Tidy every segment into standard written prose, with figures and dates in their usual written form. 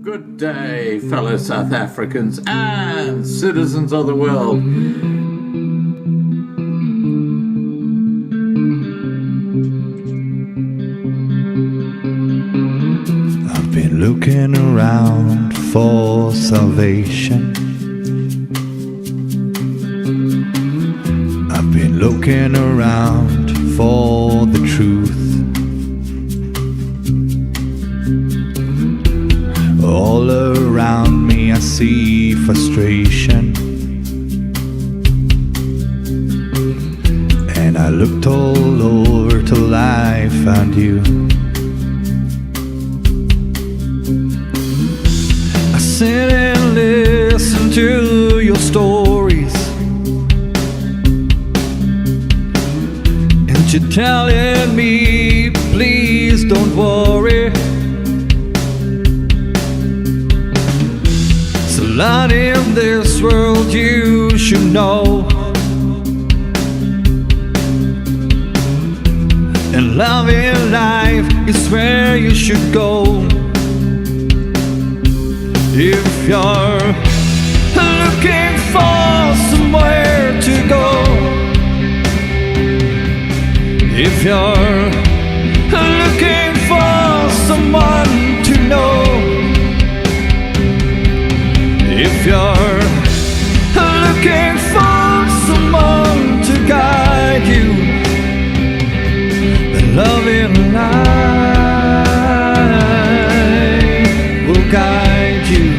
Good day, fellow South Africans and citizens of the world. I've been looking around for salvation. I've been looking around for the truth. All around me I see frustration, and I looked all over till I found you. I sit and listen to your stories, and you're telling me, please don't worry. Lot in this world you should know, and love in life is where you should go. If you're looking for somewhere to go, if you're looking for someone to know, if you're looking for someone to guide you, then love in life will guide you.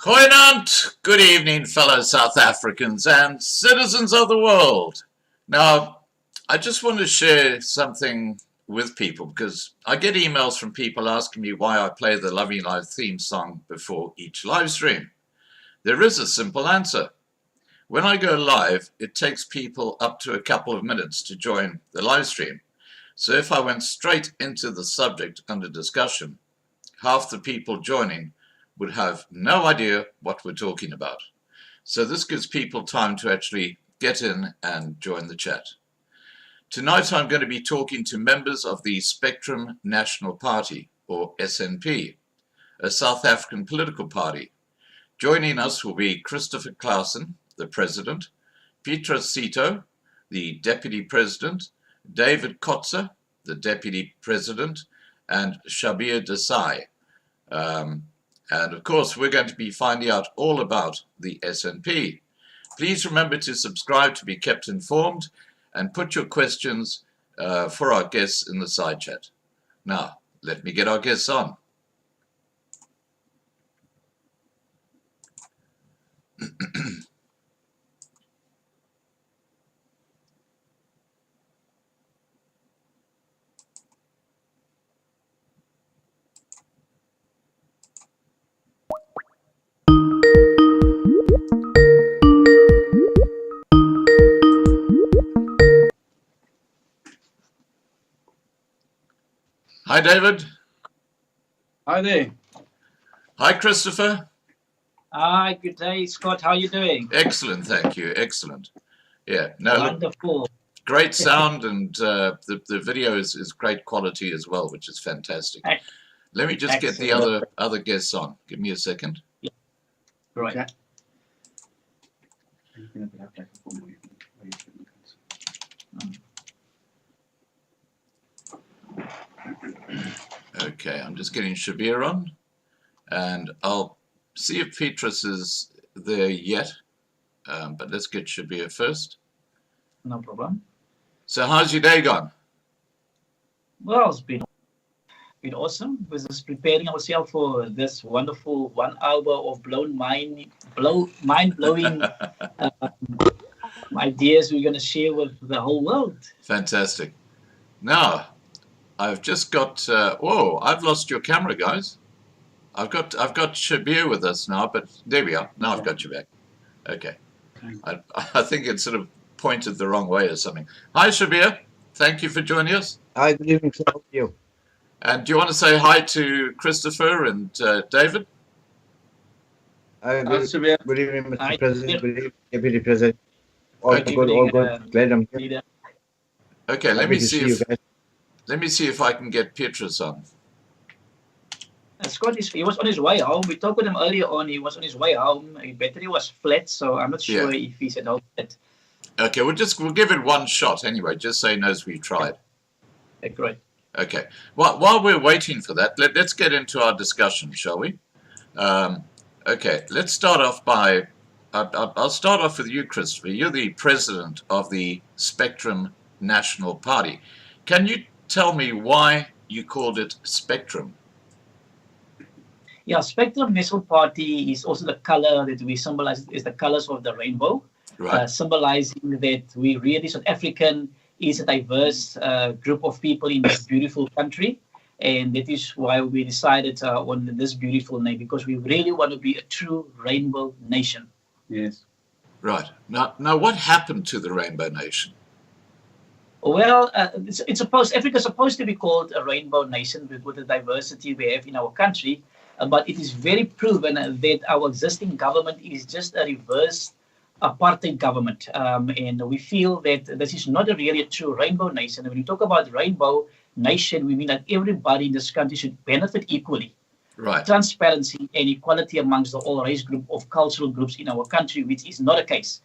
Goeienaand, good evening, fellow South Africans and citizens of the world. Now, I just want to share something with people because I get emails from people asking me why I play the Loving Life theme song before each live stream. There is a simple answer. When I go live, it takes people up to a couple of minutes to join the live stream. So if I went straight into the subject under discussion, half the people joining would have no idea what we're talking about. So this gives people time to actually get in and join the chat. Tonight I'm going to be talking to members of the Spectrum National Party, or SNP, a South African political party. Joining us will be Christopher Klaasen, the president, Petrus Sitho, the deputy president, David Kotze, the deputy president, and Shabir Desai. And of course we're going to be finding out all about the SNP. Please remember to subscribe to be kept informed, and put your questions for our guests in the side chat. Now, let me get our guests on. Hi, David. Hi there. Hi, Christopher. Hi, good day, Scott. How are you doing? Excellent, thank you. Excellent. Yeah, no, wonderful. Great sound, and the video is great quality as well, which is fantastic. Let me just get the other guests on. Give me a second. Yeah. Right. Okay, I'm just getting Shabir on, and I'll see if Petrus is there yet, but let's get Shabir first. No problem. So how's your day gone? Well, it's been awesome. We're just preparing ourselves for this wonderful 1 hour of mind-blowing ideas we're going to share with the whole world. Fantastic. Now, I've just got, whoa, I've lost your camera, guys. I've got Shabir with us now, but there we are. Now I've got you back. Okay. I think it sort of pointed the wrong way or something. Hi, Shabir. Thank you for joining us. Hi, good evening. How are you? And do you want to say hi to Christopher and David? Good evening, Mr. President. Good evening, Deputy President. All Okay. good, all good. Glad I'm here. leader. Okay, let Happy me to see see you if guys. I can get Petrus on. Scott he was on his way home. We talked with him earlier on. He was on his way home. His battery was flat, so I'm not sure Yeah. if he's at home yet. Okay, we'll give it one shot anyway, just so he knows we tried. Great. Okay. While we're waiting for that, let's get into our discussion, shall we? Okay, let's start off by. I'll start off with you, Christopher. You're the president of the Spectrum National Party. Can you tell me why you called it Spectrum? Yeah, Spectrum National Party is also the color that we symbolize is the colors of the rainbow, Right. symbolizing that we really South African is a diverse group of people in this beautiful country. And that is why we decided on this beautiful name, because we really want to be a true rainbow nation. Yes. Right. Now, what happened to the Rainbow Nation? Well, it's supposed Africa is supposed to be called a rainbow nation with the diversity we have in our country, but it is very proven that our existing government is just a reverse apartheid government, and we feel that this is not really a true rainbow nation. And when we talk about rainbow nation, we mean that everybody in this country should benefit equally. Right. Transparency and equality amongst the all race group of cultural groups in our country, which is not the case.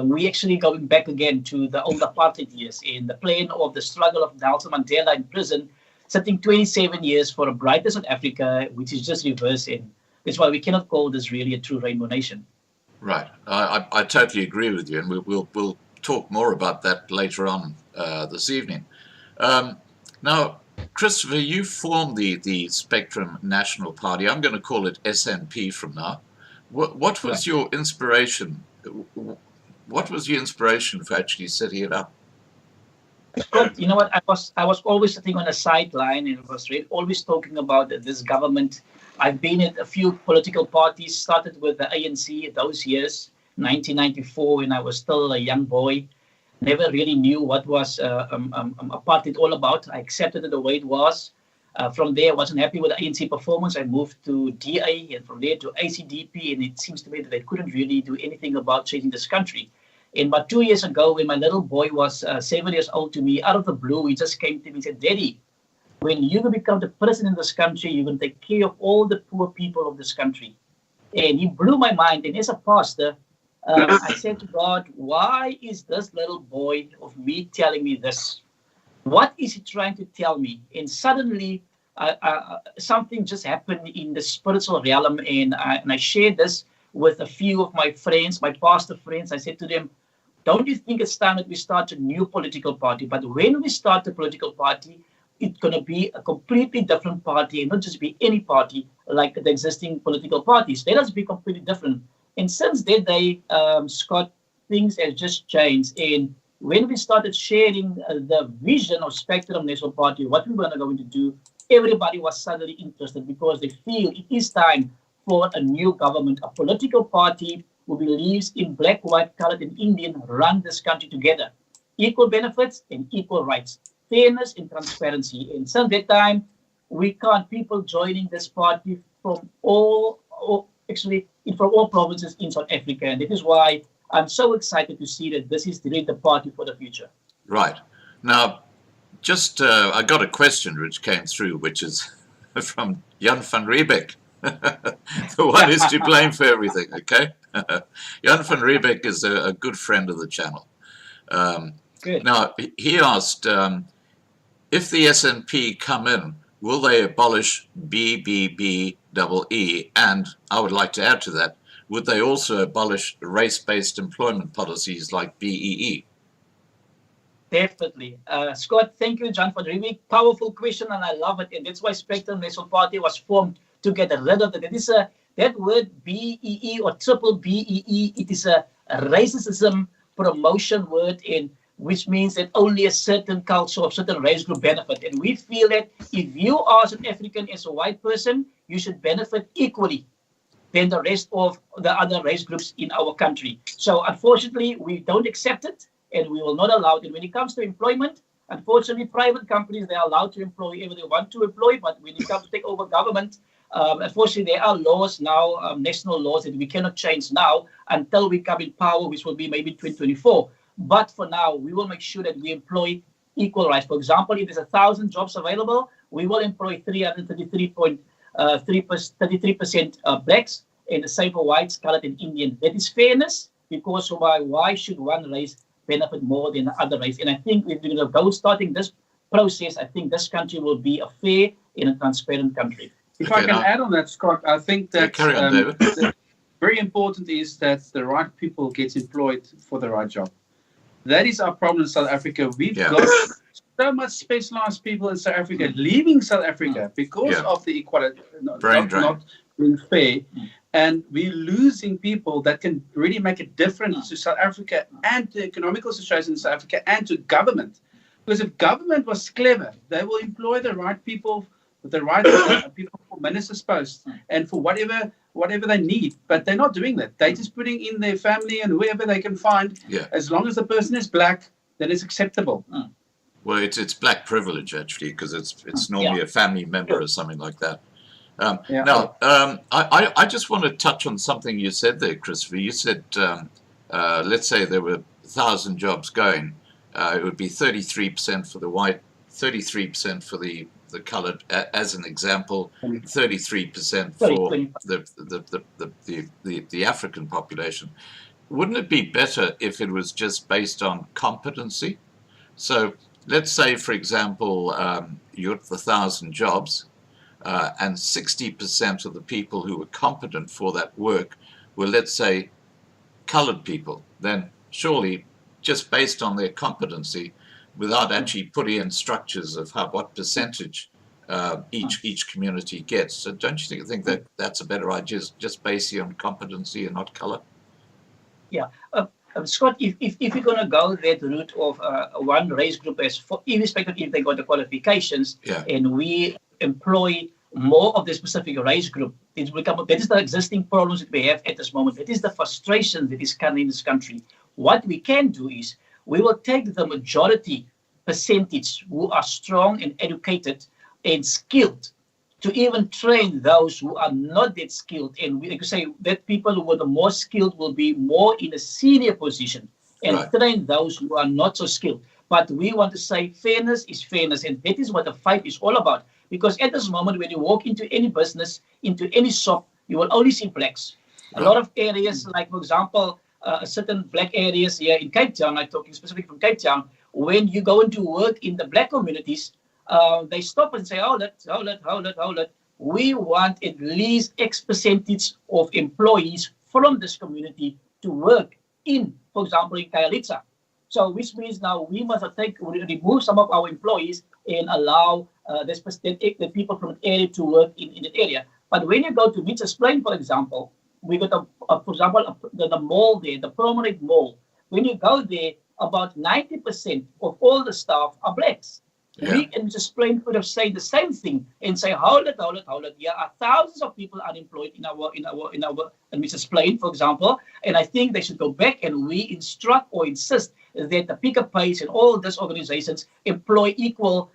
We actually going back again to the old apartheid years in the plane of the struggle of Nelson Mandela in prison, sitting 27 years for a brighter South Africa, which is just reverse. And that's why we cannot call this really a true rainbow nation. Right. I totally agree with you, and we'll talk more about that later on this evening. Now, Christopher, you formed the Spectrum National Party. I'm going to call it SNP from now. What was your inspiration? What was your inspiration for actually setting it up? Scott, you know what? I was always sitting on a sideline and was always talking about this government. I've been at a few political parties. Started with the ANC those years, 1994, when I was still a young boy. Never really knew what was apartheid all about. I accepted it the way it was. From there, I wasn't happy with the ANC performance. I moved to DA, and from there to ACDP, and it seems to me that they couldn't really do anything about changing this country. And about 2 years ago, when my little boy was 7 years old to me, out of the blue, he just came to me and said, "Daddy, when you become the president of this country, you're going to take care of all the poor people of this country." And he blew my mind. And as a pastor, I said to God, why is this little boy of me telling me this? What is he trying to tell me? And suddenly, something just happened in the spiritual realm. And I shared this with a few of my friends, my pastor friends. I said to them, don't you think it's time that we start a new political party? But when we start a political party, it's going to be a completely different party and not just be any party like the existing political parties. Let us be completely different. And since that day, Scott, things have just changed. And when we started sharing the vision of Spectrum National Party, what we were going to do, everybody was suddenly interested because they feel it is time for a new government, a political party who believes in black, white, colored, and Indian run this country together. Equal benefits and equal rights, fairness and transparency. And since that time, we count people joining this party from all provinces in South Africa. And that is why I'm so excited to see that this is really the party for the future. Right. Now, just I got a question which came through, which is from Jan van Riebeck. The one is to blame for everything, okay? Jan van Riebeck is a good friend of the channel. Good. Now, he asked, if the SNP come in, will they abolish BBBEE? And I would like to add to that, would they also abolish race-based employment policies like BEE? Definitely. Scott, thank you, John, for the really powerful question, and I love it. And that's why Spectrum National Party was formed to get rid of it. It is that word BEE or triple BEE, it is a racism promotion word, in which means that only a certain culture or certain race group benefit. And we feel that if you are South African as a white person, you should benefit equally than the rest of the other race groups in our country. So unfortunately, we don't accept it, and we will not allow it. And when it comes to employment, unfortunately, private companies, they are allowed to employ whoever they want to employ, but when it comes to take over government, unfortunately, there are laws now, national laws that we cannot change now until we come in power, which will be maybe 2024. But for now, we will make sure that we employ equal rights. For example, if there's 1,000 jobs available, we will employ 33% blacks, and the same for whites, colored, and Indian. That is fairness, because why should one race benefit more than the other race? And I think if we're going to go starting this process, I think this country will be a fair and a transparent country. If I can add on that, Scott, I think that carry on, David. very important is that the right people get employed for the right job. That is our problem in South Africa. We've got so much specialized people in South Africa leaving South Africa because of the equality, not being fair. And we're losing people that can really make a difference to South Africa and the economical situation in South Africa and to government. Because if government was clever, they will employ the right people with the right people for ministers' posts and for whatever they need. But they're not doing that. They're just putting in their family and whoever they can find. As long as the person is black, then it's acceptable. Well, it's black privilege, actually, because it's normally a family member or something like that. Now, I just want to touch on something you said there, Christopher. You said, let's say there were 1,000 jobs going. It would be 33% for the white, 33% for the coloured, as an example, 33% for the African population. Wouldn't it be better if it was just based on competency? So let's say, for example, you have 1,000 jobs, and 60% of the people who were competent for that work were, let's say, coloured people. Then surely, just based on their competency, without actually putting in structures of what percentage each community gets. So don't you think that that's a better idea, just based on competency and not colour? Yeah. Scott, if you're going to go that route of one race group, as for irrespective if they got the qualifications, and we employ more of the specific race group, that is the existing problems that we have at this moment. That is the frustration that is coming in this country. What we can do is we will take the majority percentage who are strong and educated and skilled to even train those who are not that skilled. And we say that people who are the more skilled will be more in a senior position and train those who are not so skilled. But we want to say fairness is fairness, and that is what the fight is all about. Because at this moment, when you walk into any business, into any shop, you will only see blacks. A lot of areas, like, for example, certain black areas here in Cape Town, I'm talking specifically from Cape Town, when you go into work in the black communities, they stop and say, hold it. We want at least X percentage of employees from this community to work in, for example, in Khayelitsha. So which means now we must remove some of our employees and allow the people from the area to work in that area. But when you go to Mitchell's Plain, for example, we got, for example, the mall there, the prominent mall. When you go there, about 90% of all the staff are blacks. We in Mitchell's Plain could have said the same thing and say, hold it. There are thousands of people unemployed in our Mitchell's Plain, for example. And I think they should go back and we instruct or insist that the picker pays and all these organizations employ equal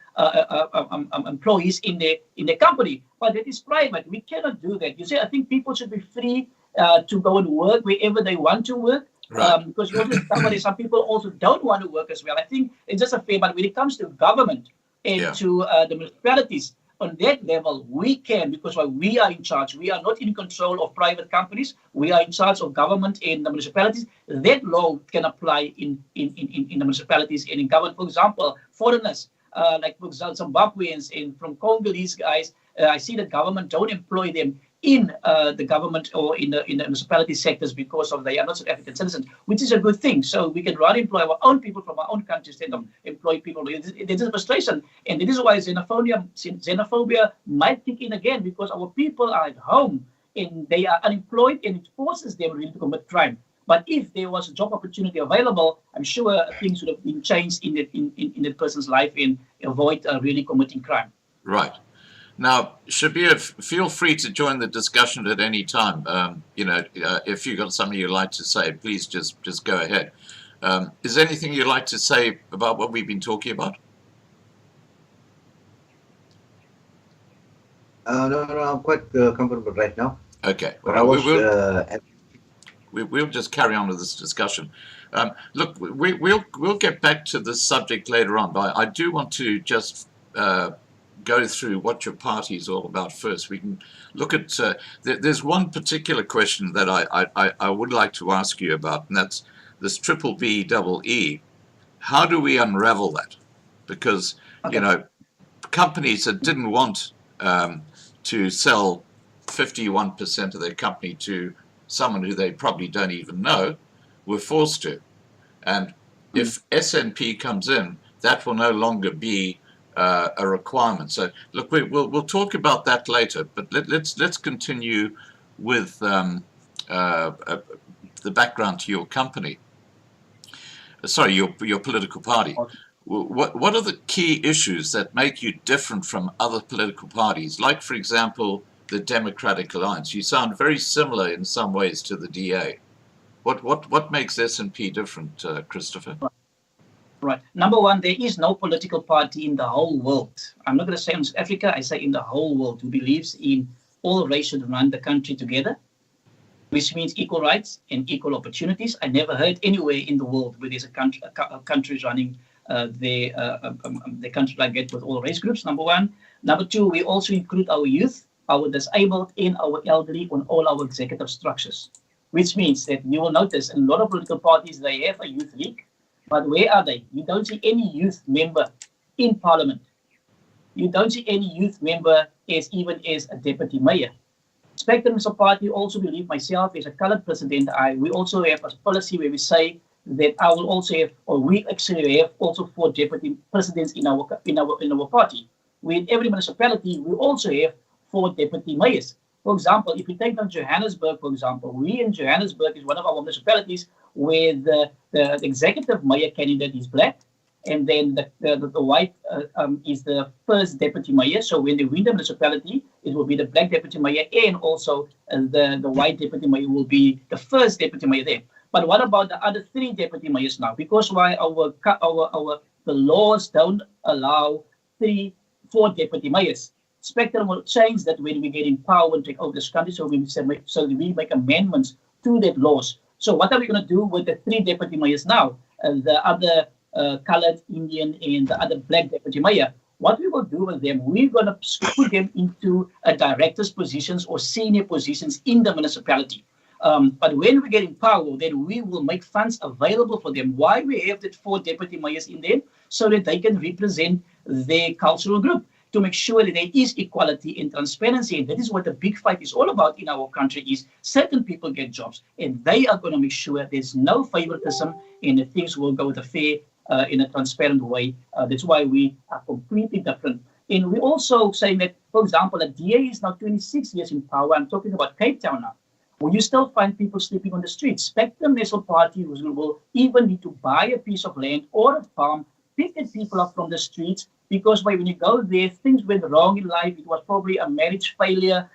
employees in their company. But that is private. We cannot do that. You see, I think people should be free to go and work wherever they want to work. Because you also discover some people also don't want to work as well. I think it's just a fair, but when it comes to government and to the municipalities, on that level, we can, because we are in charge. We are not in control of private companies. We are in charge of government and the municipalities. That law can apply in the municipalities and in government. For example, foreigners, like for example, Zimbabweans and from Congolese guys, I see the government don't employ them in the government or in the municipality sectors because of they are not South African citizens, which is a good thing. So we can rather employ our own people from our own countries than employ people. It is a frustration, and it is why xenophobia might kick in again, because our people are at home and they are unemployed, and it forces them really to commit crime. But if there was a job opportunity available, I'm sure things would have been changed in that person's life and avoid really committing crime. Right. Now, Shabir, feel free to join the discussion at any time. If you've got something you'd like to say, please just go ahead. Is there anything you'd like to say about what we've been talking about? No, I'm quite comfortable right now. Okay. But we'll just carry on with this discussion. Look, we'll get back to this subject later on, but I do want to just go through what your party is all about first. We can look at. There's one particular question that I would like to ask you about, and that's this triple B double E. How do we unravel that? Because companies that didn't want to sell 51% of their company to someone who they probably don't even know were forced to. And if SNP comes in, that will no longer be a requirement. So look, we'll talk about that later. But let's continue with the background to your company. Sorry, your political party. What are the key issues that make you different from other political parties? Like, for example, the Democratic Alliance. You sound very similar in some ways to the DA. What makes SNP different, Christopher? Right. Number one, there is no political party in the whole world. I'm not going to say in South Africa, I say in the whole world, who believes in all races should run the country together, which means equal rights and equal opportunities. I never heard anywhere in the world where there's a country running the country like that with all race groups, number one. Number two, we also include our youth, our disabled, and our elderly on all our executive structures, which means that you will notice in a lot of political parties, they have a youth league, but where are they? You don't see any youth member in parliament. You don't see any youth member even as a deputy mayor. Spectrum as a party also believe, myself as a colored president, we also have a policy where we say that I will also have, or we actually have also 4 deputy presidents in our party. With every municipality, we also have 4 deputy mayors. For example, if you take on Johannesburg, for example, we in Johannesburg is one of our municipalities where the executive mayor candidate is black, and then the white is the first deputy mayor. So when they win the municipality, it will be the black deputy mayor, and also the white deputy mayor will be the first deputy mayor there. But what about the other 3 deputy mayors now? Because why the laws don't allow 4 deputy mayors. Spectrum will change that when we get in power and take over this country. So we make amendments to that laws. So what are we going to do with the 3 deputy mayors now? The other colored, Indian, and the other black deputy mayor. What we will do with them, we're going to put them into director's positions or senior positions in the municipality. But when we get in power, then we will make funds available for them. Why we have that 4 deputy mayors in there? So that they can represent their cultural group, to make sure that there is equality and transparency. And that is what the big fight is all about in our country, is certain people get jobs, and they are going to make sure there's no favoritism and that things will go the fair in a transparent way. That's why we are completely different. And we also saying that, for example, the DA is now 26 years in power. I'm talking about Cape Town now. Will you still find people sleeping on the streets? Spectrum National Party will even need to buy a piece of land or a farm, pick the people up from the streets, because when you go there, things went wrong in life. It was probably a marriage failure,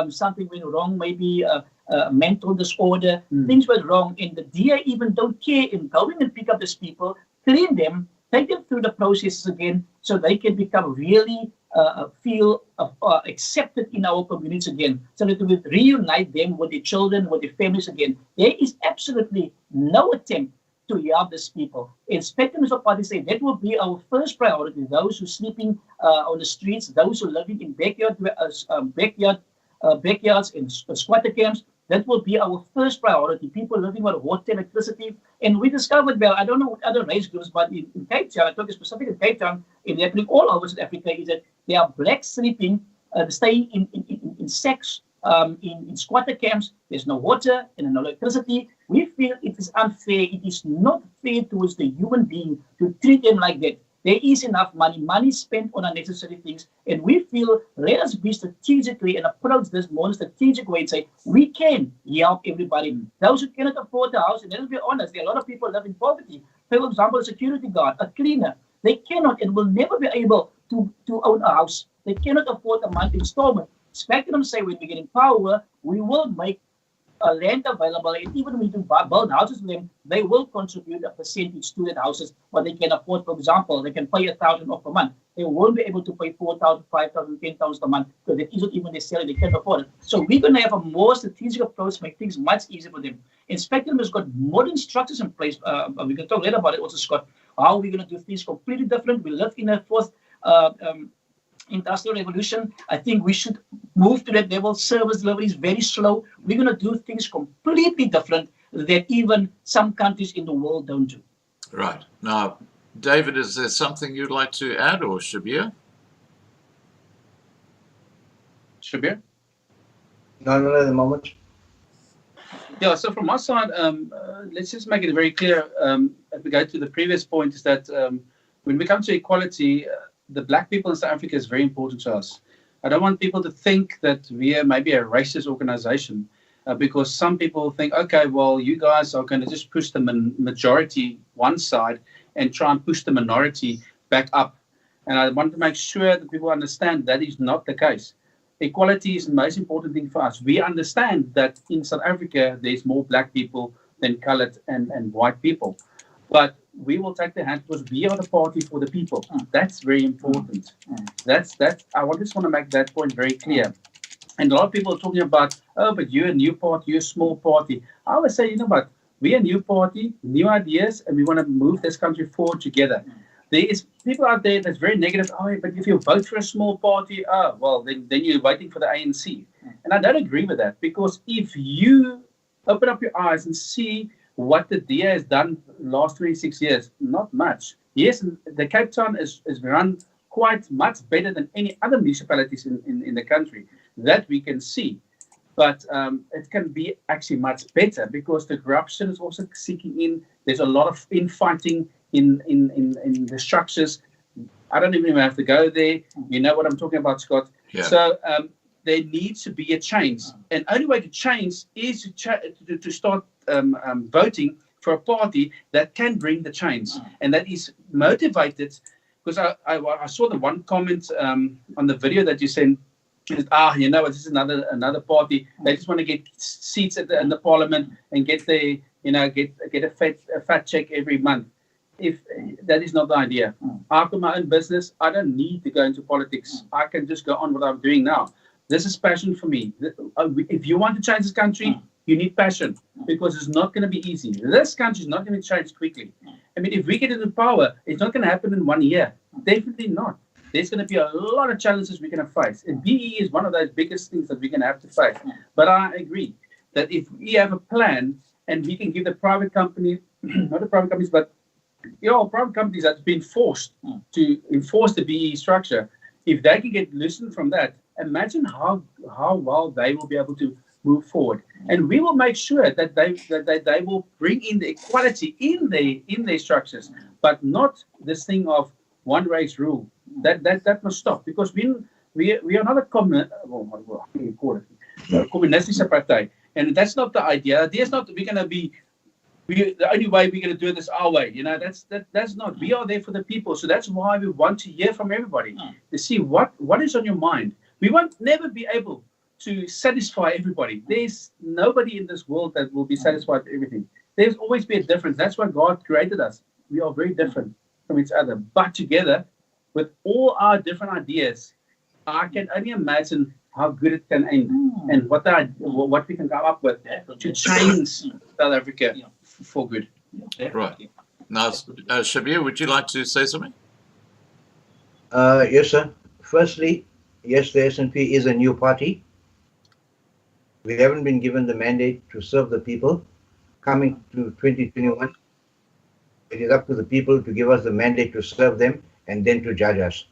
something went wrong, maybe a mental disorder. Things went wrong, and the DA even don't care in going and pick up these people, clean them, take them through the processes again, so they can become really feel accepted in our communities again, so that we reunite them with their children, with their families again. There is absolutely no attempt to help these people. And Spectrum as a party say that will be our first priority. Those who are sleeping on the streets, those who are living in backyards and squatter camps, that will be our first priority. People living with water, electricity. And we discovered, well, I don't know what other race groups, but in Cape Town, I talk specifically in Cape Town, and happening all over South Africa, is that there are blacks sleeping, staying in sacks, in squatter camps. There's no water and no electricity. We feel it is unfair. It is not fair towards the human being to treat them like that. There is enough money spent on unnecessary things, and we feel let us be strategically and approach this more in a strategic way and say we can help everybody. Those who cannot afford a house, and let's be honest, there are a lot of people live in poverty. For example, a security guard, a cleaner, they cannot and will never be able to own a house. They cannot afford a monthly installment. Spectrum say when we get in power, we will make land available, and even when you build houses for them, they will contribute a percentage to that houses what they can afford. For example, they can pay 1,000 off per month. They won't be able to pay 4,000, 5,000, 10,000 a month because that isn't even their salary. They can't afford it. So we're going to have a more strategic approach, make things much easier for them. And Spectrum has got modern structures in place. We can talk later about it also, Scott. How we're going to do things completely different. We live in a fourth industrial revolution. I think we should move to that level. Service delivery is very slow. We're going to do things completely different that even some countries in the world don't do. Right. Now, David, is there something you'd like to add, or Shabir? Shabir? No, at the moment. Yeah, so from my side, let's just make it very clear, as we go to the previous point, is that when we come to equality, the black people in South Africa is very important to us. I don't want people to think that we are maybe a racist organization, because some people think, okay, well, you guys are going to just push the majority one side and try and push the minority back up. And I want to make sure that people understand that is not the case. Equality is the most important thing for us. We understand that in South Africa, there's more black people than colored and white people. But we will take the hand because we are the party for the people. That's very important. That's I just want to make that point very clear. And a lot of people are talking about, oh, but you're a new party, you're a small party. I always say, you know what, we're a new party, new ideas, and we want to move this country forward together. There is people out there that's very negative. Oh, but if you vote for a small party, well, then you're waiting for the ANC. And I don't agree with that, because if you open up your eyes and see what the DA has done last 26 years, not much. Yes, the Cape Town is run quite much better than any other municipalities in the country. That we can see. But it can be actually much better because the corruption is also seeking in. There's a lot of infighting in the structures. I don't even have to go there. You know what I'm talking about, Scott. Yeah. So there needs to be a change. And only way to change is to start voting for a party that can bring the change and that is motivated. Because I saw the one comment on the video that you sent. You know, this is another party. They just want to get seats in the parliament and get a fat check every month. If that is not the idea, I've got my own business. I don't need to go into politics. I can just go on what I'm doing now. This is passion for me. If you want to change this country, you need passion, because it's not going to be easy. This country is not going to change quickly. I mean, if we get into power, it's not going to happen in 1 year. Definitely not. There's going to be a lot of challenges we're going to face. And BE is one of those biggest things that we're going to have to face. But I agree that if we have a plan and we can give the private company, not the private companies, but private companies that's been forced to enforce the BE structure, if they can get loosened from that, imagine how well they will be able to move forward. And we will make sure that they will bring in the equality in their structures, but not this thing of one race rule. That must stop, because we are not a communistische partij, and that's not the idea. The idea is not that we're going to be the only way we're going to do this our way. You know, that's not. We are there for the people, so that's why we want to hear from everybody to see what is on your mind. We won't never be able to satisfy everybody. There's nobody in this world that will be satisfied with everything. There's always be a difference. That's why God created us. We are very different from each other, but together with all our different ideas, I can only imagine how good it can end and what we can come up with to change South Africa for good. Right. Now, Shabir, would you like to say something? Yes, sir. Firstly, yes, the SNP is a new party. We haven't been given the mandate to serve the people. Coming to 2021, it is up to the people to give us the mandate to serve them and then to judge us,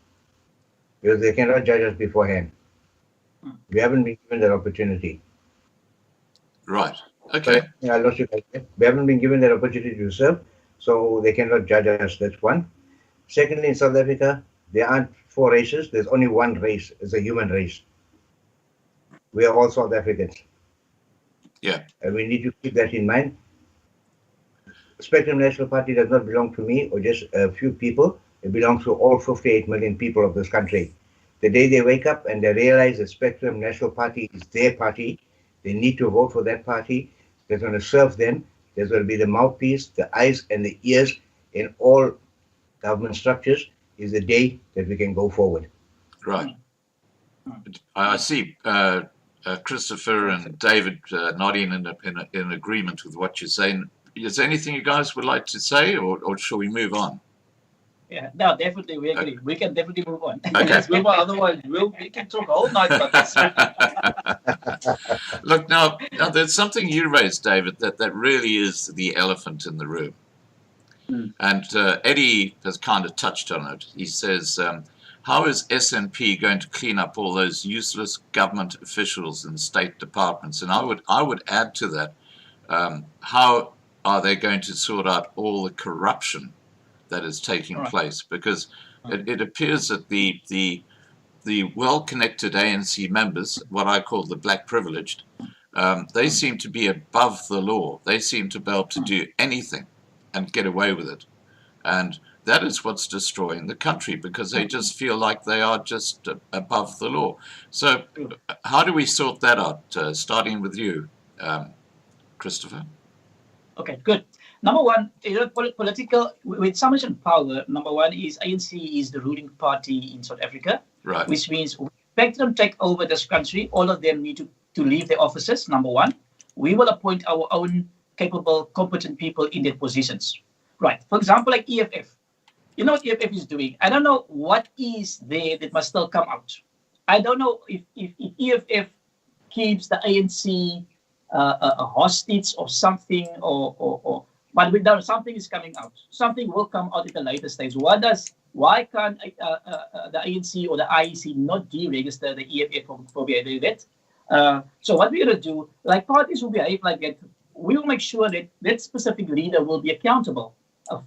because they cannot judge us beforehand. We haven't been given that opportunity. Right. Okay. Yeah, I lost you guys. We haven't been given that opportunity to serve, so they cannot judge us. That's one. Secondly, in South Africa, there aren't 4 races. There's only one race. It's a human race. We are all South Africans. Yeah. And we need to keep that in mind. Spectrum National Party does not belong to me or just a few people. It belongs to all 58 million people of this country. The day they wake up and they realize that Spectrum National Party is their party, They need to vote for that party that's going to serve them. There's going to be the mouthpiece, the eyes and the ears in all government structures. Is the day that we can go forward. Right. I see Christopher and David nodding in agreement with what you're saying. Is there anything you guys would like to say, or shall we move on? Yeah, no, definitely, we agree. We can definitely move on. Okay. Let's move on, otherwise we can talk all night about this. Look, now there's something you raised, David, that really is the elephant in the room. And Eddie has kind of touched on it. He says, how is SNP going to clean up all those useless government officials in state departments? And I would add to that, how are they going to sort out all the corruption that is taking place? Because it appears that the well-connected ANC members, what I call the black privileged, they seem to be above the law. They seem to be able to do anything and get away with it. And that is what's destroying the country, because they just feel like they are just above the law. So how do we sort that out, starting with you, Christopher? Okay, good. Number one, political, with so much power, number one is ANC is the ruling party in South Africa, right? Which means we expect them to take over this country. All of them need to leave their offices, number one. We will appoint our own capable, competent people in their positions. Right. For example, like EFF. You know what EFF is doing? I don't know what is there that must still come out. I don't know if EFF keeps the ANC a hostage or something, but we know something is coming out. Something will come out at a later stage. Why can't the ANC or the IEC not deregister the EFF for behavior like that? So what we're going to do, like parties who behave like that, we will make sure that that specific leader will be accountable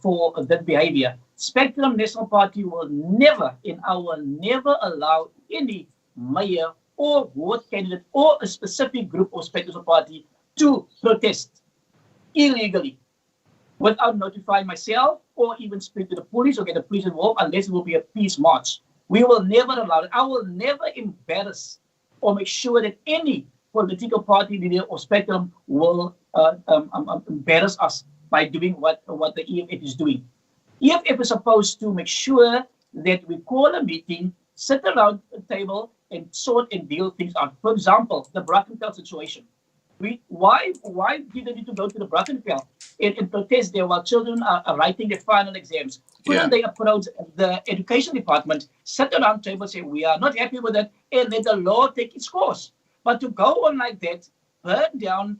for that behavior. Spectrum National Party will never allow any mayor or ward candidate or a specific group or Spectrum Party to protest illegally without notifying myself or even speak to the police or get the police involved, unless it will be a peace march. We will never allow it. I will never embarrass or make sure that any political party leader or Spectrum will embarrass us by doing what the EFF is doing. EFF is supposed to make sure that we call a meeting, sit around a table, and sort and deal things out. For example, the Brackenfell situation. Why did they need to go to the Brackenfell and protest there while children are writing their final exams? Couldn't they approach the education department, sit around table, say we are not happy with it, and let the law take its course? But to go on like that, burn down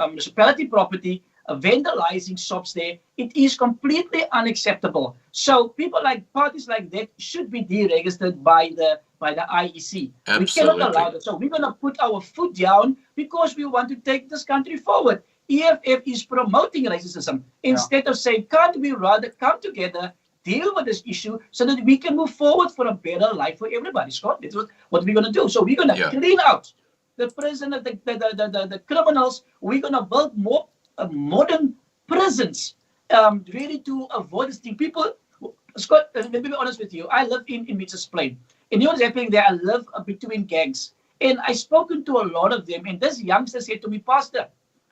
municipality property, vandalizing shops there, it is completely unacceptable. So people like parties like that should be deregistered by the IEC. Absolutely. We cannot allow that. So we're going to put our foot down because we want to take this country forward. EFF is promoting racism instead of saying, can't we rather come together, deal with this issue so that we can move forward for a better life for everybody, Scott? That's what we're going to do. So we're going to clean out the prison, the criminals. We're going to build more modern prisons, really to avoid this thing. People, Scott, let me be honest with you. I live in Mitchell's Plain. And you know what's happening there? I live between gangs. And I've spoken to a lot of them. And this youngster said to me, Pastor,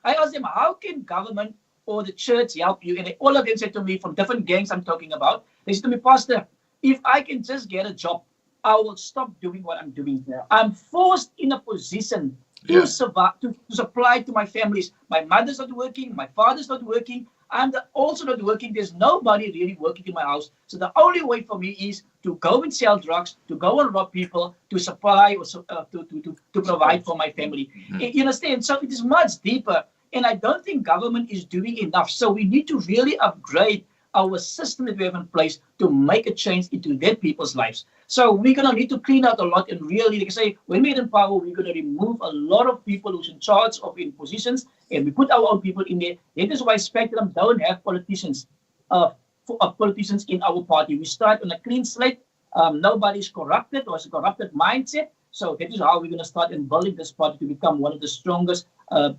I asked them, how can government or the church help you? And all of them said to me, from different gangs I'm talking about, they said to me, Pastor, if I can just get a job, I will stop doing what I'm doing. I'm forced in a position to survive, to supply to my families. My mother's not working, my father's not working, I'm also not working. There's nobody really working in my house. So the only way for me is to go and sell drugs, to go and rob people, to supply or to provide for my family. You understand? So it is much deeper. And I don't think government is doing enough. So we need to really upgrade our system that we have in place to make a change into their people's lives. So we're going to need to clean out a lot and really, like I say, when we're in power, we're going to remove a lot of people who's in charge of in positions and we put our own people in there. That is why Spectrum don't have politicians in our party. We start on a clean slate. Nobody's corrupted or has a corrupted mindset. So that is how we're going to start in building this party to become one of the strongest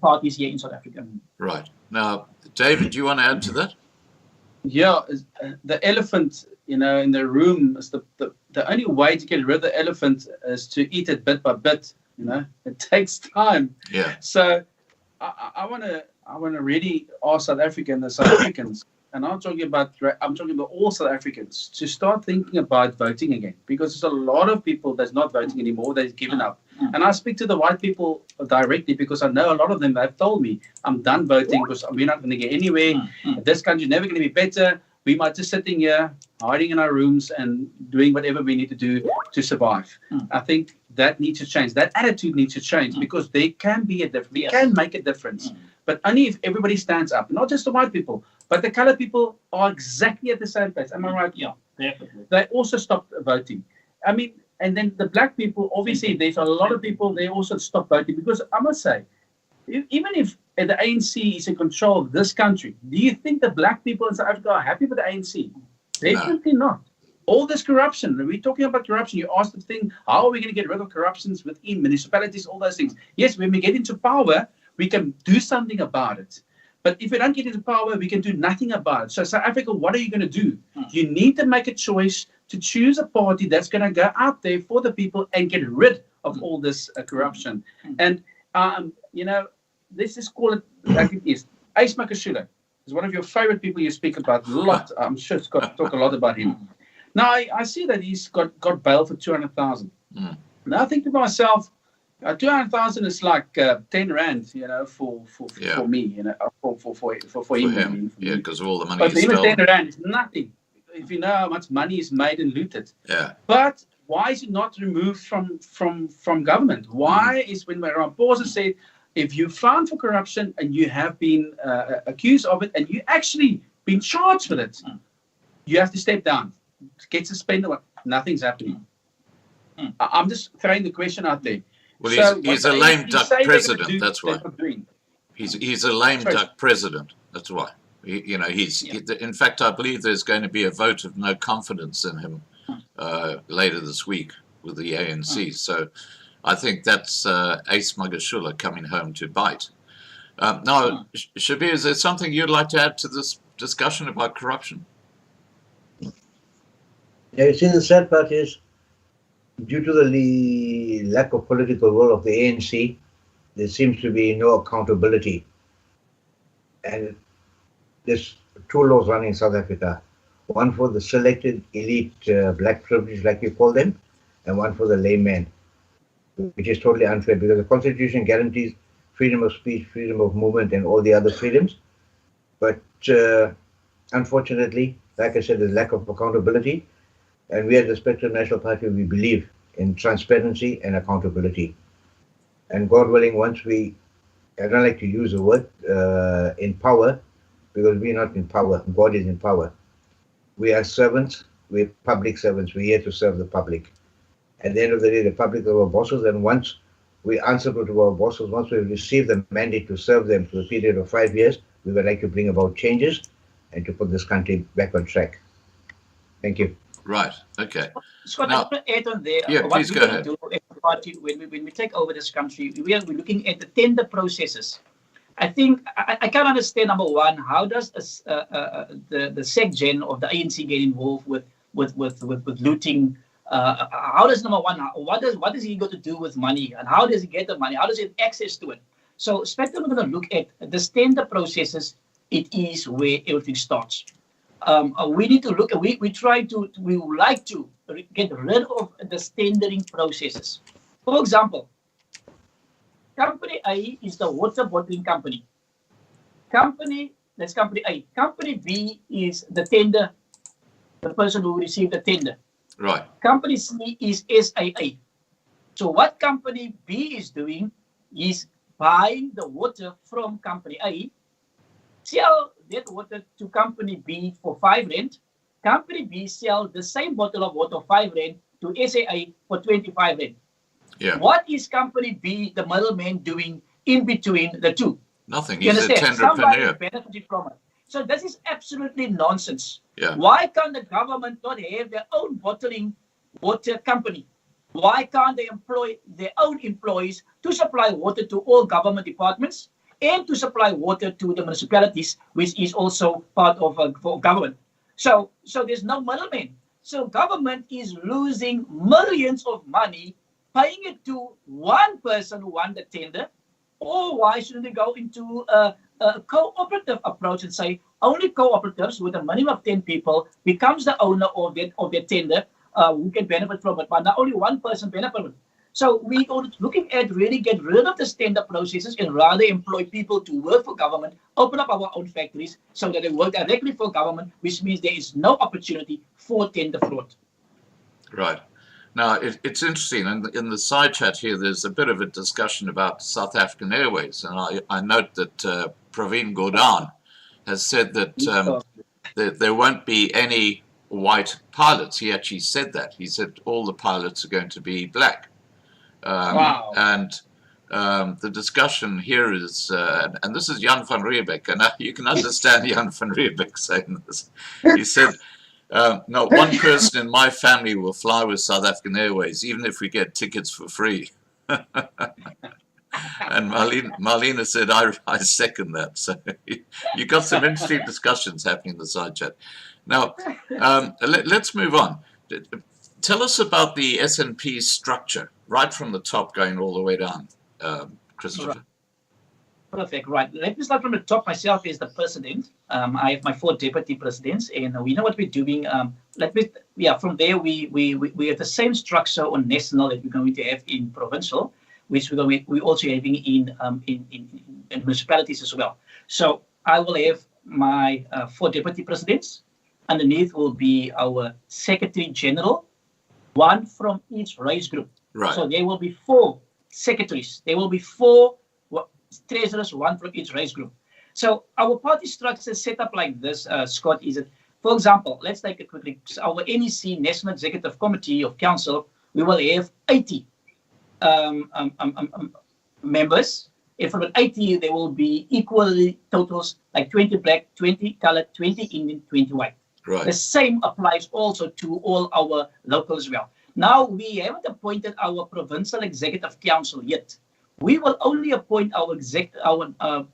parties here in South Africa. Right. Now, David, do you want to add to that? Yeah, the elephant, in the room is the only way to get rid of the elephant is to eat it bit by bit. You know, it takes time. Yeah. So I want to really ask South Africans, and I'm talking about all South Africans, to start thinking about voting again, because there's a lot of people that's not voting anymore, that's given up. And I speak to the white people directly, because I know a lot of them have told me, I'm done voting because we're not going to get anywhere. This country's never going to be better. We might just sitting here, hiding in our rooms and doing whatever we need to do to survive. I think that needs to change. That attitude needs to change, because there can be a difference. We can make a difference. But only if everybody stands up, not just the white people, but the colored people are exactly at the same place. Am I right? Yeah, definitely. They also stopped voting. I mean, and then the black people, obviously, there's a lot of people, they also stopped voting, because I must say, even if the ANC is in control of this country, do you think the black people in South Africa are happy with the ANC? Definitely not. All this corruption, we're talking about corruption. You asked the thing, how are we going to get rid of corruptions within municipalities, all those things? Yes, when we get into power, we can do something about it. But if we don't get into power, we can do nothing about it. So South Africa, what are you going to do? You need to make a choice to choose a party that's going to go out there for the people and get rid of all this corruption. And, you know, let's just call it like it is. Ace Makashula is one of your favorite people you speak about a lot. I'm sure it's got to talk a lot about him. Now, I see that he's got bail for 200,000. Now I think to myself, 200,000 is like 10 rand, you know, for me, you know, for him. Yeah, because of all the money but he's even stolen. 10 rand is nothing. If you know how much money is made and looted. Yeah. But why is it not removed from government? Why is when Ramaphosa said, if you're found for corruption and you have been accused of it and you actually been charged with it, you have to step down, get suspended. Nothing's happening. I'm just throwing the question out there. Well, So he's what a they lame actually duck say they're gonna president. do, That's why. they're not doing. He's a lame Sorry. duck president. That's why. You know, in fact, I believe there's going to be a vote of no confidence in him later this week with the ANC. So I think that's Ace Magashula coming home to bite. Now, Shabir, is there something you'd like to add to this discussion about corruption? Yeah, you see, the sad part is, due to the lack of political will of the ANC, there seems to be no accountability. And there's two laws running in South Africa. One for the selected elite black privilege, like you call them, and one for the layman, which is totally unfair, because the Constitution guarantees freedom of speech, freedom of movement, and all the other freedoms. But unfortunately, like I said, there's lack of accountability. And we at the Spectrum National Party, we believe in transparency and accountability. And God willing, once we, I don't like to use the word in power, because we're not in power, God is in power. We are servants, we're public servants, we're here to serve the public. At the end of the day, the public are our bosses, and once we answerable to our bosses, once we've received the mandate to serve them for a period of 5 years, we would like to bring about changes and to put this country back on track. Thank you. Right. Okay. Scott, Now- I want to add on there. Yeah, what please we're go going to do as a party when we take over this country, we're looking at the tender processes. I think I can't understand, number one, how does the SecGen of the ANC get involved with looting? How does, number one, what does he got to do with money, and how does he get the money? How does he have access to it? So Spectrum is going to look at the tender processes. It is where everything starts. We need to look at, we would like to get rid of the tendering processes. For example, Company A is the water bottling company. That's Company A. Company B is the tender, the person who received the tender. Right. Company C is SAA. So what Company B is doing is buying the water from Company A, sell that water to Company B for 5 rand. Company B sell the same bottle of water 5 rand to SAA for 25 rand. Yeah. What is Company B, the middleman, doing in between the two? Nothing. You He's a understand? Somebody is tenderpreneur. benefiting from it. So this is absolutely nonsense. Yeah. Why can't the government not have their own bottling water company? Why can't they employ their own employees to supply water to all government departments and to supply water to the municipalities, which is also part of government? So there's no middleman. So government is losing millions of money paying it to one person who won the tender? Or why shouldn't they go into a cooperative approach and say only cooperatives with a minimum of 10 people becomes the owner of their tender who can benefit from it, but not only one person benefit from it. So we are looking at really get rid of the tender processes and rather employ people to work for government, open up our own factories so that they work directly for government, which means there is no opportunity for tender fraud. Right. Now, it's interesting. In the side chat here, there's a bit of a discussion about South African Airways. And I note that Praveen Gordhan has said that there won't be any white pilots. He actually said that. He said all the pilots are going to be black. Wow. And the discussion here is, and this is Jan van Riebeck, and you can understand Jan van Riebeck saying this. He said, no, one person in my family will fly with South African Airways, even if we get tickets for free. And Marlena said, I second that. So you got some interesting discussions happening in the side chat. Now, let's move on. Tell us about the SNP structure, right from the top going all the way down, Christopher. Right. Perfect, right. Let me start from the top. Myself is the president. I have my 4 deputy presidents, and we know what we're doing. From there, we have the same structure on national that we're going to have in provincial, which we're also having in municipalities as well. So I will have my 4 deputy presidents. Underneath will be our secretary general, 1 from each race group. Right. So there will be 4 secretaries. There will be 4 treasurers, 1 from each race group. So our party structure is set up like this, Scott, is it, for example, let's take it quickly. So our NEC, National Executive Committee of Council, we will have 80 members. And from the 80, there will be equally totals, like 20 black, 20 colored, 20 Indian, 20 white. Right. The same applies also to all our locals as well. Now, we haven't appointed our provincial executive council yet. We will only appoint our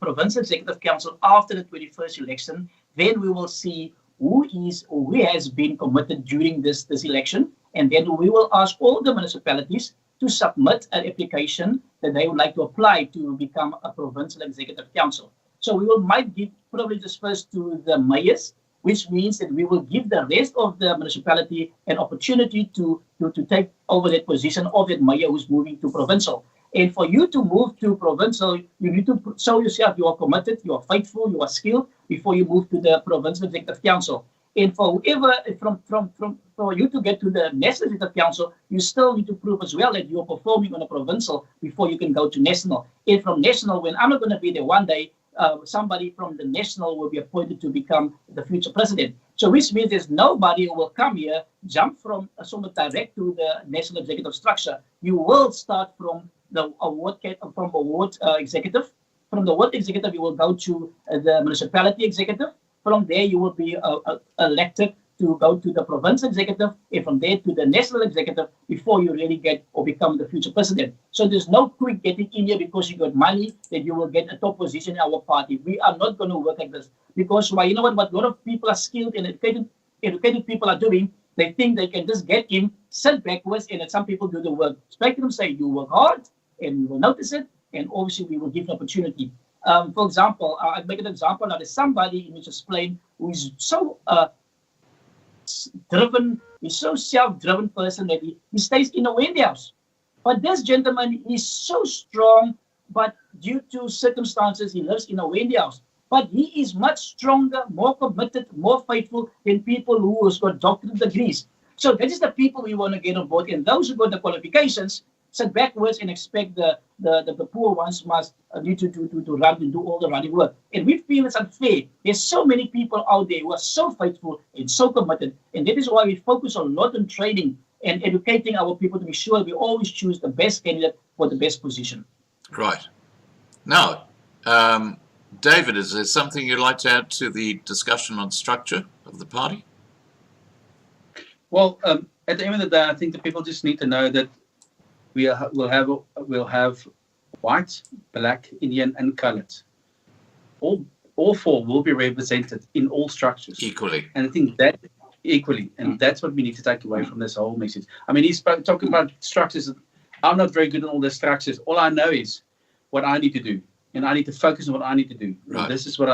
provincial executive council after the 21st election. Then we will see who has been committed during this mielection. And then we will ask all the municipalities to submit an application that they would like to apply to become a provincial executive council. So we might give privileges first to the mayors, which means that we will give the rest of the municipality an opportunity to take over that position of that mayor who's moving to provincial. And for you to move to provincial, you need to show yourself you are committed, you are faithful, you are skilled before you move to the provincial executive council. And for whoever, for you to get to the national executive council, you still need to prove as well that you are performing on a provincial before you can go to national. And from national, when I'm not going to be there one day, somebody from the national will be appointed to become the future president. So which means there's nobody who will come here, jump from somewhat direct to the national executive structure. You will start from the award executive. From the award executive, you will go to the municipality executive. From there, you will be elected to go to the provincial executive, and from there to the national executive before you really get or become the future president. So there's no quick getting in here because you got money that you will get a top position in our party. We are not going to work like this because why? You know what a lot of people are skilled and educated people are doing. They think they can just get in, sit backwards, and let some people do the work. Expect them to say, you work hard, and we will notice it, and obviously we will give an opportunity. For example, I'll make an example. Now, there's somebody in Mrs. Plain who is so driven, he's so self-driven person that he stays in a Wendy house. But this gentleman is so strong, but due to circumstances, he lives in a Wendy house. But he is much stronger, more committed, more faithful than people who has got doctorate degrees. So that is the people we want to get on board. And those who got the qualifications sit backwards and expect the poor ones must need to run and do all the running work. And we feel it's unfair. There's so many people out there who are so faithful and so committed. And that is why we focus a lot on training and educating our people to be sure we always choose the best candidate for the best position. Right. Now, David, is there something you'd like to add to the discussion on structure of the party? Well, at the end of the day, I think the people just need to know that we'll have white, black, Indian, and colored. All 4 will be represented in all structures Equally. And I think that equally, and that's what we need to take away from this whole message. I mean, he's talking about structures. I'm not very good at all the structures. All I know is what I need to do, and I need to focus on what I need to do. Right. This is what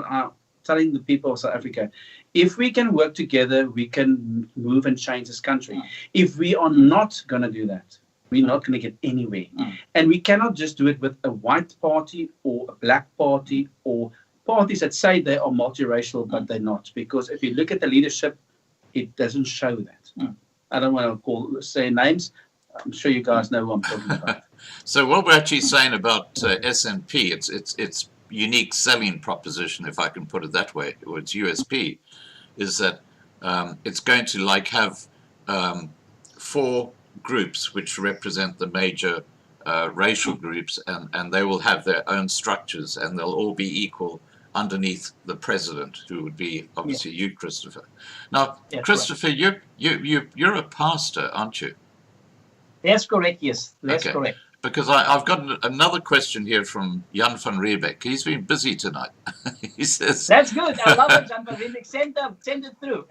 I'm telling the people of South Africa. If we can work together, we can move and change this country. If we are not going to do that, we're not going to get anywhere. And we cannot just do it with a white party or a black party or parties that say they are multiracial, but they're not. Because if you look at the leadership, it doesn't show that. I don't want to say names. I'm sure you guys know who I'm talking about. So what we're actually saying about SNP, its unique selling proposition, if I can put it that way, or its USP, is that it's going to have 4 groups which represent the major racial groups, and they will have their own structures, and they'll all be equal underneath the president, who would be obviously you, Christopher. Now, Christopher, correct. you're a pastor, aren't you? That's correct, yes. That's Okay. correct. Because I've got another question here from Jan van Riebeck. He's been busy tonight. He says, That's good. I love it, Jan van Riebeck. Send it through.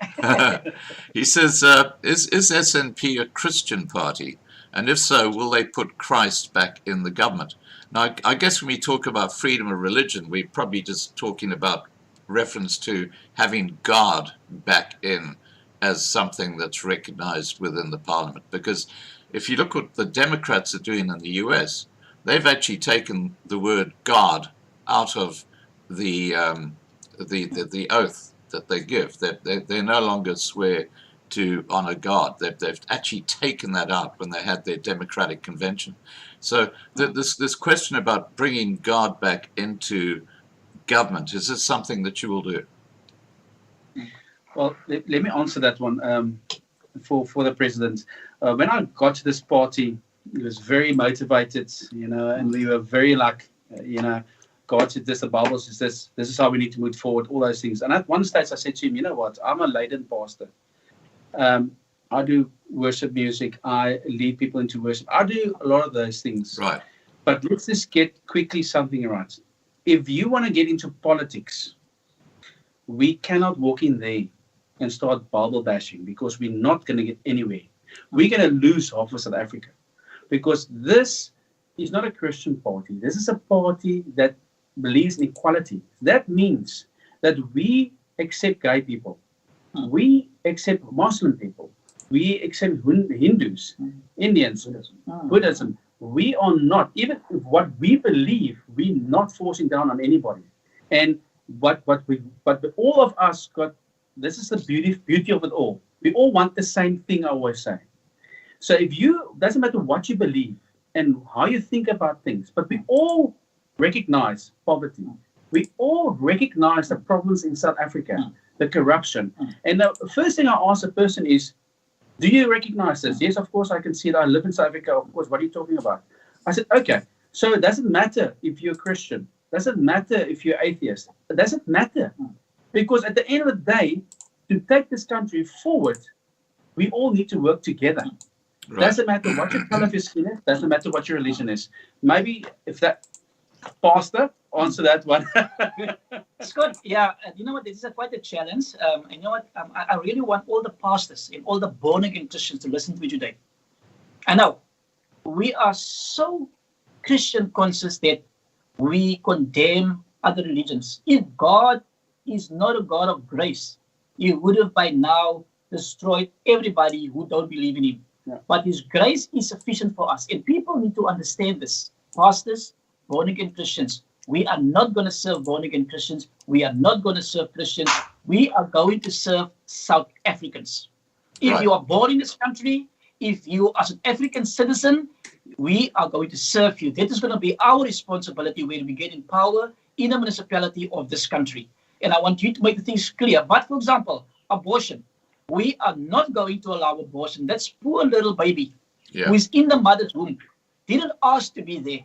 he says, is SNP a Christian party? And if so, will they put Christ back in the government? Now, I guess when we talk about freedom of religion, we're probably just talking about reference to having God back in as something that's recognized within the parliament. Because if you look what the Democrats are doing in the US, they've actually taken the word God out of the oath that they give. They no longer swear to honor God. They've actually taken that out when they had their Democratic convention. So this question about bringing God back into government, is this something that you will do? Well, let me answer that one for the president. When I got to this party, he was very motivated, and we were very God said this, the Bible says this is how we need to move forward, all those things. And at one stage I said to him, you know what, I'm a laden pastor. I do worship music. I lead people into worship. I do a lot of those things. Right. But let's just get quickly something right. If you want to get into politics, we cannot walk in there and start Bible bashing, because we're not going to get anywhere. We're going to lose half of South Africa, because this is not a Christian party. This is a party that believes in equality. That means that we accept gay people. We accept Muslim people. We accept Hindus, Indians, Buddhism. We are not, even if what we believe, we're not forcing down on anybody. And but all of us got, this is the beauty of it all. We all want the same thing, I always say. So doesn't matter what you believe and how you think about things, but we all recognize poverty. We all recognize the problems in South Africa, the corruption. And the first thing I ask a person is, do you recognize this? Yes, of course I can see that. I live in South Africa. Of course, what are you talking about? I said, okay, so it doesn't matter if you're a Christian. It doesn't matter if you're atheist. It doesn't matter. Because at the end of the day, to take this country forward, we all need to work together. Right. Doesn't matter what your color of your skin is. Doesn't matter what your religion is. Maybe if that pastor answer that one. Scott, yeah, you know what? This is quite a challenge. You know what? I really want all the pastors and all the born-again Christians to listen to me today. I know we are so Christian conscious that we condemn other religions. If God is not a God of grace, He would have by now destroyed everybody who don't believe in Him. Yeah. But His grace is sufficient for us. And people need to understand this. Pastors, born-again Christians, we are not going to serve born-again Christians. We are not going to serve Christians. We are going to serve South Africans. If you are born in this country, if you are an African citizen, we are going to serve you. That is going to be our responsibility when we get in power in the municipality of this country. And I want you to make the things clear. But for example, abortion. We are not going to allow abortion. That's poor little baby who is in the mother's womb. Didn't ask to be there.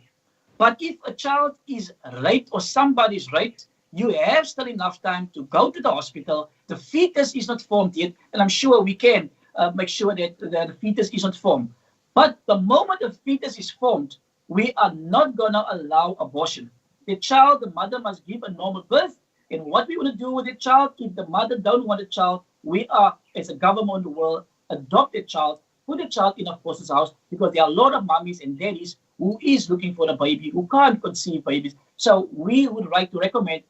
But if a child is raped or somebody is raped, you have still enough time to go to the hospital. The fetus is not formed yet, and I'm sure we can make sure that the fetus is not formed. But the moment the fetus is formed, we are not going to allow abortion. The mother must give a normal birth. And what we want to do with the child, if the mother don't want a child, we are, as a government in the world, adopt a child, put a child in a foster house, because there are a lot of mummies and daddies who is looking for a baby, who can't conceive babies. So we would like to recommend,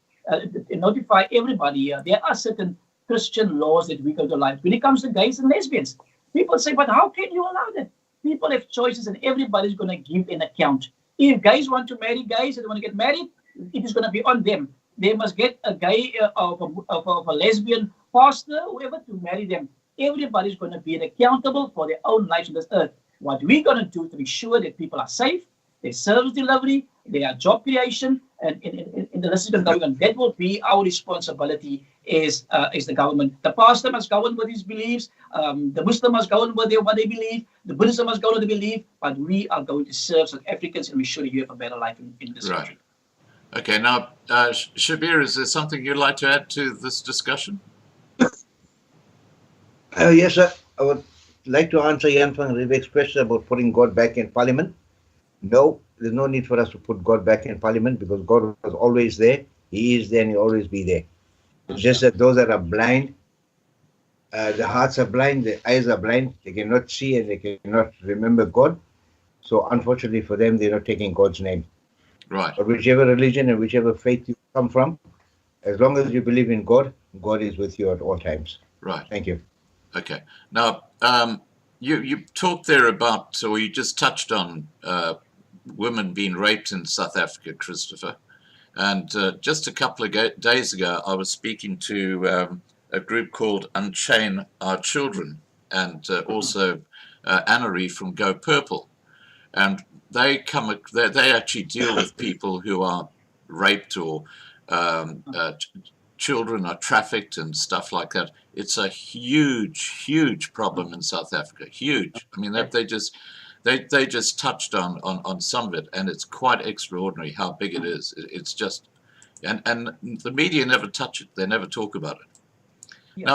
notify everybody here, there are certain Christian laws that we go to life. When it comes to gays and lesbians, people say, but how can you allow that? People have choices and everybody's going to give an account. If guys want to marry guys and they want to get married, it is going to be on them. They must get a gay of a lesbian pastor, whoever, to marry them. Everybody's going to be accountable for their own lives on this earth. What we're going to do to be sure that people are safe, their service delivery, their job creation, and in the rest of the government, that will be our responsibility as the government. The pastor must govern with his beliefs, the Muslim must govern with what they believe, the Buddhist must govern what they believe, but we are going to serve South Africans and make sure you have a better life in this country. Okay, now, Shabir, is there something you'd like to add to this discussion? Yes, sir. I would like to answer Jan van Riebeck's question about putting God back in Parliament. No, there's no need for us to put God back in Parliament, because God was always there. He is there and he'll always be there. It's just that those that are blind, the hearts are blind, the eyes are blind, they cannot see and they cannot remember God. So unfortunately for them, they're not taking God's name. Right. But whichever religion and whichever faith you come from, as long as you believe in God, God is with you at all times. Right. Thank you. Okay. Now, you talked there about, or you just touched on women being raped in South Africa, Christopher. And just a couple of days ago, I was speaking to a group called Unchain Our Children, and also Anna-Ree from Go Purple. And they actually deal with people who are raped or children are trafficked and stuff like that. It's a huge, huge problem in South Africa. Huge. I mean, they just touched on some of it, and it's quite extraordinary how big it is. It's just, and the media never touch it. They never talk about it. Yeah.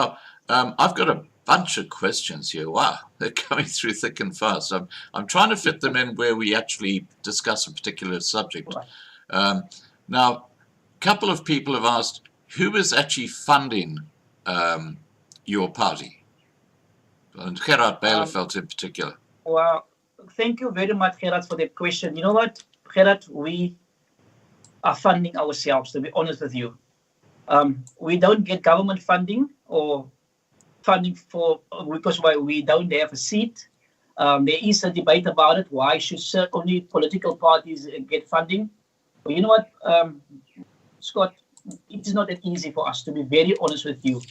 Now, I've got a bunch of questions here. Wow, they're coming through thick and fast. I'm trying to fit them in where we actually discuss a particular subject. Now, a couple of people have asked, who is actually funding your party? And Gerard Bielefeld in particular. Well, thank you very much, Gerard, for that question. You know what, Gerard, we are funding ourselves, to be honest with you. We don't get government funding or funding because we don't have a seat. There is a debate about it. Why should only political parties get funding? Well, you know what, Scott, it is not that easy for us, to be very honest with you.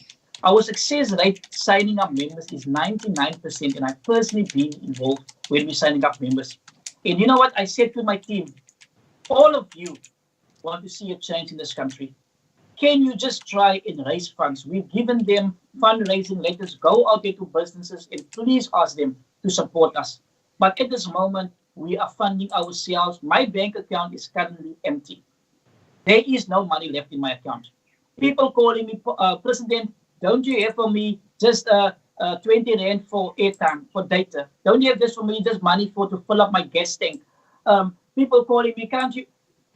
Our success rate signing up members is 99%, and I've personally been involved when we're signing up members. And you know what? I said to my team, all of you want to see a change in this country. Can you just try and raise funds? We've given them fundraising letters. Go out there to businesses and please ask them to support us. But at this moment, we are funding ourselves. My bank account is currently empty. There is no money left in my account. People calling me, President, don't you have for me just 20 Rand for airtime, for data? Don't you have this for me, just money to fill up my gas tank? People calling me, can't you?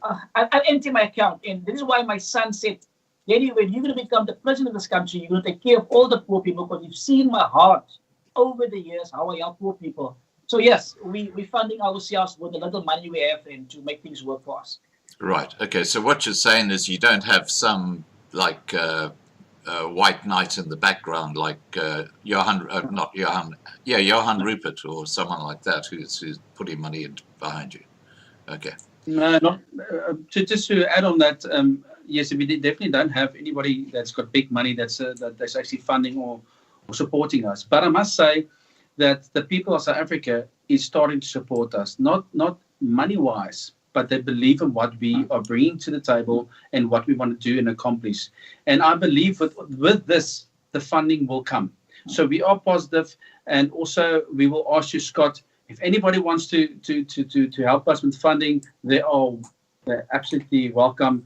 I empty my account. And this is why my son said, Daddy, when you're going to become the president of this country, you're going to take care of all the poor people, because you've seen my heart over the years, how I help poor people. So yes, we're funding ourselves with the little money we have and to make things work for us. Right. Okay. So what you're saying is you don't have some like white knight in the background, like Johan Rupert or someone like that who's putting money in behind you. Okay. No, not just to add on that. Yes, we definitely don't have anybody that's got big money that's actually funding or supporting us. But I must say that the people of South Africa is starting to support us, not money-wise, but they believe in what we are bringing to the table and what we want to do and accomplish. And I believe with this, the funding will come. So we are positive, and also we will ask you, Scott, if anybody wants to help us with funding, they're absolutely welcome.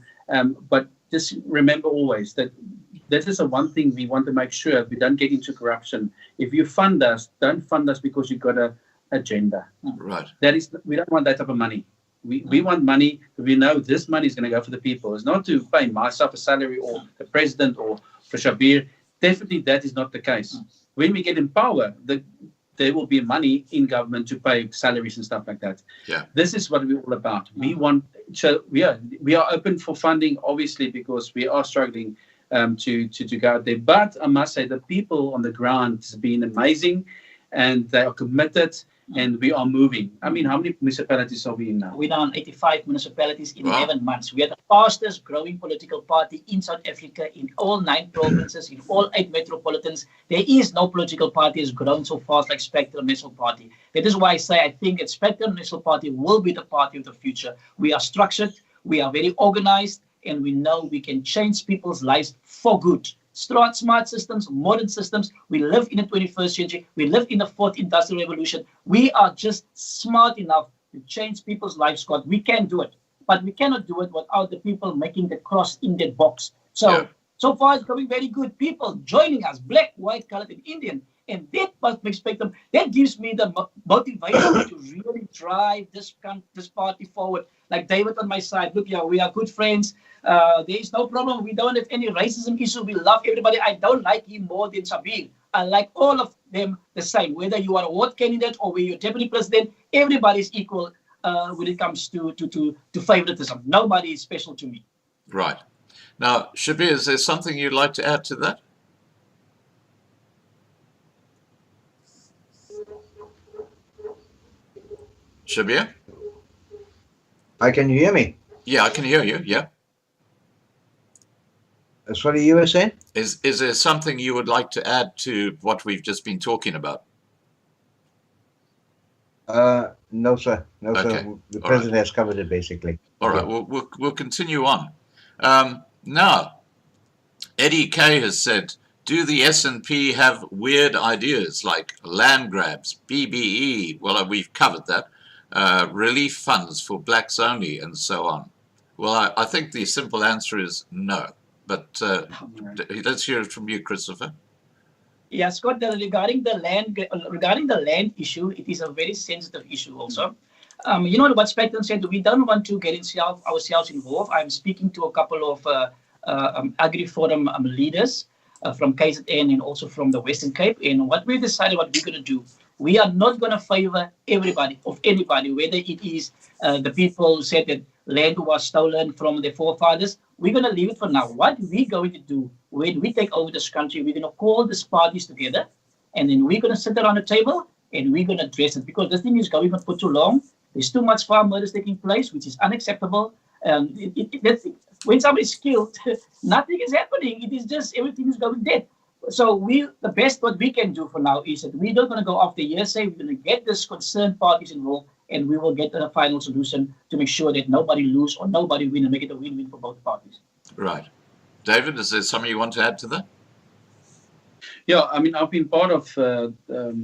But just remember always that this is the one thing we want to make sure we don't get into corruption. If you fund us, don't fund us because you've got an agenda. Right. We don't want that type of money. We want money that we know this money is going to go for the people. It's not to pay myself a salary or the president or for Shabir. Definitely that is not the case. When we get in power, then there will be money in government to pay salaries and stuff like that. Yeah. This is what we're all about. We want, so we are open for funding, obviously, because we are struggling to go out there. But I must say, the people on the ground have been amazing, and they are committed, and we are moving. I mean, how many municipalities are we in now? We're now in 85 municipalities in Wow. 11 months. We are the fastest growing political party in South Africa, in all 9 provinces, in all 8 metropolitans. There is no political party has grown so fast like Spectrum National Party. That is why I say I think that Spectrum National Party will be the party of the future. We are structured, we are very organized, and we know we can change people's lives for good. Smart systems, modern systems. We live in the 21st century. We live in the 4th industrial revolution. We are just smart enough to change people's lives, Scott. We can do it, but we cannot do it without the people making the cross in that box. So far it's going very good. People joining us, black, white, colored, and Indian. And that must make Spectrum. That gives me the motivation to really drive this party forward. Like David on my side. Look, we are good friends. There is no problem. We don't have any racism issue. We love everybody. I don't like him more than Shabir. I like all of them the same. Whether you are a ward candidate or whether you're deputy president, everybody is equal when it comes to favoritism. Nobody is special to me. Right. Now, Shabir, is there something you'd like to add to that? Shabir? Can you hear me? Yeah, I can hear you. Yeah. Sorry, you were saying? Is there something you would like to add to what we've just been talking about? No, sir. No, Okay. sir. The president has covered it basically. All right. We'll continue on. Now, Eddie K has said, do the SNP have weird ideas like land grabs, BBE? Well, we've covered that. Relief funds for blacks only, and so on. Well, I think the simple answer is no. But let's hear it from you, Christopher. Yeah, Scott. Regarding the land issue, it is a very sensitive issue. Also, you know what Spectrum said. We don't want to get ourselves involved. I'm speaking to a couple of Agri Forum leaders from KZN and also from the Western Cape. And what we decided, what we're going to do, we are not going to favor everybody of anybody, whether it is the people who said that land was stolen from their forefathers. We're going to leave it for now. What we're going to do when we take over this country, we're going to call these parties together, and then we're going to sit around the table and we're going to address it, because this thing is going on for too long. There's too much farm murders taking place, which is unacceptable. When somebody's killed, nothing is happening. It is just everything is going dead. So the best what we can do for now is that we're not going to go after hearsay. We're going to get this concerned parties involved, and we will get a final solution to make sure that nobody lose or nobody win, and make it a win-win for both parties. Right. David, is there something you want to add to that? Yeah, I mean, I've been part of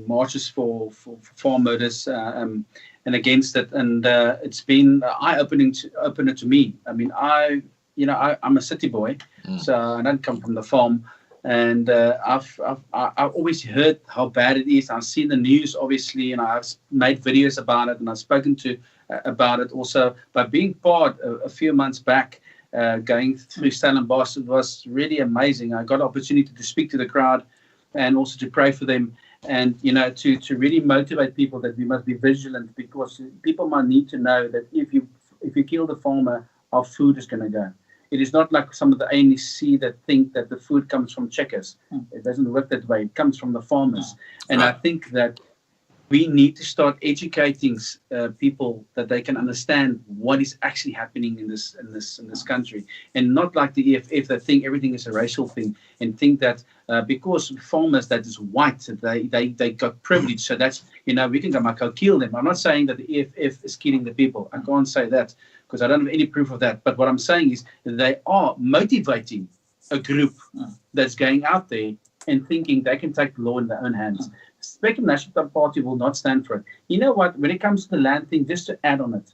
marches for farm murders and against it, and it's been eye-opening to me. I mean, I'm a city boy, so I don't come from the farm. And I've always heard how bad it is. I've seen the news, obviously, and I've made videos about it, and I've spoken to about it also. By being part a few months back, going through Stellenbosch, it was really amazing. I got an opportunity to speak to the crowd and also to pray for them, and to really motivate people that we must be vigilant, because people might need to know that if you kill the farmer, our food is going to go. It is not like some of the ANC that think that the food comes from checkers. It doesn't work that way. It comes from the farmers. And I think that we need to start educating people that they can understand what is actually happening in this country, and not like the EFF that think everything is a racial thing, and think that because farmers that is white, they got privilege. So that's we can go kill them. I'm not saying that the EFF is killing the people. I can't say that, because I don't have any proof of that. But what I'm saying is they are motivating a group that's going out there and thinking they can take the law in their own hands. Spectrum National Party will not stand for it. You know what? When it comes to the land thing, just to add on it,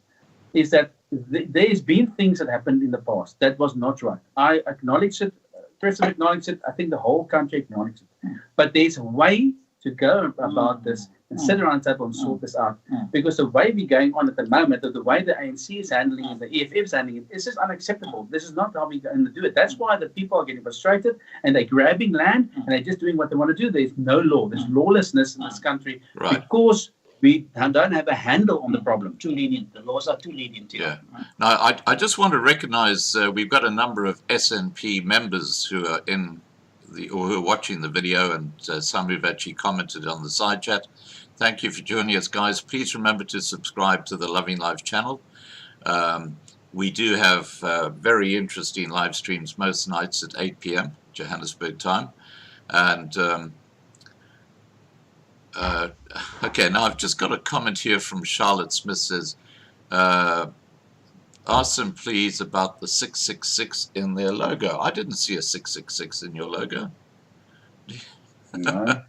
is that there's been things that happened in the past that was not right. I acknowledge it. President acknowledged it. I think the whole country acknowledged it. But there's a way to go about this and sit around the table and sort this out. Because the way we're going on at the moment, or the way the ANC is handling it, the EFF is handling it, is just unacceptable. This is not how we're going to do it. That's why the people are getting frustrated and they're grabbing land and they're just doing what they want to do. There's no law. There's lawlessness in this country because we don't have a handle on the problem. Too lenient. The laws are too lenient. Yeah. Now, I just want to recognize we've got a number of SNP members who are who are watching the video, and some who've actually commented on the side chat. Thank you for joining us, guys. Please remember to subscribe to the Loving Life channel. We do have very interesting live streams most nights at 8 p.m. Johannesburg time. And okay, now I've just got a comment here from Charlotte Smith. Says, ask them please about the 666 in their logo. I didn't see a 666 in your logo. No.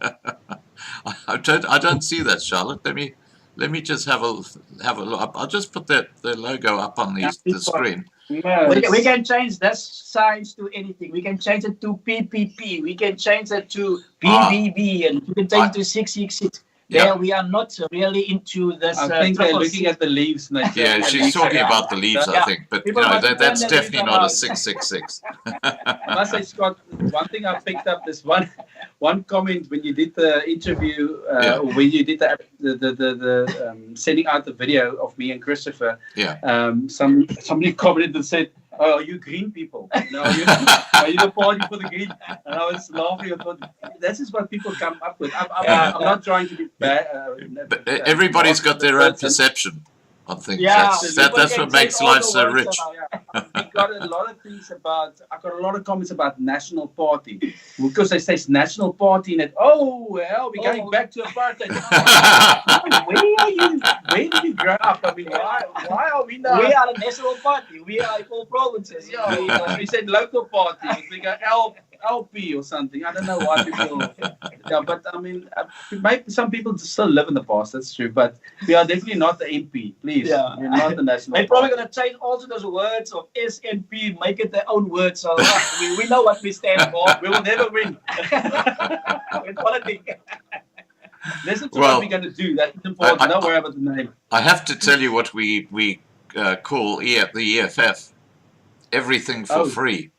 I don't see that, Charlotte. Let me just have a look. I'll just put the logo up on the screen. No, We can change that signs to anything. We can change it to PPP. We can change it to BBB, and we can change it to 666. There, we are not really into this. I think they're looking at the leaves. And Yeah, she's talking about the leaves, I think. But that's definitely not a 666. I must say, Scott, one thing I picked up is one comment when you did the interview, or when you did the sending out the video of me and Christopher. Yeah. Somebody commented and said, "Oh, are you green people? No, are you the party for the green?" And I was laughing. I thought, this is what people come up with. I'm not trying to be bad. But everybody's got their own perception on things. That's what makes life so rich. We got a lot of things about. I got a lot of comments about national party because they say national party and it. Oh well, we're going back to apartheid. Where did you grow up? I mean, why are we not? We are a national party. We are in all provinces. Yeah, we said local party. We go LP or something. I don't know why people. Yeah, but I mean, maybe some people still live in the past. That's true. But we are definitely not the MP. Please, we're not the national. They're probably going to change also those words of SNP, make it their own words. So we know what we stand for. We will never win. In politics. Listen to what we're going to do. That's important. Don't worry about the name. I have to tell you what we call the EFF. Everything for free.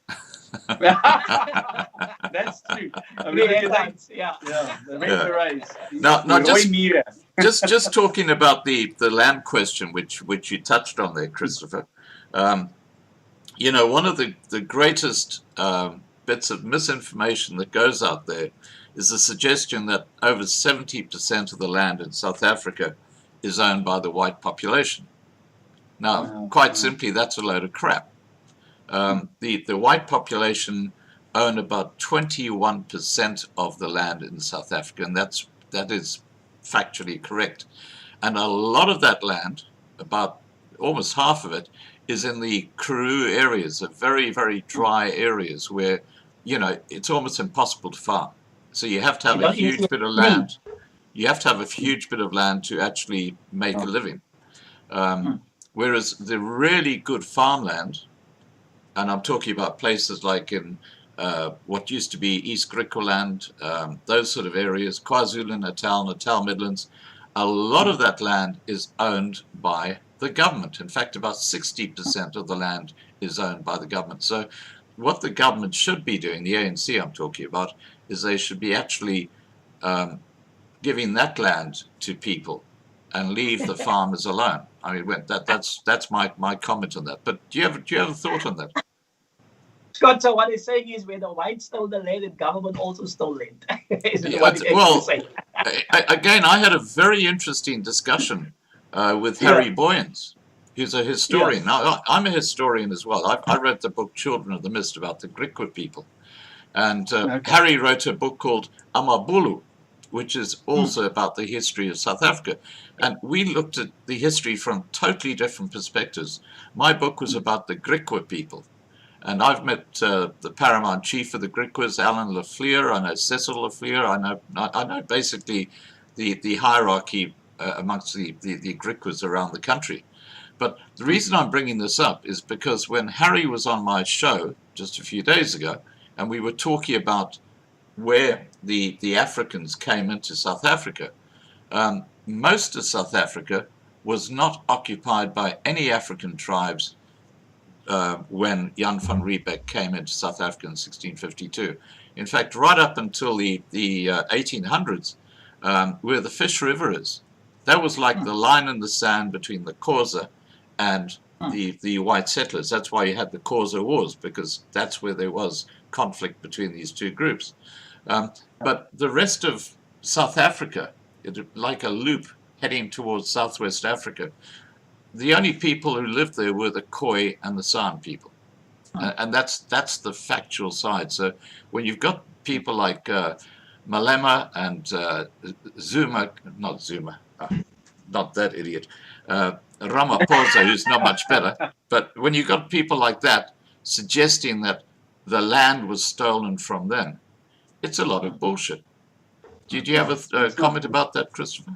That's true. Now, just talking about the land question, which you touched on there, Christopher. You know, one of the greatest bits of misinformation that goes out there is the suggestion that over 70% of the land in South Africa is owned by the white population. Now, quite simply, that's a load of crap. The white population own about 21% of the land in South Africa, and that is factually correct. And a lot of that land, about almost half of it, is in the Karoo areas, of very, very dry areas where, you know, it's almost impossible to farm. So you have to have a huge bit of land. You have to have a huge bit of land to actually make a living. Whereas the really good farmland, and I'm talking about places like in what used to be East Griqualand, those sort of areas, KwaZulu-Natal, Natal Midlands, a lot of that land is owned by the government. In fact, about 60% of the land is owned by the government. So what the government should be doing, the ANC I'm talking about, is they should be actually giving that land to people and leave the farmers alone. I mean, that's my comment on that. But do you have a thought on that? Scott, so what he's saying is when the whites stole the land, the government also stole land. Again, I had a very interesting discussion with Harry Boyens, who's a historian. Now, I'm a historian as well. I read the book Children of the Mist about the Griqua people. And Harry wrote a book called Amabulu, which is also about the history of South Africa. And we looked at the history from totally different perspectives. My book was about the Griqua people. And I've met the paramount chief of the Griquas, Alan Lafleur. I know Cecil Lafleur. I know basically the hierarchy amongst the Griquas around the country. But the reason I'm bringing this up is because when Harry was on my show just a few days ago, and we were talking about where the Africans came into South Africa, most of South Africa was not occupied by any African tribes when Jan van Riebeeck came into South Africa in 1652. In fact, right up until the 1800s, where the Fish River is, that was like the line in the sand between the Kotze and the white settlers. That's why you had the Kotze Wars, because that's where there was conflict between these two groups. But the rest of South Africa, like a loop heading towards Southwest Africa, the only people who lived there were the Khoi and the San people. And that's the factual side. So when you've got people like Malema and not that idiot, Ramaphosa, who's not much better, but when you've got people like that suggesting that the land was stolen from them, it's a lot of bullshit. Did you have a comment about that, Christopher?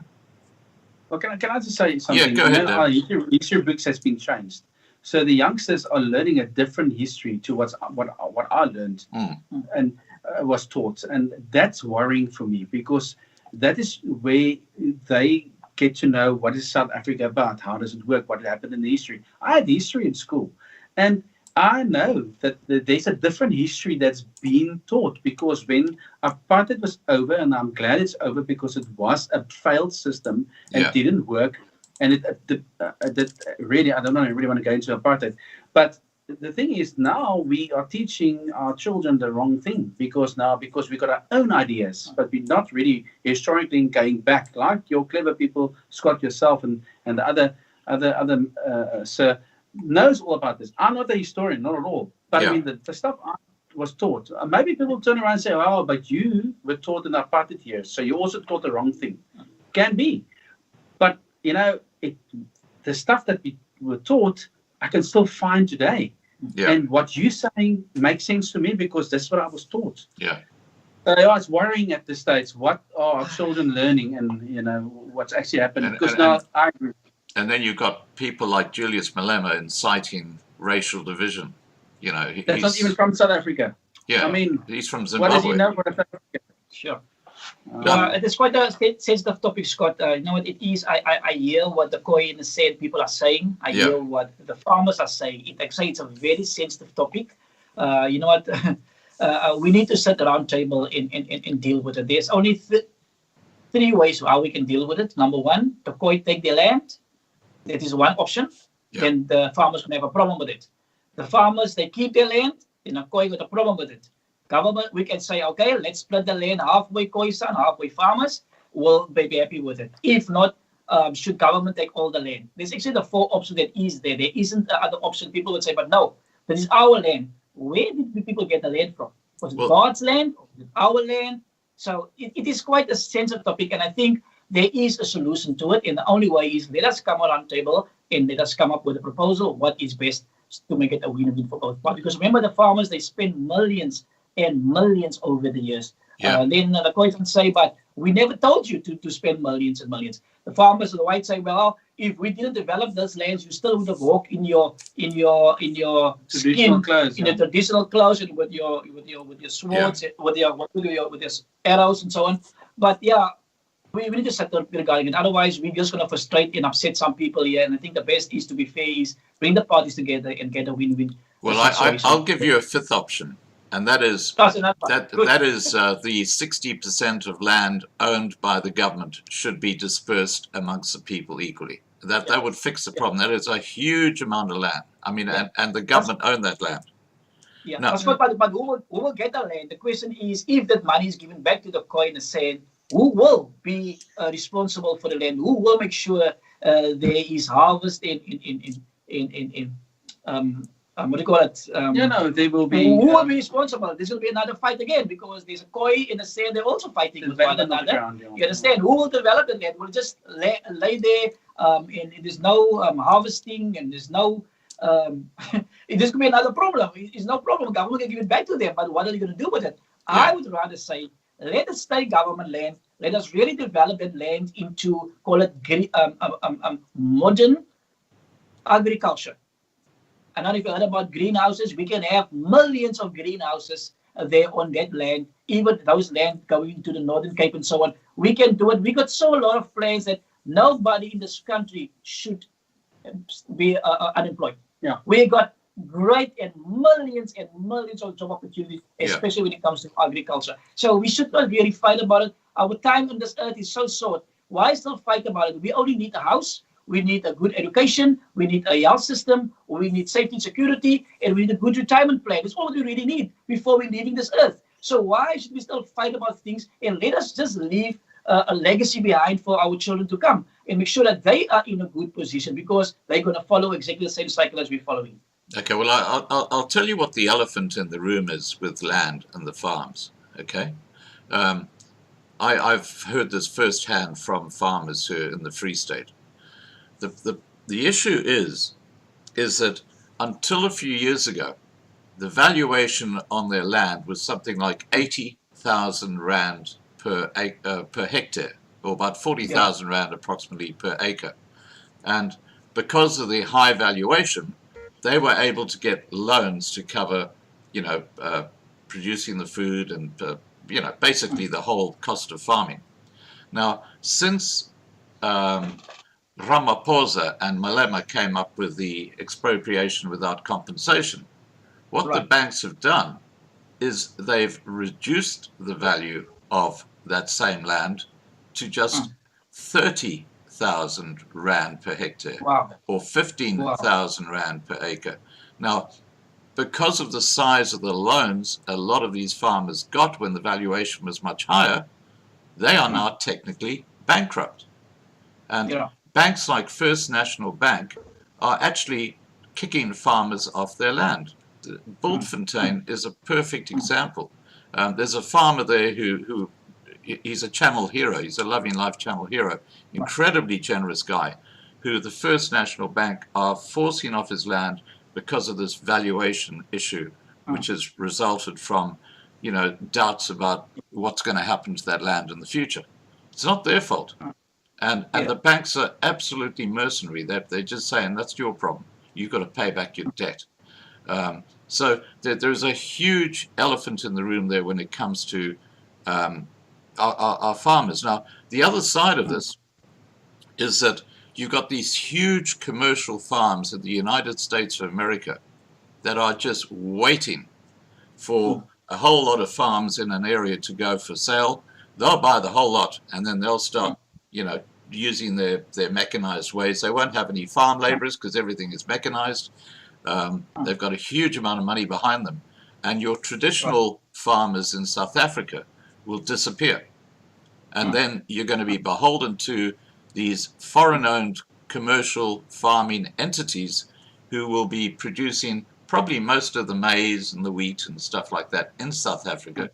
Well, can I just say something? Yeah, go ahead. Our history books has been changed, so the youngsters are learning a different history to what I learned and was taught, and that's worrying for me, because that is where they get to know what is South Africa about, how does it work, what happened in the history. I had history in school, and I know that there's a different history that's being taught, because when apartheid was over, and I'm glad it's over because it was a failed system and didn't work, and it really, I don't know, I really want to go into apartheid, but the thing is, now we are teaching our children the wrong thing, because we got our own ideas, but we're not really historically going back, like your clever people, Scott, yourself, and the other sir, knows all about this. I'm not a historian, not at all. But I mean, the stuff I was taught, maybe people turn around and say, oh, but you were taught in apartheid years, so you also taught the wrong thing. Can be. But, you know, the stuff that we were taught, I can still find today. Yeah. And what you're saying makes sense to me, because that's what I was taught. Yeah. So it's worrying at this stage. What are our children learning, and, you know, what's actually happening? Because now I agree. And then you've got people like Julius Malema inciting racial division. You know, that's not even from South Africa. Yeah, I mean, he's from Zimbabwe. What does he know from South Africa? Sure. It's quite a sensitive topic, Scott. You know what it is? I hear what the Khoi and the San people are saying. I hear what the farmers are saying. I say it's a very sensitive topic. You know what? We need to sit around table and deal with it. There's only three ways how we can deal with it. Number one, the Khoi take their land. That is one option. Then the farmers can have a problem with it. The farmers, they keep their land, then the Khoi got a problem with it. Government, we can say, okay, let's split the land halfway Khoi-san, halfway farmers. We'll be happy with it. If not, should government take all the land? There's actually the four options that is there. There isn't the other option. People would say, but no, this is our land. Where did people get the land from? Was it God's land? Or was it our land? So it is quite a sensitive topic, and I think there is a solution to it, and the only way is let us come around the table and let us come up with a proposal, what is best to make it a win-win for both parties. Because remember, the farmers, they spend millions and millions over the years. Then the Khoi can say, but we never told you to spend millions and millions. The farmers on the white say, well, if we didn't develop those lands, you still would have walked in your traditional skin, clothes, in the traditional clothes, and with your swords, with your arrows and so on. But we need to settle regarding it. Otherwise, we're just going to frustrate and upset some people here. And I think the best is, to be fair, is bring the parties together and get a win-win. Well, I'll give you a fifth option, and that is the 60% of land owned by the government should be dispersed amongst the people equally. That would fix the problem. That is a huge amount of land. I mean, and the government own that land. Yeah, no. But who will get the land? The question is, if that money is given back to the Khoi and the San, who will be responsible for the land? Who will make sure there is harvest in what do you call it? They will be. Who will be responsible? This will be another fight again, because there's a Khoi and a San. They're also fighting with one another. You understand? Who will develop the land? We'll just lay there, and there's no harvesting, and there's no. This could be another problem. It's no problem. Government can give it back to them, but what are you going to do with it? I would rather say, let us stay government land. Let us really develop that land into, call it modern agriculture. I don't know if you heard about greenhouses. We can have millions of greenhouses there on that land, even those land going to the Northern Cape and so on. We can do it. We got so a lot of flags that nobody in this country should be unemployed. Yeah. We got great and millions of job opportunities, especially when it comes to agriculture. So we should not really fight about it. Our time on this earth is so short. Why still fight about it? We only need a house. We need a good education. We need a health system. We need safety and security. And we need a good retirement plan. That's all we really need before we're leaving this earth. So why should we still fight about things? And let us just leave a legacy behind for our children to come and make sure that they are in a good position, because they're going to follow exactly the same cycle as we're following. Okay, well, I'll tell you what the elephant in the room is with land and the farms, okay? I've heard this firsthand from farmers who are in the Free State. The issue is that until a few years ago, the valuation on their land was something like 80,000 rand per hectare, or about 40,000 rand approximately per acre. And because of the high valuation, they were able to get loans to cover, producing the food and, basically the whole cost of farming. Now, since Ramaphosa and Malema came up with the expropriation without compensation, what the banks have done is they've reduced the value of that same land to just 30,000 rand per hectare, or 15,000 rand per acre. Now, because of the size of the loans a lot of these farmers got when the valuation was much higher, they are now technically bankrupt. And banks like First National Bank are actually kicking farmers off their land. Bultfontein is a perfect example. There's a farmer there who he's a channel hero. He's a Loving Life channel hero. Incredibly generous guy, who the First National Bank are forcing off his land because of this valuation issue, which has resulted from, doubts about what's going to happen to that land in the future. It's not their fault. And the banks are absolutely mercenary. They're just saying, that's your problem. You've got to pay back your debt. So there's a huge elephant in the room there when it comes to our farmers. Now, the other side of this is that you've got these huge commercial farms in the United States of America that are just waiting for a whole lot of farms in an area to go for sale. They'll buy the whole lot, and then they'll start, using their mechanized ways. They won't have any farm laborers because everything is mechanized. They've got a huge amount of money behind them. And your traditional farmers in South Africa will disappear. And then you're going to be beholden to these foreign-owned commercial farming entities who will be producing probably most of the maize and the wheat and stuff like that in South Africa.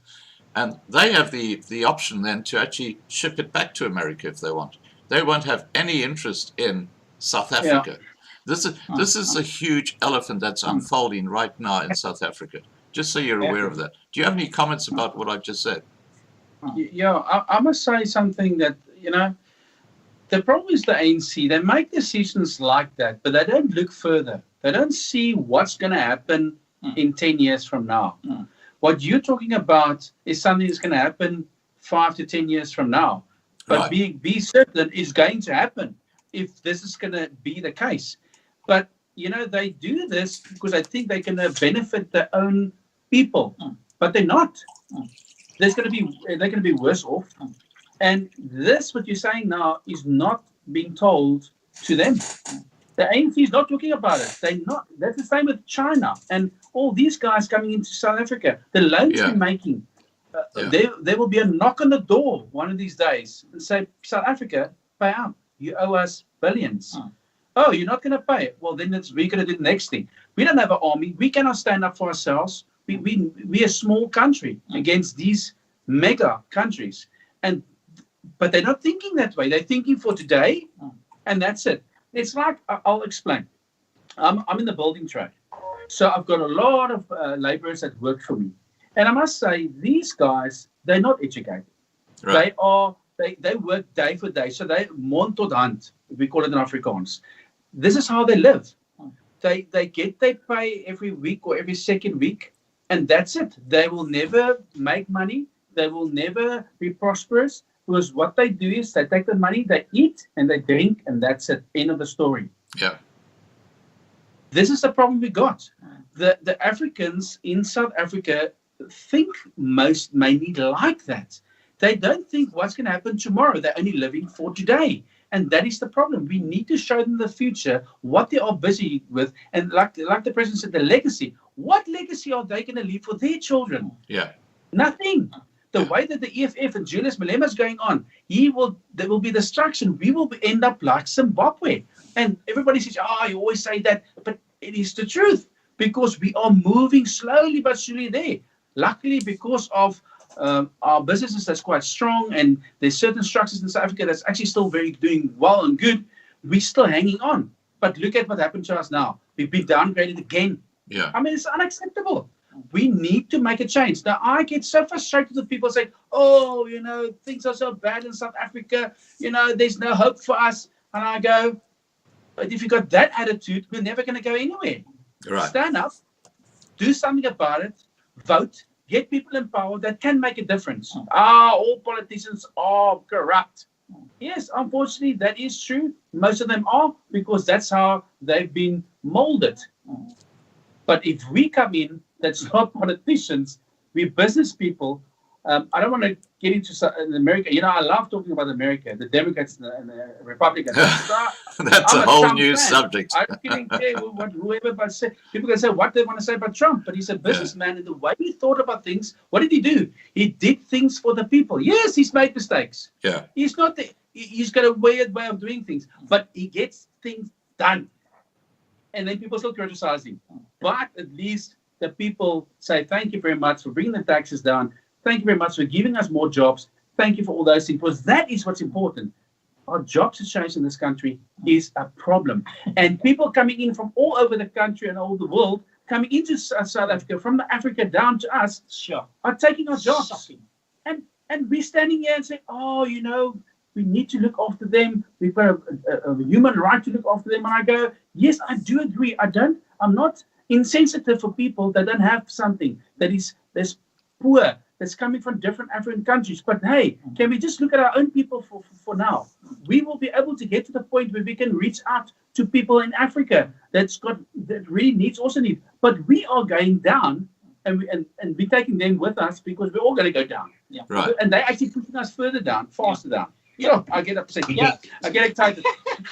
And they have the option then to actually ship it back to America if they want. They won't have any interest in South Africa. This is a huge elephant that's unfolding right now in South Africa, just so you're aware of that. Do you have any comments about what I've just said? Yeah, I must say something that, the problem is the ANC. They make decisions like that, but they don't look further. They don't see what's going to happen in 10 years from now. What you're talking about is something that's going to happen 5 to 10 years from now. But be certain it's going to happen if this is going to be the case. But, they do this because I think they're going to benefit their own people. But they're not. They're going to be worse off. And this, what you're saying now, is not being told to them. The ANC is not talking about it. They're not. That's the same with China and all these guys coming into South Africa. The loans we're making, there will be a knock on the door one of these days and say, South Africa, pay up. You owe us billions. Oh, you're not going to pay it? Well, then we're going to do the next thing. We don't have an army. We cannot stand up for ourselves. We're a small country against these mega countries. But they're not thinking that way. They're thinking for today, and that's it. It's like, I'll explain. I'm in the building trade. So I've got a lot of laborers that work for me. And I must say, these guys, they're not educated. Right. They work day for day. So they mond tot hand, we call it in Afrikaans. This is how they live. They get their pay every week or every second week. And that's it. They will never make money. They will never be prosperous because what they do is they take the money, they eat and they drink, and that's it. End of the story. Yeah. This is the problem we got. The Africans in South Africa think most mainly like that. They don't think what's going to happen tomorrow. They're only living for today. And that is the problem. We need to show them the future, what they are busy with. And like the president said, the legacy. What legacy are they going to leave for their children? Yeah. Nothing. The way that the EFF and Julius Malema is going on, there will be destruction. We will end up like Zimbabwe. And everybody says, you always say that. But it is the truth. Because we are moving slowly but surely there. Luckily, because of our businesses that's quite strong, and there's certain structures in South Africa that's actually still doing well and good, we're still hanging on. But look at what happened to us now. We've been downgraded again. Yeah. I mean, it's unacceptable. We need to make a change. Now, I get so frustrated with people saying, things are so bad in South Africa. There's no hope for us. And I go, but if you've got that attitude, we're never going to go anywhere. Right. Stand up, do something about it, vote, get people in power that can make a difference. All politicians are corrupt. Yes, unfortunately, that is true. Most of them are, because that's how they've been molded. But if we come in, that's not politicians, we're business people. I don't want to get into America. I love talking about America, the Democrats and the Republicans. That's a whole new subject. I don't care whoever but say. People can say what they want to say about Trump, but he's a businessman, and the way he thought about things, what did he do? He did things for the people. Yes, he's made mistakes. Yeah. He's got a weird way of doing things, but he gets things done. And then people still criticize him. But at least the people say, thank you very much for bringing the taxes down. Thank you very much for giving us more jobs. Thank you for all those things, because that is what's important. Our job situation in this country is a problem. And people coming in from all over the country and all the world, coming into South Africa, from Africa down to us, are taking our jobs. And we're standing here and saying, we need to look after them. We've got a human right to look after them. And I go, yes, I do agree. I'm not insensitive for people that don't have something that's poor, that's coming from different African countries. But hey, can we just look at our own people for now? We will be able to get to the point where we can reach out to people in Africa that really needs. But we are going down, and we're taking them with us, because we're all going to go down. Yeah. Right. And they're actually pushing us further down, faster down. I get upset. Yeah, I get excited.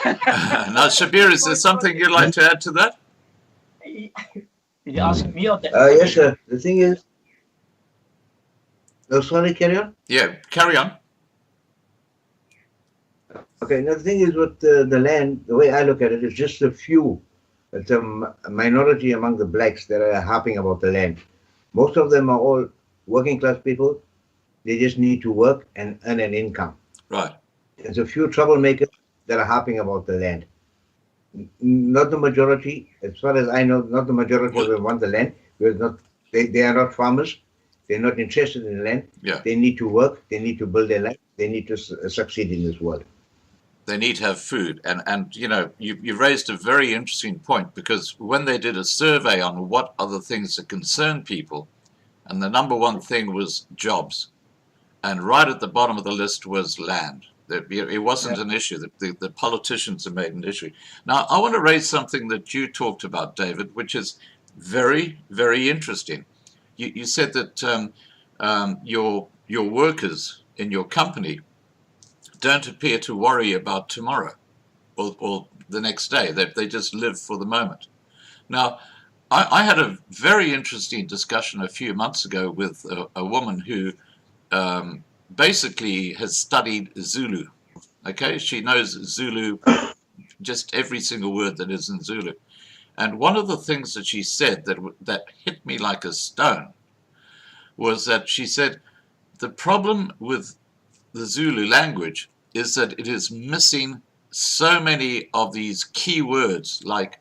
Now, Shabir, is there something you'd like to add to that? Did you ask me or that? Yes, sir. The thing is, sorry, carry on. Yeah, carry on. Okay, now the thing is with the land, the way I look at it, is just a few. It's a minority among the blacks that are harping about the land. Most of them are all working class people. They just need to work and earn an income. Right. There's a few troublemakers that are harping about the land. Not the majority, as far as I know, not the majority of them want the land. They are not farmers. They're not interested in the land. Yeah. They need to work. They need to build their life. They need to succeed in this world. They need to have food. And you raised a very interesting point, because when they did a survey on what other things that concern people, and the number one thing was jobs. And right at the bottom of the list was land. It wasn't an issue. The politicians have made an issue. Now, I want to raise something that you talked about, David, which is very, very interesting. You said that your workers in your company don't appear to worry about tomorrow or the next day. They just live for the moment. Now, I had a very interesting discussion a few months ago with a woman who basically has studied Zulu. Okay, she knows Zulu, just every single word that is in Zulu. And one of the things that she said that hit me like a stone was that she said the problem with the Zulu language is that it is missing so many of these key words like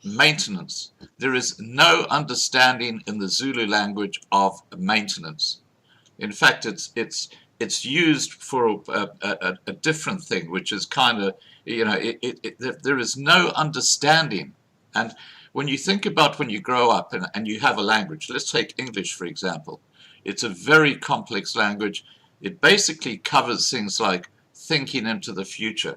maintenance. There is no understanding in the Zulu language of maintenance. In fact, it's used for a different thing, which is kind of, there is no understanding. And when you think about when you grow up and you have a language, let's take English, for example. It's a very complex language. It basically covers things like thinking into the future,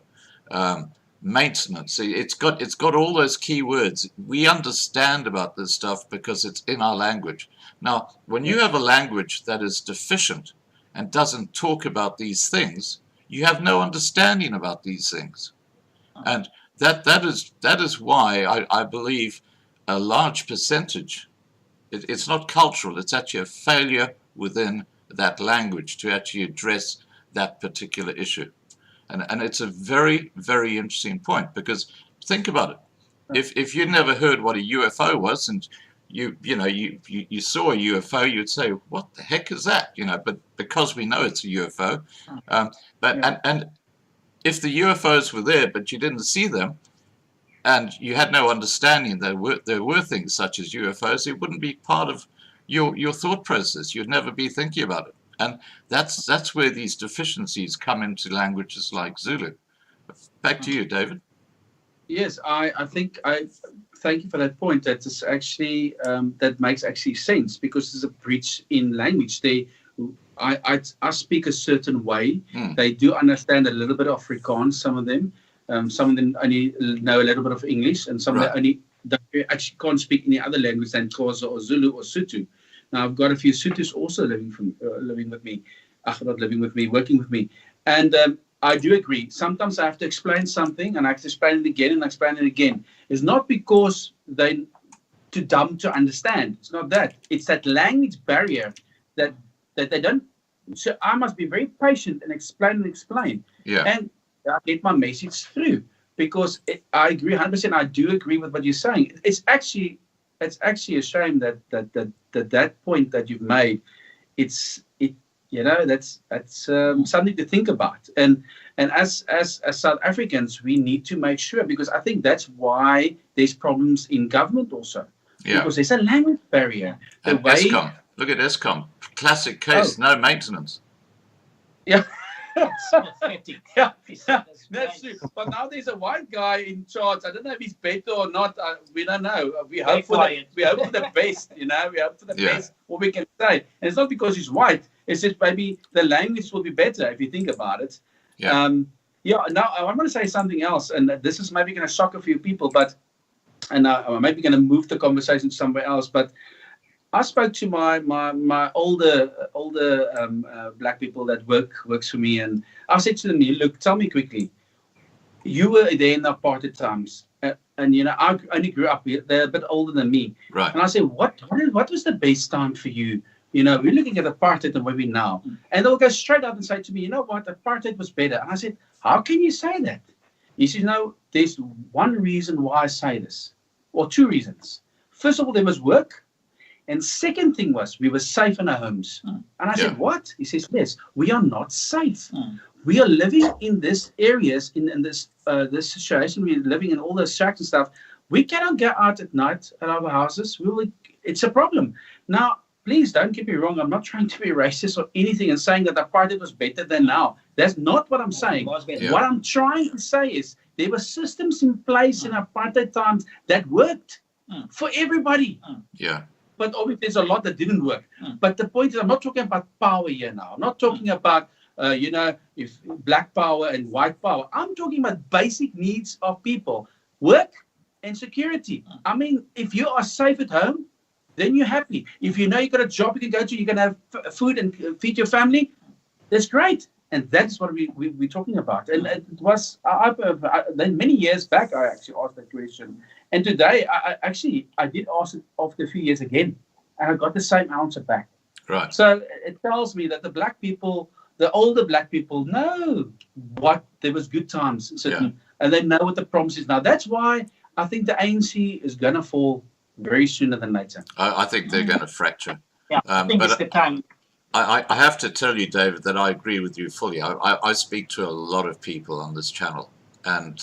maintenance. It's got all those key words. We understand about this stuff because it's in our language. Now, when you have a language that is deficient and doesn't talk about these things, you have no understanding about these things. And that is why I believe a large percentage, it's not cultural, it's actually a failure within that language to actually address that particular issue. And it's a very, very interesting point, because think about it. If you'd never heard what a UFO was, and you saw a UFO, you'd say, what the heck is that? But because we know it's a UFO, and if the UFOs were there but you didn't see them, and you had no understanding there were things such as UFOs, it wouldn't be part of your thought process. You'd never be thinking about it. And that's where these deficiencies come into languages like Zulu. Back to you, David. Yes, I think I thank you for that point. That is actually that makes actually sense, because there's a breach in language. I speak a certain way. They do understand a little bit of Afrikaans, some of them. Some of them only know a little bit of English, and some of them they actually can't speak any other language than Kotze or Zulu or Sitho. Now, I've got a few Sithos also living with me, not living with me, working with me. And I do agree. Sometimes I have to explain something, and I have to explain it again and explain it again. It's not because they're too dumb to understand. It's not that. It's that language barrier that they don't. So I must be very patient and explain. Yeah. And I get my message through, because I agree 100%. I do agree with what you're saying. It's actually a shame that point that you've made, that's something to think about. And as South Africans, we need to make sure, because I think that's why there's problems in government also. Yeah. Because there's a language barrier. Eskom. Look at Eskom. Classic case, no maintenance. Yeah. It's pathetic. Yeah, that's true. But now there's a white guy in charge. I don't know if he's better or not. We don't know. We hope for the best. We hope for the best. What we can say, and it's not because he's white. It's just maybe the language will be better if you think about it. Yeah. Now I want to say something else, and this is maybe going to shock a few people, and I'm maybe going to move the conversation somewhere else, but. I spoke to my older black people that works for me, and I said to them, "Look, tell me quickly. You were there in the apartheid times, and I only grew up here. They're a bit older than me, right? And I said, what was the best time for you? We're looking at apartheid and where we now." And they'll go straight up and say to me, "You know what? Apartheid was better." And I said, "How can you say that?" He says, "No, there's one reason why I say this, or two reasons. First of all, there was work. And second thing was, we were safe in our homes." And I said, "What?" He says, "Yes, we are not safe. We are living in these areas, in this situation. We're living in all those shacks and stuff. We cannot go out at night at our houses. It's a problem." Now, please don't get me wrong. I'm not trying to be racist or anything and saying that apartheid was better than now. That's not what I'm saying. What I'm trying to say is there were systems in place in apartheid times that worked for everybody. Yeah. But obviously, there's a lot that didn't work. But the point is, I'm not talking about power here now. I'm not talking about, if black power and white power. I'm talking about basic needs of people. Work and security. I mean, if you are safe at home, then you're happy. If you know you've got a job you can go to, you can have food and feed your family, that's great. And that's what we're talking about. And it was, many years back, I actually asked that question. And today, I did ask it after a few years again, and I got the same answer back. Right. So it tells me that the black people, the older black people, know what there was good times, and they know what the promise is now. That's why I think the ANC is going to fall very sooner than later. I think they're going to fracture. Yeah, I think it's the time. I have to tell you, David, that I agree with you fully. I speak to a lot of people on this channel, and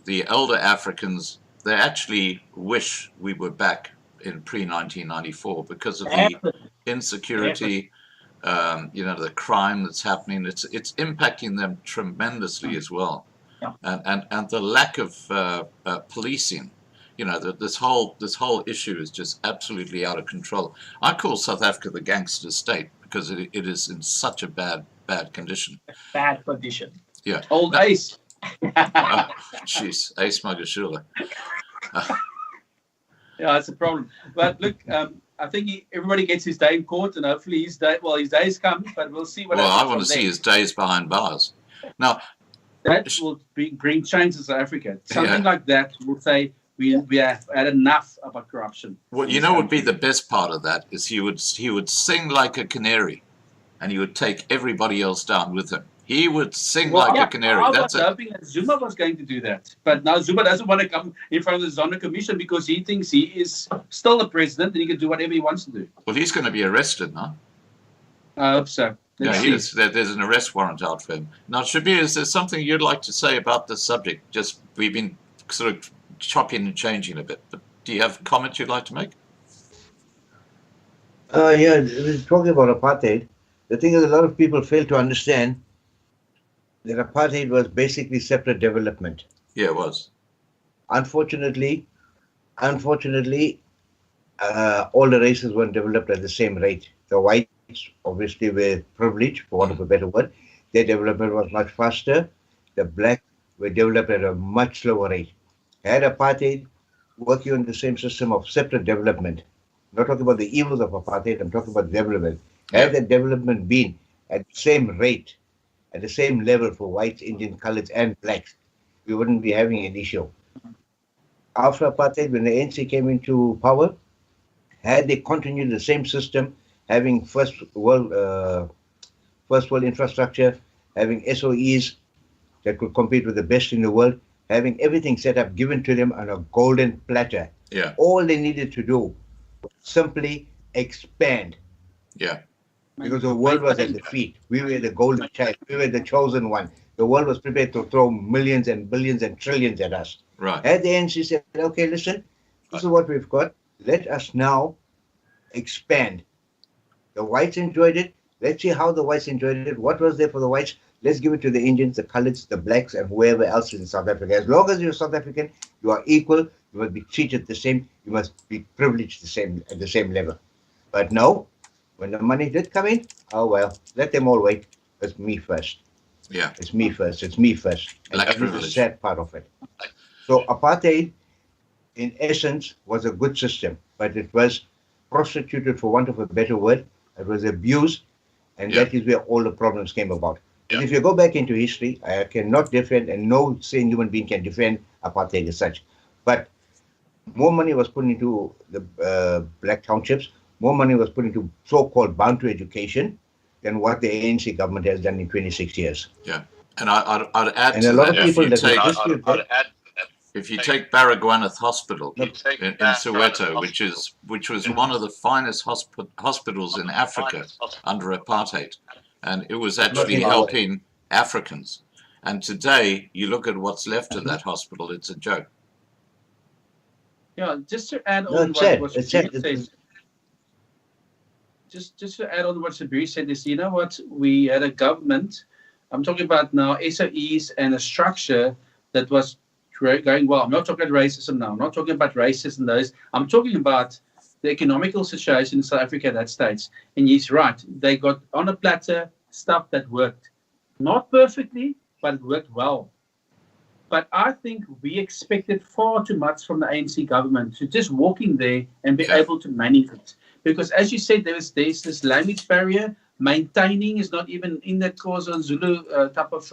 the elder Africans, they actually wish we were back in pre-1994 because of the insecurity, the crime that's happening. It's impacting them tremendously as well, and the lack of policing. you know, this whole issue is just absolutely out of control. I call South Africa the gangster state because it is in such a bad condition. Bad condition. Yeah. Old Ace. Oh, jeez, Ace Magashula. Yeah, that's a problem. But look, I think everybody gets his day in court, and hopefully his day's come. But we'll see what. Well, happens I want to from see there. his days behind bars. Now, That will bring change in South Africa. Something like that will say we have had enough about corruption. what you know would be the best part of that is he would sing like a canary, and he would take everybody else down with him. He would sing like a canary. I That's was it. hoping that Zuma was going to do that. But now Zuma doesn't want to come in front of the Zondo Commission because he thinks he is still the president and he can do whatever he wants to do. Well, he's going to be arrested now. I hope so. Let's Yeah, see. there's an arrest warrant out for him. Now, Shabir, is there something you'd like to say about this subject? Just we've been sort of chopping and changing a bit, but do you have comments you'd like to make? Yeah, we're talking about apartheid. The thing is, a lot of people fail to understand that apartheid was basically separate development. Yeah, it was. Unfortunately, all the races weren't developed at the same rate. The whites obviously were privileged, for want of a better word. Their development was much faster. The blacks were developed at a much slower rate. Had apartheid working on the same system of separate development, I'm not talking about the evils of apartheid, I'm talking about development. Had that development been at the same rate, at the same level for whites, Indian, coloreds, and blacks, we wouldn't be having an issue. After apartheid, when the ANC came into power, had they continued the same system, having first world infrastructure, having SOEs that could compete with the best in the world, having everything set up, given to them on a golden platter. Yeah. All they needed to do was simply expand. Yeah. Because the world was at their feet. We were the golden child. We were the chosen one. The world was prepared to throw millions and billions and trillions at us. Right. Had the ANC said, okay, listen, this is what we've got. Let us now expand. The whites enjoyed it. Let's see how the whites enjoyed it. What was there for the whites? Let's give it to the Indians, the coloreds, the blacks, and whoever else is in South Africa. As long as you're South African, you are equal. You must be treated the same. You must be privileged at the same level. But no, when the money did come in, oh well, let them all wait. It's me first. Yeah. It's me first. It's me first. And Black that is the privilege. sad part of it. So apartheid, in essence, was a good system, but it was prostituted, for want of a better word. It was abused, and that is where all the problems came about. And if you go back into history, I cannot defend, and no sane human being can defend apartheid as such. But more money was put into the black townships, more money was put into so-called Bantu education than what the ANC government has done in 26 years. Yeah. And I'd add And to a lot that, of people that if you take Baragwanath Hospital in Soweto, which was one of the finest hospitals in Africa under apartheid, and it was actually helping Africans. And today, you look at what's left of that hospital, it's a joke. Yeah, just to add No, on it's what sad. what It's Shabir sad. said. Just to add on what Shabir said is, you know what? We had a government. I'm talking about now SOEs and a structure that was going well. I'm not talking about racism now. I'm not talking about racism. Those. I'm talking about the economical situation in South Africa at that stage. And he's right. They got on a platter stuff that worked. Not perfectly, but it worked well. But I think we expected far too much from the ANC government to just walk in there and be able to manage it. Because as you said, there's this language barrier. Maintaining is not even in that Xhosa Zulu type of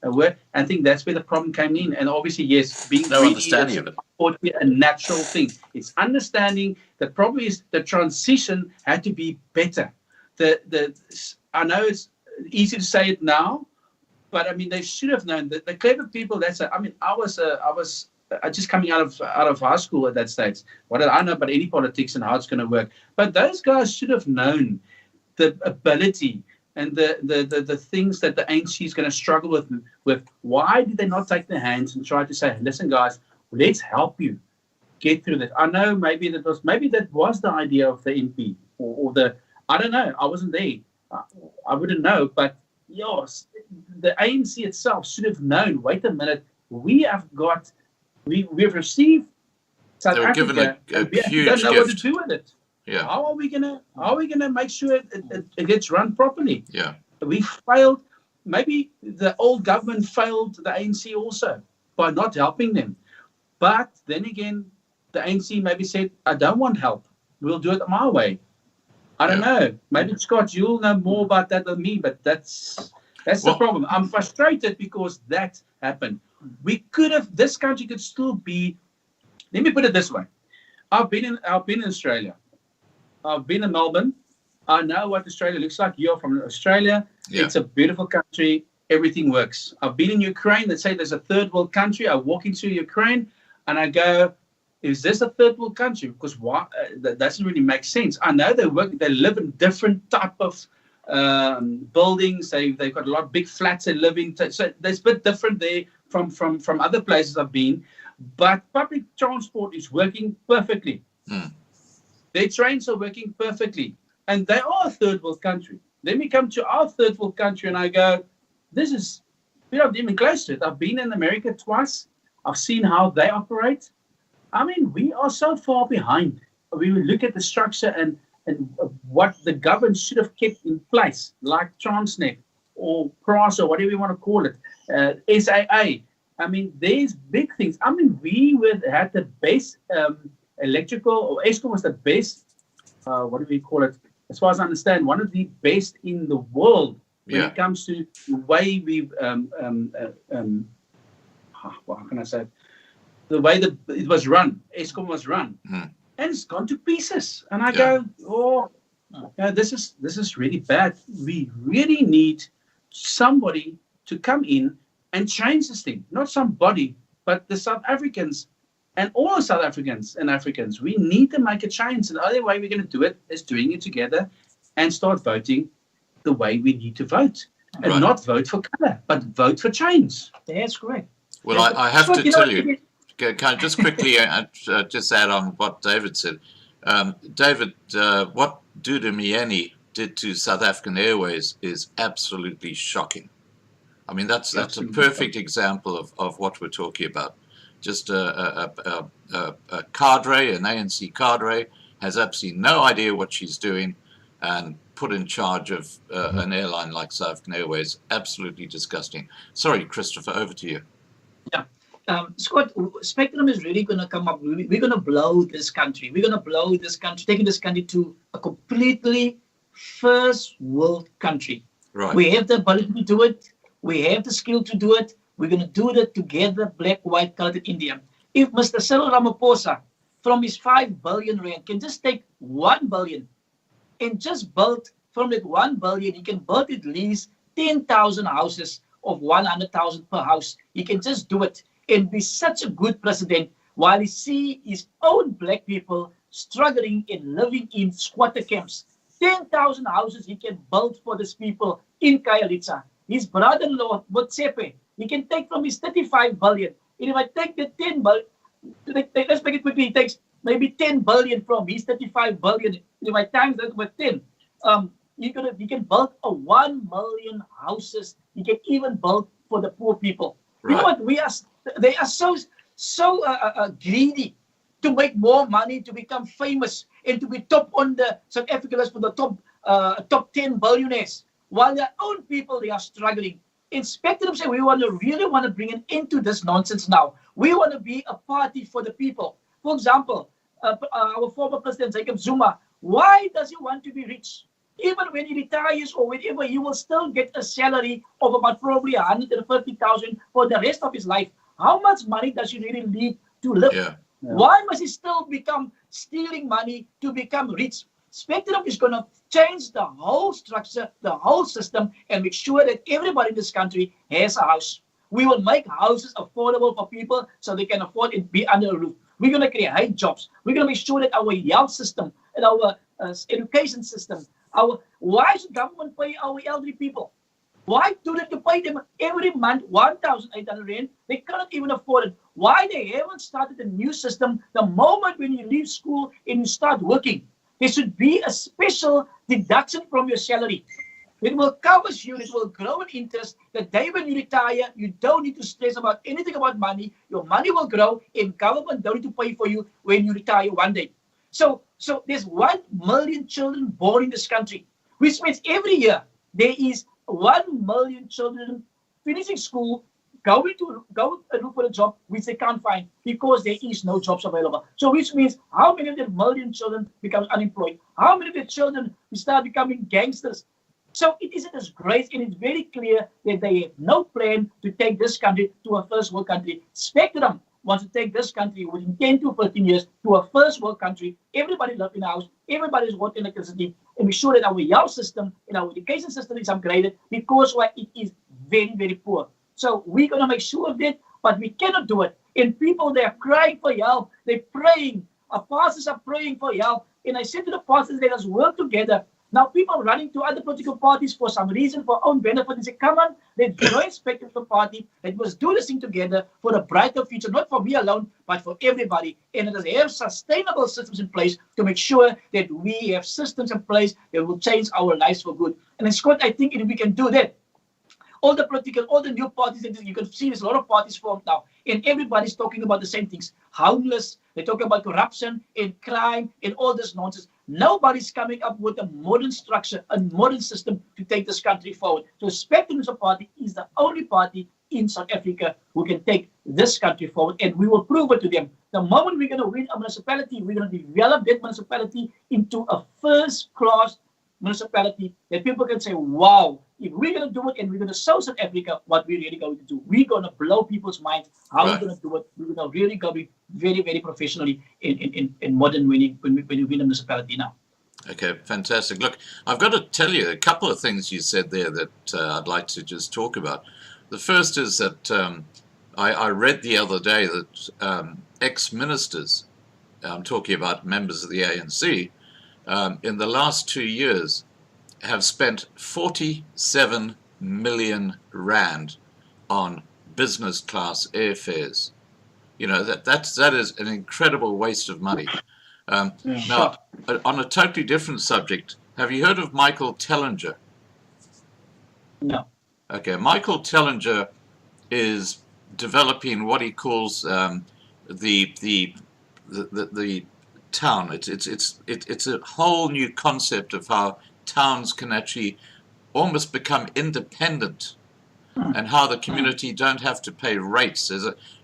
word. I think that's where the problem came in. And obviously, yes, being No greedy understanding is of it. a natural thing. It's understanding. The problem is the transition had to be better. I know it's easy to say it now, but I mean they should have known that the clever people. I was just coming out of high school at that stage. What did I know about any politics and how it's going to work? But those guys should have known the ability and the things that the ANC is going to struggle with. Why did they not take their hands and try to say, listen, guys, let's help you get through that? I know maybe that was the idea of the MP or I don't know. I wasn't there. I wouldn't know. But yes, the ANC itself should have known. Wait a minute. We've received South They were given a Africa huge don't know what to gift. do with it. Yeah, How are we gonna make sure it gets run properly? yeah, We failed. Maybe the old government failed the ANC also by not helping them. But then again, the ANC maybe said, I don't want help. We'll do it my way. I don't know. Maybe Scott, you'll know more about that than me, but that's the problem. I'm frustrated because that happened. This country could still be, let me put it this way. I've been in Australia. I've been in Melbourne. I know what Australia looks like. You're from Australia. yeah. It's a beautiful country. Everything works. I've been in Ukraine. They say there's a third world country. I walk into Ukraine and I go, is this a third world country? Because that doesn't really make sense. I know they live in different type of buildings. They've got a lot of big flats they live in. So there's a bit different there from other places I've been. But public transport is working perfectly. Their trains are working perfectly. And they are a third world country. Then we come to our third world country and I go, we're not even close to it. I've been in America twice. I've seen how they operate. I mean, we are so far behind. We look at the structure and what the government should have kept in place, like Transnet or PRAS or whatever you want to call it, SAA. I mean, there's big things. I mean, we had the best electrical, or Eskom was the best, what do we call it? As far as I understand, one of the best in the world when it comes to the way we've, how can I say it? The way that it was run, Eskom was run, and it's gone to pieces. And I go, this is really bad. We really need somebody to come in and change this thing. Not somebody, but the South Africans and all South Africans and Africans. We need to make a change. And the only way we're going to do it is doing it together and start voting the way we need to vote. And not vote for colour, but vote for change. That's correct. Well, I have to tell you, can I just quickly just add on what David said? David, what Dudu Myeni did to South African Airways is absolutely shocking. I mean, that's a perfect example of what we're talking about. Just a cadre, an ANC cadre, has absolutely no idea what she's doing, and put in charge of an airline like South African Airways. Absolutely disgusting. Sorry, Christopher, over to you. Yeah. Scott, Spectrum is really going to come up. We're going to blow this country. We're going to blow this country, taking this country to a completely first world country. Right. We have the ability to do it. We have the skill to do it. We're going to do it together, black, white, colored, Indian. If Mr. Cyril Ramaphosa, from his 5 billion rand, can just take 1 billion and just build from that 1 billion, he can build at least 10,000 houses of 100,000 per house. He can just do it and be such a good president while he see his own black people struggling and living in squatter camps. 10,000 houses he can build for these people in Khayelitsha. His brother-in-law, Motsepe, he can take from his 35 billion. And if I take the 10 billion, let's make it quickly, he takes maybe 10 billion from his 35 billion. And if I times that with 10, he can build 1 million houses. He can even build for the poor people. Right. You know what? They are so greedy to make more money, to become famous, and to be top on the South African list for the top 10 billionaires. While their own people, they are struggling. Inspector them say, we really want to bring an end to this nonsense now. We want to be a party for the people. For example, our former president, Jacob Zuma, why does he want to be rich? Even when he retires or whenever, he will still get a salary of about probably 150,000 for the rest of his life. How much money does he really need to live? Yeah. Why must he still become stealing money to become rich? Spectrum is going to change the whole structure, the whole system, and make sure that everybody in this country has a house. We will make houses affordable for people so they can afford it, be under a roof. We're going to create jobs. We're going to make sure that our health system and our education system, why should government pay our elderly people? Why do they have to pay them every month 1,800 rand? They cannot even afford it. Why they haven't started a new system the moment when you leave school and you start working? There should be a special deduction from your salary. It will cover you. It will grow in interest. The day when you retire, you don't need to stress about anything about money. Your money will grow, and government don't need to pay for you when you retire one day. So there's 1 million children born in this country, which means every year there is 1 million children finishing school, go and look for a job which they can't find because there is no jobs available. So which means how many of the million children become unemployed? How many of the children start becoming gangsters? So it is a disgrace, and it's very clear that they have no plan to take this country to a first world country. Spectrum wants to take this country within 10 to 15 years to a first world country. Everybody lives in a house, everybody's working electricity, and make sure that our health system and our education system is upgraded, because why it is very, very poor. So we're going to make sure of that, but we cannot do it. And people, they are crying for help. They're praying. Our pastors are praying for help. And I said to the pastors, let us work together. Now people running to other political parties for some reason, for own benefit, and say, come on, let's join Spectrum Party. Let's do this thing together for a brighter future, not for me alone, but for everybody. And let us have sustainable systems in place to make sure that we have systems in place that will change our lives for good. And Scott, I think if we can do that, all the new parties, you can see there's a lot of parties formed now, and everybody's talking about the same things. Homeless, they talk about corruption and crime and all this nonsense. Nobody's coming up with a modern structure, a modern system to take this country forward. So Spectrum Party is the only party in South Africa who can take this country forward, and we will prove it to them. The moment we're going to win a municipality, we're going to develop that municipality into a first-class municipality that people can say, wow, if we're going to do it and we're going to show South Africa what we're really going to do, we're going to blow people's minds how we're going to do it. We're going to really go very, very professionally in modern winning when we win a municipality now. Okay, fantastic. Look, I've got to tell you a couple of things you said there that I'd like to just talk about. The first is that I read the other day that ex-ministers, I'm talking about members of the ANC, in the last 2 years have spent 47 million rand on business class airfares. You know, that is an incredible waste of money. Now, on a totally different subject, have you heard of Michael Tellinger? No. Okay, Michael Tellinger is developing what he calls the town. It's a whole new concept of how towns can actually almost become independent, and how the community don't have to pay rates.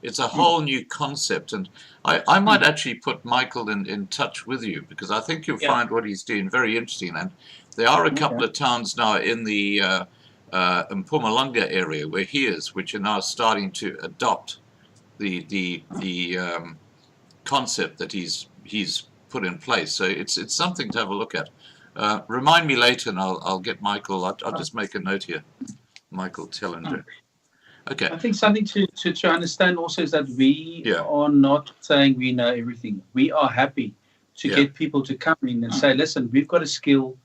It's a whole new concept, and I might actually put Michael in touch with you, because I think you'll find what he's doing very interesting. And there are a couple of towns now in the Mpumalanga area where he is, which are now starting to adopt the concept that he's put in place. So it's something to have a look at. Remind me later, and I'll get Michael. I'll just make a note here. Michael Tellinger. Okay. I think something to understand also is that we are not saying we know everything. We are happy to get people to come in and say, listen, we've got a skill.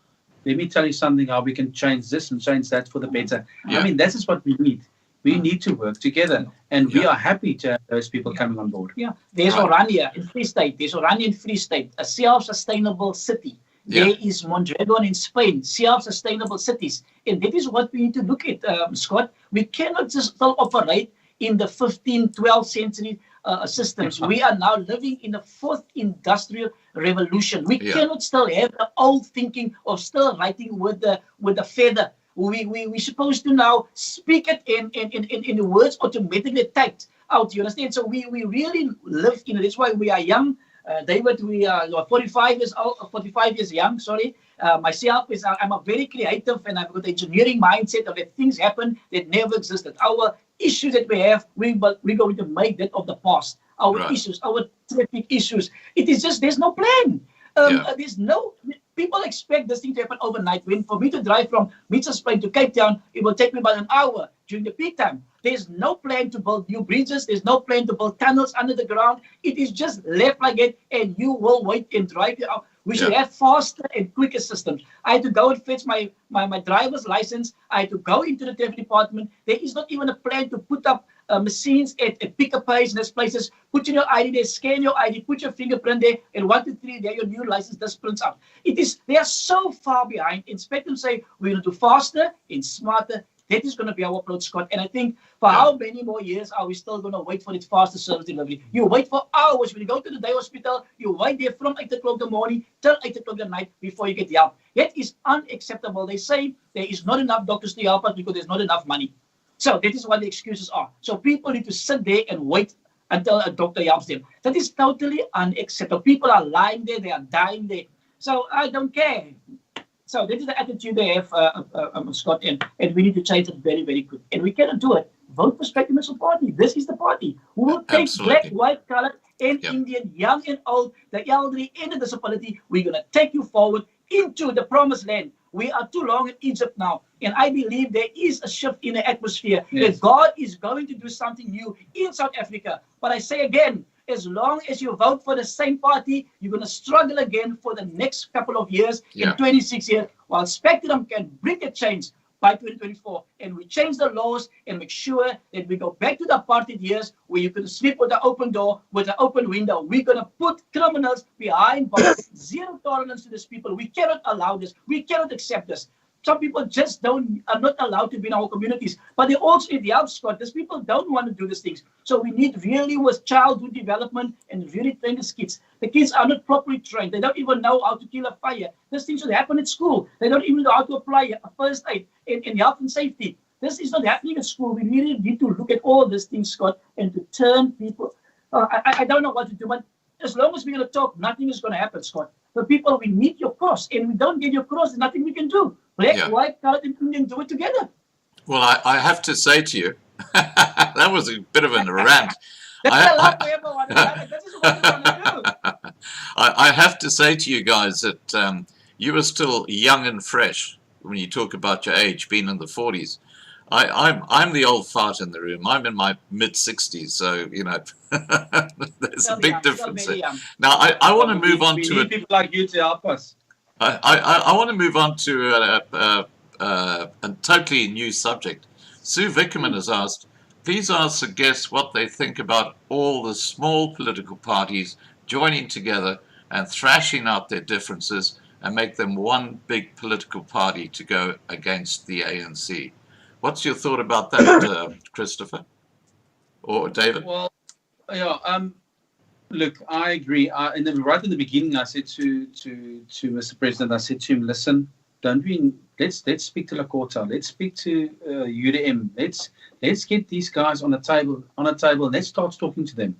Let me tell you something, how we can change this and change that for the better. I mean, that is what we need. We need to work together, and we are happy to have those people coming on board. Yeah, there's Orania in Free State. There's Orania in Free State, a self-sustainable city. There is Mondragon in Spain, self-sustainable cities. And that is what we need to look at, Scott. We cannot just still operate in the 15th, 12th century systems. We are now living in the 4th industrial revolution. We cannot still have the old thinking of still writing with the feather. We're supposed to now speak it in the words automatically typed out. You understand? So we really live in it. That's why we are young. David, we are 45 years old, 45 years young, sorry. Myself, I'm a very creative, and I've got the engineering mindset of that things happen that never existed. Our issues that we have, we're going to make that of the past. Our issues, our traffic issues. It is just, there's no plan. There's no, people expect this thing to happen overnight. When for me to drive from Mitchell's Plain to Cape Town, it will take me about an hour during the peak time. There's no plan to build new bridges. There's no plan to build tunnels under the ground. It is just left like it, and you will wait and drive it out. We should have faster and quicker systems. I had to go and fetch my driver's license. I had to go into the traffic department. There is not even a plan to put up machines at pick-up pays and those places. Put in your ID there, scan your ID, put your fingerprint there, and 1, 2, 3, there your new license just prints out. They are so far behind. Expect them to say we're going to do faster and smarter. That is going to be our approach, Scott. And I think for how many more years are we still going to wait for its faster service delivery? You wait for hours. When you go to the day hospital, you wait there from 8 o'clock in the morning till 8 o'clock at night before you get help. That is unacceptable. They say there is not enough doctors to help us because there's not enough money. So that is what the excuses are. So people need to sit there and wait until a doctor helps them. That is totally unacceptable. People are lying there. They are dying there. So I don't care. So that is the attitude they have, Scott, and we need to change it very, very quick. And we cannot do it. Vote for Spectrum National Party. This is the party who will take black, white, colored, and Indian, young and old, the elderly, and the disability. We're going to take you forward into the promised land. We are too long in Egypt now. And I believe there is a shift in the atmosphere that God is going to do something new in South Africa. But I say again, as long as you vote for the same party, you're going to struggle again for the next couple of years, in 26 years, while Spectrum can bring a change by 2024. And we change the laws and make sure that we go back to the apartheid years where you could sleep with the open door, with the open window. We're going to put criminals behind bars. Zero tolerance to these people. We cannot allow this. We cannot accept this. Some people just are not allowed to be in our communities, but they also need the help, Scott. These people don't want to do these things. So we need really with childhood development and really train these kids. The kids are not properly trained. They don't even know how to kill a fire. These things should happen at school. They don't even know how to apply a first aid in health and safety. This is not happening at school. We really need to look at all these things, Scott, and to turn people. I don't know what to do, but as long as we're going to talk, nothing is going to happen, Scott. The people, we need your cross, and we don't get your cross, there's nothing we can do. Black, white, colored, and Indian do it together. Well, I have to say to you, that was a bit of a rant. I have to say to you guys that you are still young and fresh when you talk about your age, being in the 40s. I'm the old fart in the room. I'm in my mid-60s, so you know there's a big difference there. Now I want to move on to need people like you to help us. I want to move on to a totally new subject. Sue Vickerman has asked, please ask the guests what they think about all the small political parties joining together and thrashing out their differences and make them one big political party to go against the ANC. What's your thought about that, Christopher or David? Well, look, I agree. Right in the beginning, I said to Mr. President, I said to him, listen, let's speak to Kotze, let's speak to UDM, let's get these guys on a table, let's start talking to them.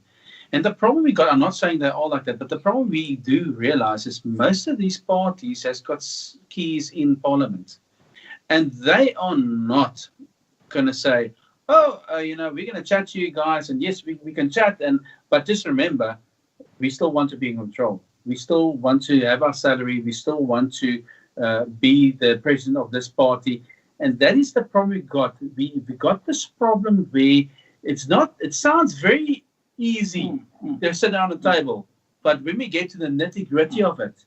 And the problem we got, I'm not saying they're all like that, but the problem we do realize is most of these parties has got keys in Parliament. And they are not going to say, we're going to chat to you guys, and yes, we can chat, but just remember, we still want to be in control. We still want to have our salary. We still want to be the president of this party. And that is the problem we got. We got this problem where it sounds very easy to sit down at the table, but when we get to the nitty-gritty of it,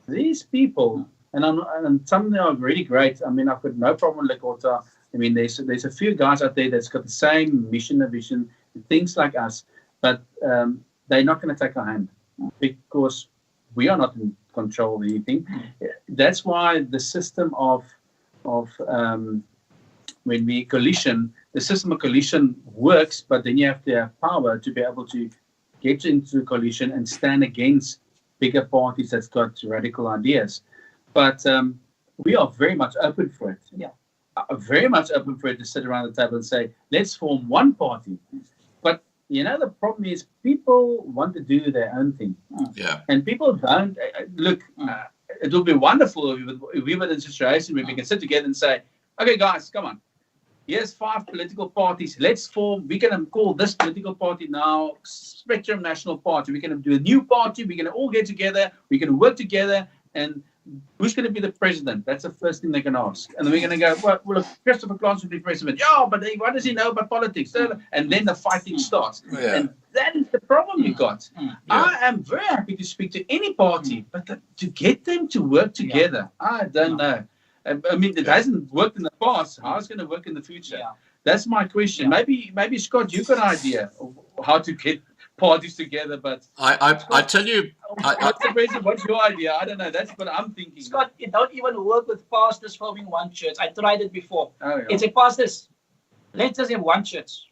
these people, and some of them are really great. I mean, I've got no problem with Kotze. I mean, there's a few guys out there that's got the same mission and vision, things like us, but they're not going to take our hand because we are not in control of anything. That's why the system of when we coalition, the system of coalition works, but then you have to have power to be able to get into coalition and stand against bigger parties that's got radical ideas. But we are very much open for it. Yeah, very much open for it to sit around the table and say, let's form one party. But the problem is people want to do their own thing. Yeah. And people don't look. It would be wonderful if we were in a situation where we can sit together and say, okay, guys, come on. Here's 5 political parties. Let's form. We're going to call this political party now Spectrum National Party. We're going to do a new party. We're going to all get together. We're going to work together. And who's going to be the president? That's the first thing they can ask. And then we're going to go, well, if Christopher Klaasen will be president. Yeah, but what does he know about politics? And then the fighting starts. Yeah. And that is the problem you got. Yeah. I am very happy to speak to any party, but to get them to work together, I don't know. I mean, it hasn't worked in the past. How is it going to work in the future? Yeah. That's my question. Maybe Scott, you've got an idea of how to get parties together, but I tell you, Mr. President, what's your idea? I don't know. That's what I'm thinking. Scott, it don't even work with pastors forming one church. I tried it before. Oh, yeah. It's a pastors. Let's just have one church.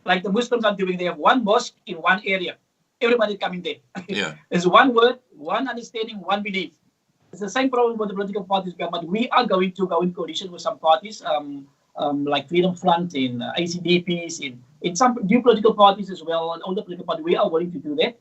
Like the Muslims are doing. They have one mosque in one area. Everybody coming there. Yeah. There's one word, one understanding, one belief. It's the same problem with the political parties, but we are going to go in coalition with some parties, like Freedom Front, in ACDPs, in some new political parties as well, and all the political parties. We are willing to do that.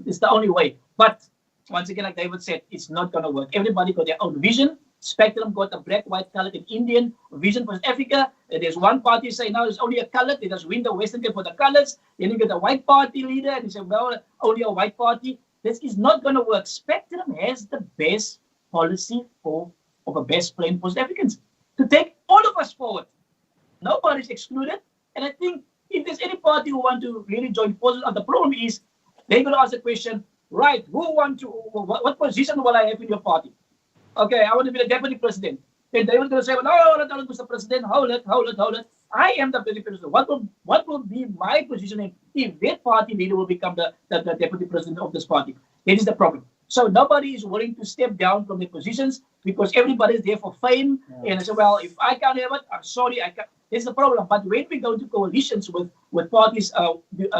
It's the only way. But once again, like David said, it's not going to work. Everybody got their own vision. Spectrum got a black, white, colored, and Indian vision for Africa. There's one party saying now there's only a colored. They just win the Western game for the colors. Then you get a white party leader, and you say, well, only a white party. This is not going to work. Spectrum has the best policy of a best plan for South Africans to take all of us forward. Nobody's excluded. And I think if there's any party who want to really join forces, the problem is they're going to ask the question, right, what position will I have in your party? Okay, I want to be the deputy president. Then they were going to say, well, no, Mr. President, hold it. I am the deputy president. What will be my position if that party leader will become the deputy president of this party? That is the problem. So nobody is willing to step down from their positions because everybody is there for fame. Yeah. And I say, well, if I can't have it, I'm sorry, I can't. That's the problem. But when we go to coalitions with parties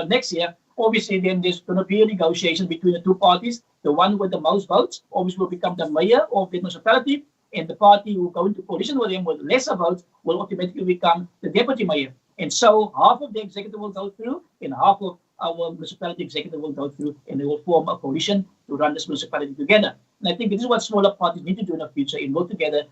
next year, obviously then there's going to be a negotiation between the two parties. The one with the most votes obviously will become the mayor of the municipality, and the party who go into coalition with them with lesser votes will automatically become the deputy mayor. And so half of the executive will go through, and half of our municipality executive will go through, and they will form a coalition to run this municipality together. And I think this is what smaller parties need to do in the future, and work together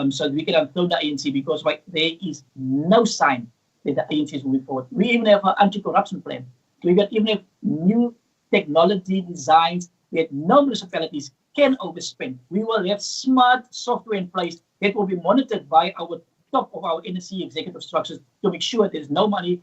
so that we can unthrone the ANC, because there is no sign that the ANC is moving forward. We even have an anti-corruption plan. We got even have new technology designs that no municipalities can overspend. We will have smart software in place that will be monitored by our top of our NSC executive structures to make sure there's no money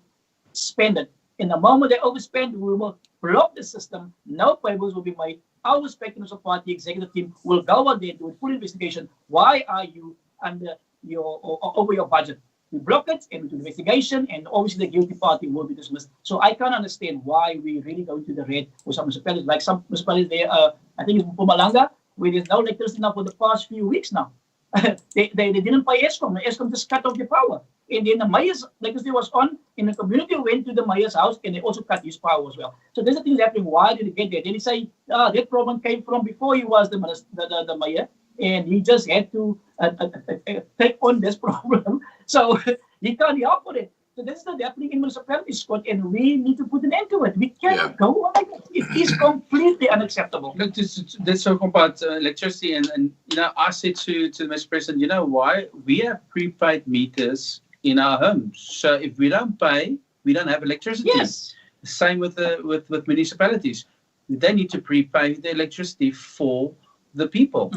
spent. In the moment they overspend, we will block the system. No payments will be made. Our Spectrum Party executive team will go out there and do a full investigation. Why are you under over your budget? We block it and we do the investigation, and obviously the guilty party will be dismissed. So I can't understand why we really go into the red with some municipalities. Like some municipalities there, I think it's Mpumalanga, where there's no electricity now for the past few weeks now. they didn't pay Eskom. Eskom just cut off the power. And then the mayor's electricity was on, and the community went to the mayor's house, and they also cut his power as well. So there's a thing happening. Why did he get there? Then he say, that problem came from before he was the mayor, and he just had to take on this problem. So he can't help with it. So this is not happening in municipalities, Scott, and we need to put an end to it. We cannot go on like that. It is completely unacceptable. Look, let's talk about electricity. And I said to Mr. President, you know why? We have prepaid meters in our homes. So if we don't pay, we don't have electricity. Yes. Same with municipalities. They need to prepay the electricity for the people.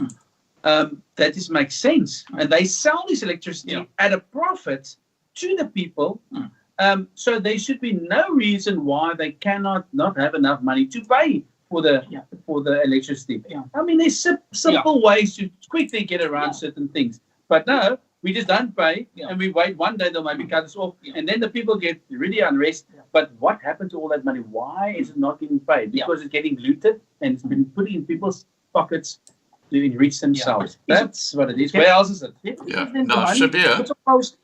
That just makes sense. And they sell this electricity at a profit to the people. So there should be no reason why they cannot not have enough money to pay for the electricity. I mean, there's simple ways to quickly get around certain things. But no, we just don't pay, and we wait one day they'll maybe cut us off, and then the people get really unrest. But what happened to all that money? Why is it not getting paid? Because it's getting looted and it's been put in people's pockets to enrich themselves. That's what it is. Where else is it? No, Shabir.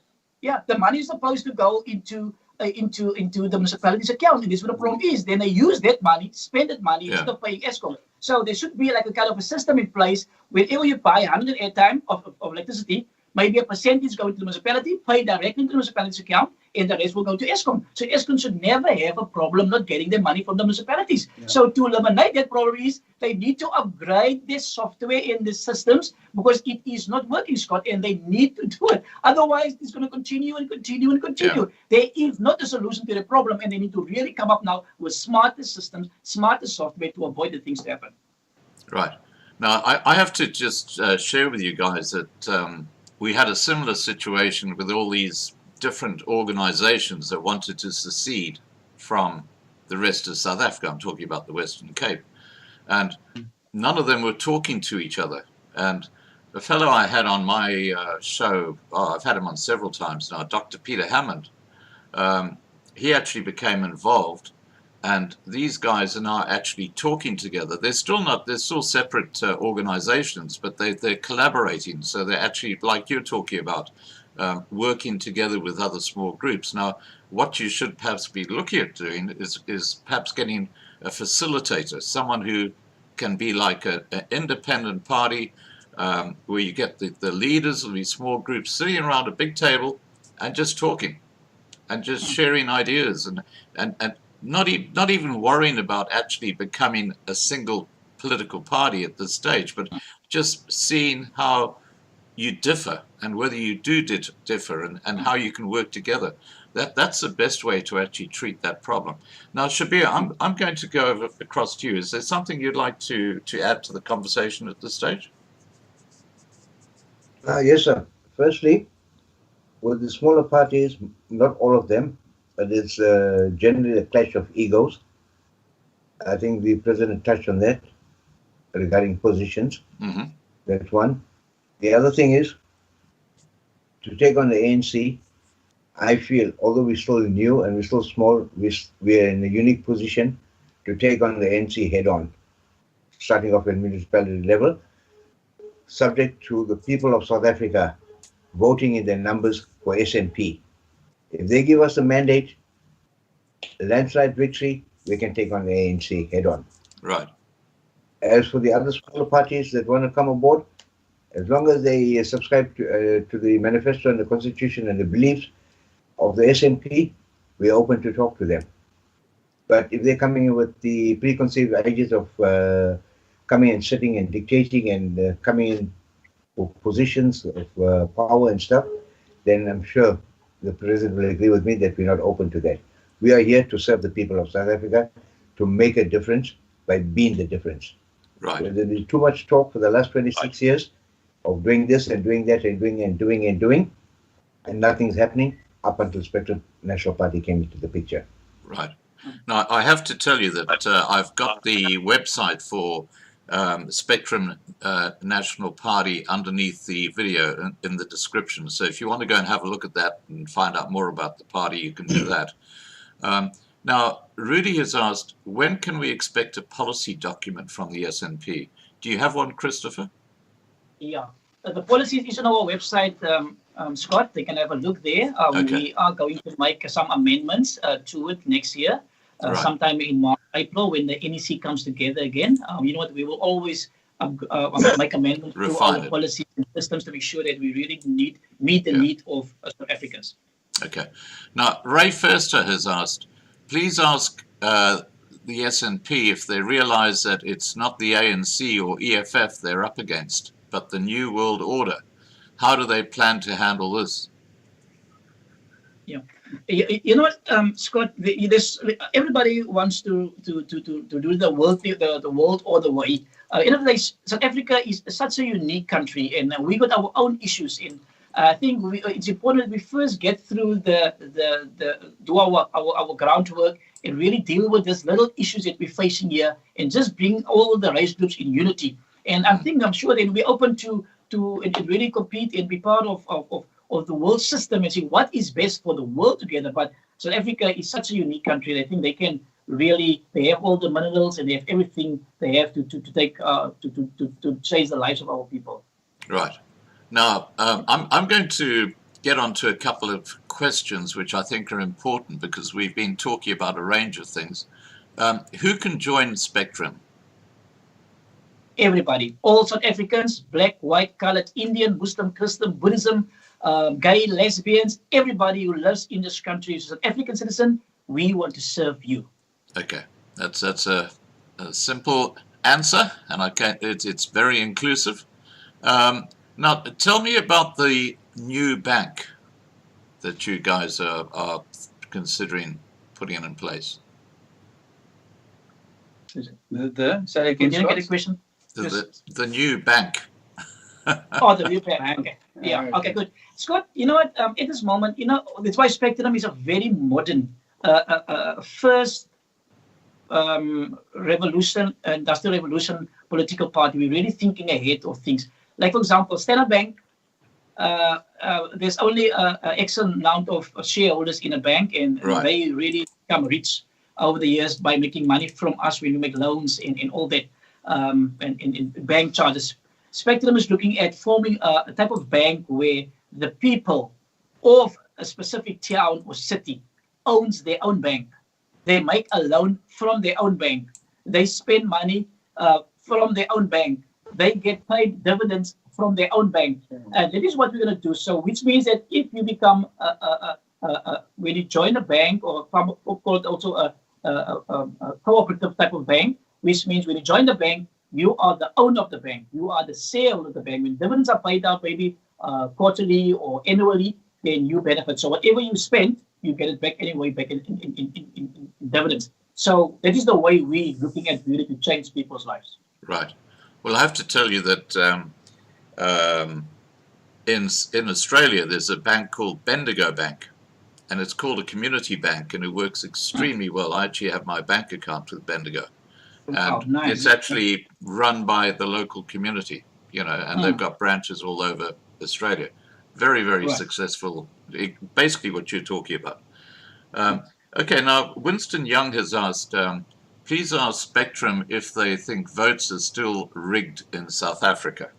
The money is supposed to go into the municipality's account, and this is what the problem is. Then they use that money, spend that money instead of paying Eskom. So there should be like a kind of a system in place. Whenever you buy 100 airtime of electricity, maybe a percentage go to the municipality, pay directly into the municipality's account, and the rest will go to Eskom. So Eskom should never have a problem not getting their money from the municipalities. So to eliminate that problem is they need to upgrade their software and the systems, because it is not working, Scott, and they need to do it. Otherwise, it's going to continue and continue and continue. There is not a solution to the problem, and they need to really come up now with smarter systems, smarter software to avoid the things to happen. Right. Now, I have to just share with you guys that we had a similar situation with all these different organizations that wanted to secede from the rest of South Africa. I'm talking about the Western Cape. And none of them were talking to each other. And a fellow I had on my show, I've had him on several times now, Dr. Peter Hammond. He actually became involved, and these guys are now actually talking together. They're still separate organizations, but they're collaborating. So they're actually, like you're talking about, working together with other small groups. Now, what you should perhaps be looking at doing is perhaps getting a facilitator, someone who can be like an independent party, where you get the leaders of these small groups sitting around a big table and just talking and just sharing ideas and not even worrying about actually becoming a single political party at this stage, but just seeing how you differ and whether you do differ and how you can work together. That's the best way to actually treat that problem. Now, Shabir, I'm going to go across to you. Is there something you'd like to add to the conversation at this stage? Yes, sir. Firstly, with the smaller parties, not all of them, but it's generally a clash of egos. I think the president touched on that regarding positions. Mm-hmm. That's one. The other thing is, to take on the ANC, I feel, although we're still new and we're still small, we're in a unique position to take on the ANC head on, starting off at municipality level, subject to the people of South Africa voting in their numbers for SNP. If they give us a mandate, a landslide victory, we can take on the ANC head on. Right. As for the other smaller parties that want to come aboard, as long as they subscribe to the manifesto and the constitution and the beliefs of the SNP, we are open to talk to them. But if they're coming in with the preconceived ideas of coming and sitting and dictating and coming in for positions of power and stuff, then I'm sure the president will agree with me that we're not open to that. We are here to serve the people of South Africa, to make a difference by being the difference. Right. There's been too much talk for the last 26 years of doing this and doing that and doing, and nothing's happening up until Spectrum National Party came into the picture. Right. Now, I have to tell you that I've got the website for Spectrum National Party underneath the video in the description. So if you want to go and have a look at that and find out more about the party, you can do that. Now, Rudy has asked, when can we expect a policy document from the SNP? Do you have one, Christopher? Yeah, the policy is on our website, Scott. They can have a look there. Okay. We are going to make some amendments to it next year, Right. sometime in March, April, when the NEC comes together again. You know what? We will always make amendments to Refine our it. policies and systems to be sure that we really meet the need of South Africans. Okay. Now, Ray Fester has asked, please ask the SNP if they realize that it's not the ANC or EFF they're up against, but the New World Order. How do they plan to handle this? Yeah, you know what, Scott? Everybody wants to do the world order way. In other words, South Africa is such a unique country, and we got our own issues. And I think it's important that we first get through do our groundwork and really deal with these little issues that we're facing here, and just bring all the race groups in unity. And I'm sure that we're open to really compete and be part of the world system and see what is best for the world together. But South Africa is such a unique country. I think they can really, they have all the minerals and they have everything they have to take to change the lives of our people. Right. Now, I'm going to get onto a couple of questions which I think are important because we've been talking about a range of things. Who can join Spectrum? Everybody, all South Africans, black, white, colored, Indian, Muslim, Christian, Buddhism, gay, lesbians, everybody who lives in this country is an African citizen. We want to serve you. Okay, that's a simple answer, and it's very inclusive. Now, tell me about the new bank that you guys are considering putting in place. Say again, Did you get a question? The new bank. Oh, the new bank. Okay. Yeah. Okay. Good. Scott, you know what? At this moment, that's why Spectrum is a very modern, first industrial revolution political party. We're really thinking ahead of things. Like, for example, Standard Bank, there's only a X amount of shareholders in a bank, and they really become rich over the years by making money from us when we make loans and all that, and in bank charges. Spectrum is looking at forming a type of bank where the people of a specific town or city owns their own bank. They make a loan from their own bank. They spend money from their own bank. They get paid dividends from their own bank. And that is what we're going to do. So, which means that if you become when you join a bank, or called also a cooperative type of bank, which means when you join the bank, you are the owner of the bank. You are the shareholder of the bank. When dividends are paid out, maybe quarterly or annually, then you benefit. So whatever you spend, you get it back anyway, back in dividends. So that is the way we're looking at really to change people's lives. Right. Well, I have to tell you that in Australia, there's a bank called Bendigo Bank, and it's called a community bank, and it works extremely well. I actually have my bank account with Bendigo. And nice. It's actually run by the local community, and they've got branches all over Australia. Very, very successful. Basically what you're talking about. Okay, now Winston Young has asked, please ask Spectrum if they think votes are still rigged in South Africa.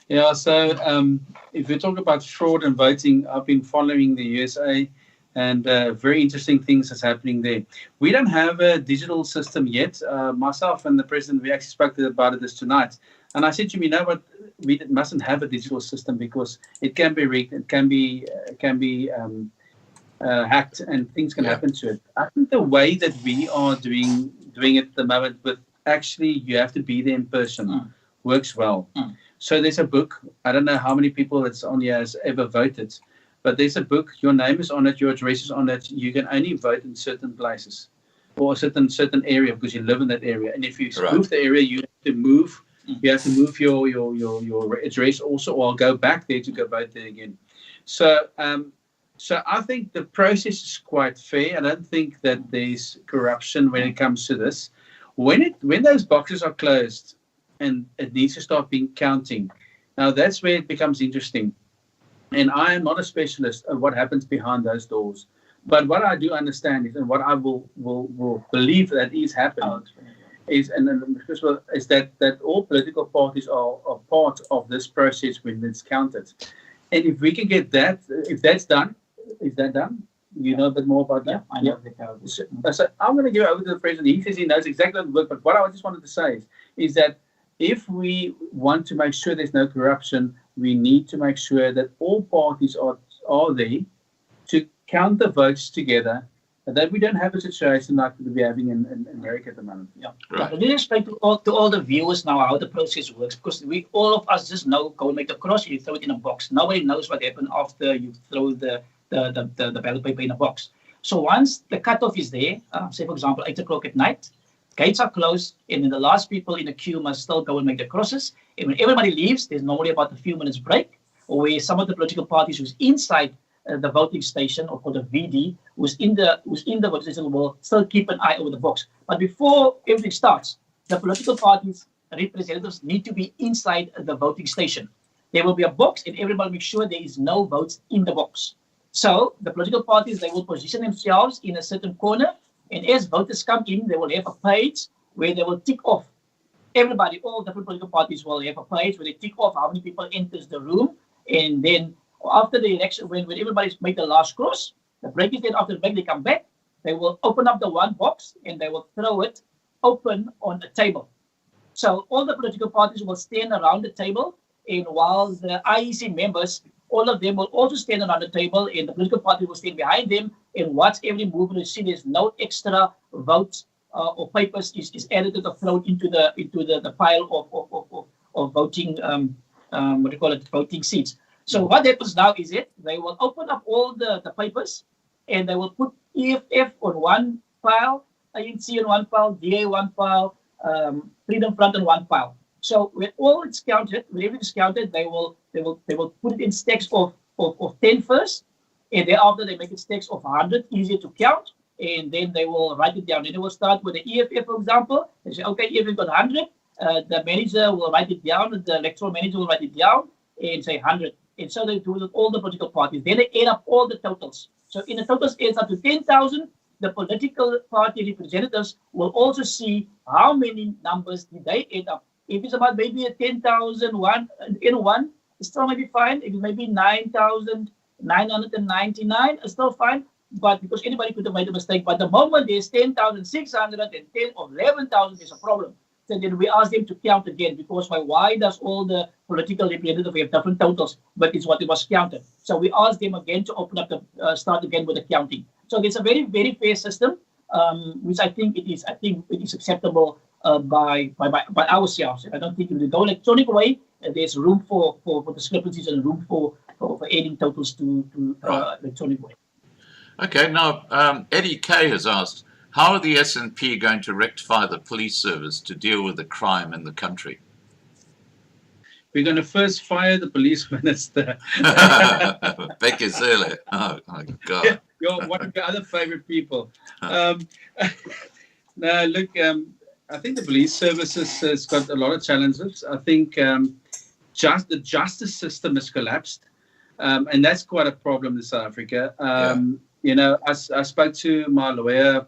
Yeah, so if we talk about fraud and voting, I've been following the USA, and very interesting things that's happening there. We don't have a digital system yet. Myself and the president, we actually spoke about it this tonight. And I said to him, you know what, we mustn't have a digital system because it can be rigged, it can be hacked, and things can happen to it. I think the way that we are doing it at the moment, with actually you have to be there in person, works well. So there's a book. I don't know how many people that's on here has ever voted, but there's a book. Your name is on it. Your address is on it. You can only vote in certain places or a certain area because you live in that area. And if you move the area, you have to move. You have to move your address also, or go back there to go vote there again. So I think the process is quite fair. I don't think that there's corruption when it comes to this. When those boxes are closed and it needs to start being counting, now that's where it becomes interesting. And I am not a specialist on what happens behind those doors. But what I do understand is, and what I will believe that is happening, is that all political parties are part of this process when it's counted. And if we can get that, if that's done, is that done? You know a bit more about that? I know. So I'm going to give it over to the president. He says he knows exactly what works. But what I just wanted to say is that if we want to make sure there's no corruption, we need to make sure that all parties are there to count the votes together, and that we don't have a situation like we're having in America at the moment. Yeah. Right. I did explain to all the viewers now how the process works, because all of us just know, go and make the cross, you throw it in a box. Nobody knows what happened after you throw the ballot paper in a box. So once the cutoff is there, say for example 8 o'clock at night, gates are closed, and then the last people in the queue must still go and make the crosses. And when everybody leaves, there's normally about a few minutes break, where some of the political parties who's inside the voting station, or called a VD, who's in the voting station, will still keep an eye over the box. But before everything starts, the political parties' representatives need to be inside the voting station. There will be a box, and everybody make sure there is no votes in the box. So the political parties, they will position themselves in a certain corner, and as voters come in, they will have a page where they will tick off. Everybody, all different political parties will have a page where they tick off how many people enters the room, and then after the election, when everybody's made the last cross, the break is then after the break, they come back, they will open up the one box and they will throw it open on a table. So all the political parties will stand around the table, and while the IEC members, all of them will also stand around the table, and the political party will stand behind them and watch every movement to see there's no extra votes or papers is added or thrown into the pile of voting voting seats. So what happens now is they will open up all the papers, and they will put EFF on one pile, ANC on one pile, DA one pile, Freedom Front on one pile. So when all it's counted, when everything is counted, they will put it in stacks of 10 first, and thereafter they make it stacks of 100, easier to count, and then they will write it down. And they will start with the EFF, for example. They say, okay, EFF got 100, the manager will write it down, the electoral manager will write it down and say 100. And so they do it with all the political parties. Then they add up all the totals. So in the totals adds up to 10,000. The political party representatives will also see how many numbers did they add up. If it's about maybe a 10,001 in one, it's still maybe fine. If it's maybe 9,999, it's still fine. But because anybody could have made a mistake. But the moment there's 10,610 or 11,000, there's a problem. So then we ask them to count again, because why does all the political representatives have different totals, but it's what it was counted. So we ask them again to open up the start again with the counting. So it's a very, very fair system, which I think it is. I think it is acceptable by ourselves. And I don't think if we go electronic way, there's room for discrepancies and room for adding totals to electronic way. Okay, now Eddie K has asked, how are the SNP going to rectify the police service to deal with the crime in the country? We're going to first fire the police minister. Becky Zille. Oh, my God. You're one of your other favorite people. No, look, I think the police service has got a lot of challenges. I think the justice system has collapsed, and that's quite a problem in South Africa. You know, I spoke to my lawyer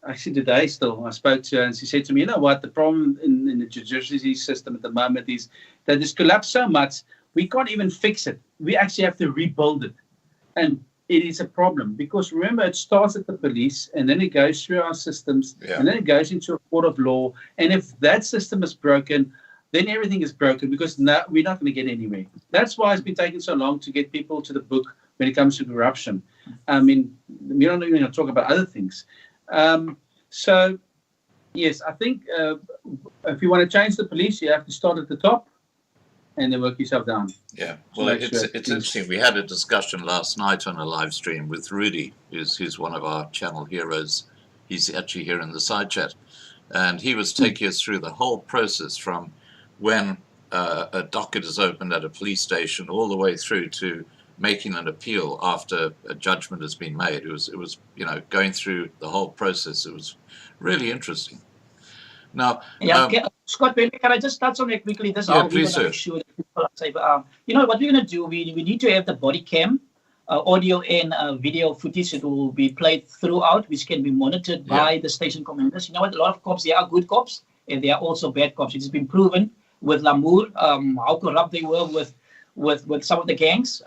actually today still. I spoke to her and she said to me, you know what, the problem in the judiciary system at the moment is that it's collapsed so much, we can't even fix it. We actually have to rebuild it. And it is a problem because remember, it starts at the police and then it goes through our systems and then it goes into a court of law. And if that system is broken, then everything is broken because now we're not going to get anywhere. That's why it's been taking so long to get people to the book when it comes to corruption. I mean, we don't even talk about other things. So, yes, I think if you want to change the police, you have to start at the top and then work yourself down. Yeah, well, it's interesting. We had a discussion last night on a live stream with Rudy, who's one of our channel heroes. He's actually here in the side chat. And he was taking us through the whole process from when a docket is opened at a police station all the way through to making an appeal after a judgment has been made. It was going through the whole process. It was really interesting. Now, Scott, can I just touch on it quickly? This please, sir. Make sure that people are safe. You know what we're going to do? We need to have the body cam, audio and video footage that will be played throughout, which can be monitored by the station commanders. You know what? A lot of cops, they are good cops, and they are also bad cops. It has been proven with Lamour, how corrupt they were with some of the gangs.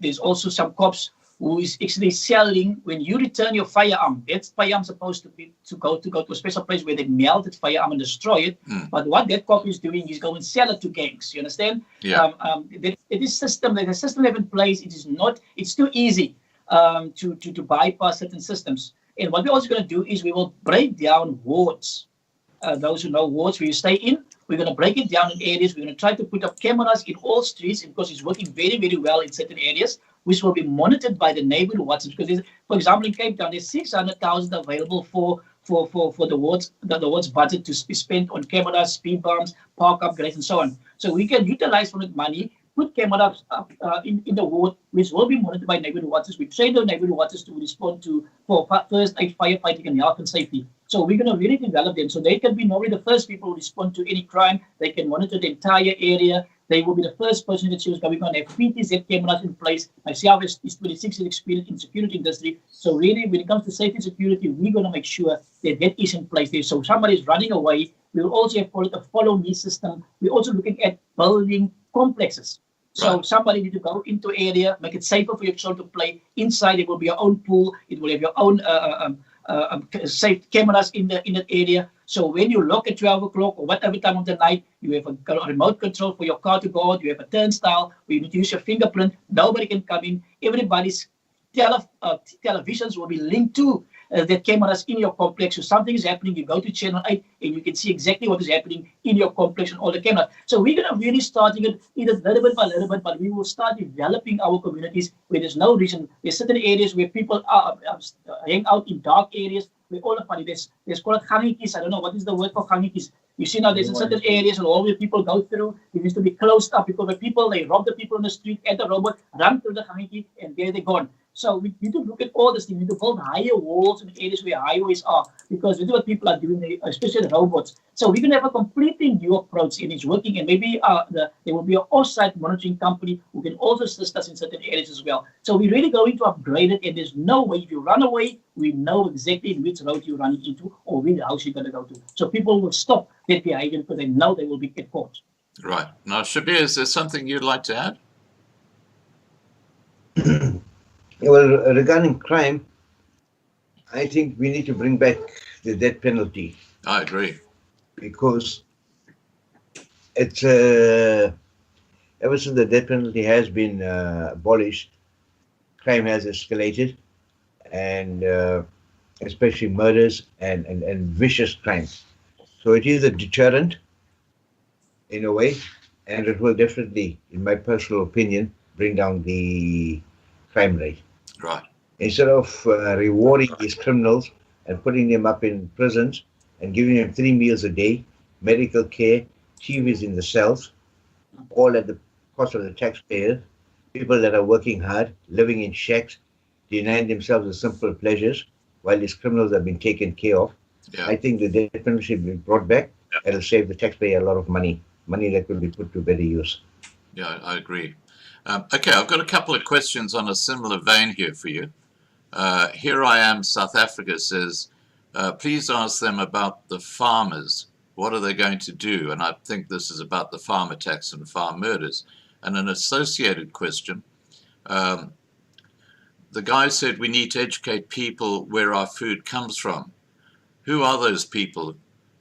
There's also some cops who is actually selling, when you return your firearm, that firearm supposed to go to a special place where they melt that firearm and destroy it. But what that cop is doing is go and sell it to gangs. You understand? Yeah. The system they have in place, it's too easy to bypass certain systems. And what we're also going to do is we will break down wards. Those who know wards where you stay in, we're going to break it down in areas. We're going to try to put up cameras in all streets because it's working very, very well in certain areas, which will be monitored by the neighborhood watches. Because, for example, in Cape Town, there's 600,000 available for the wards budget to be spent on cameras, speed bumps, park upgrades, and so on. So we can utilize from that money, put cameras up in the ward, which will be monitored by neighborhood watches. We train those neighborhood watches to respond for first aid, firefighting, and health and safety. So we're going to really develop them so they can be normally the first people who respond to any crime. They can monitor the entire area. They will be the first person that shows. We're going to have PTZ cameras in place. Myself is 26 years experience in the security industry. So really, when it comes to safety and security, we're going to make sure that is in place there. So if somebody is running away, we will also have a follow me system. We're also looking at building complexes. So somebody need to go into area, make it safer for your children to play. Inside, it will be your own pool. It will have your own safe cameras in that area. So when you lock at 12 o'clock or whatever time of the night, you have a remote control for your car to go out. You have a turnstile where you need to use your fingerprint. Nobody can come in. Everybody's televisions will be linked to the cameras in your complex. So something is happening, you go to channel 8 and you can see exactly what is happening in your complex and all the cameras. So we're going to really starting it either little bit by little bit, but we will start developing our communities where there's no reason. There's certain areas where people hang out in dark areas. Where all the funny, there's called gangetjies. I don't know what is the word for gangetjies. You see now there's certain areas and all where people go through. It needs to be closed up because the people, they rob the people on the street, enter the robot, run through the gangetjie, and there they're gone. So we need to look at all this thing. We need to build higher walls in areas where highways are, because this is what people are doing, especially the robots. So we're going to have a completely new approach, and it's working. And maybe there will be an off-site monitoring company who can also assist us in certain areas as well. So we're really going to upgrade it, and there's no way, if you run away, we know exactly in which road you're running into or which house you're going to go to. So people will stop that behavior because they know they will be caught. Right. Now, Shabir, is there something you'd like to add? Well, regarding crime, I think we need to bring back the death penalty. I agree. Because it's ever since the death penalty has been abolished, crime has escalated, and especially murders and vicious crimes. So it is a deterrent in a way, and it will definitely, in my personal opinion, bring down the crime rate. Right. Instead of rewarding these criminals and putting them up in prisons and giving them 3 meals a day, medical care, TVs in the cells, all at the cost of the taxpayer, people that are working hard, living in shacks, denying themselves the simple pleasures while these criminals have been taken care of. Yeah. I think the death penalty should be brought back. It'll save the taxpayer a lot of money that could be put to better use. Yeah, I agree. Okay, I've got a couple of questions on a similar vein here for you. Here I Am, South Africa says, please ask them about the farmers. What are they going to do? And I think this is about the farm attacks and farm murders. And an associated question, the guy said we need to educate people where our food comes from. Who are those people?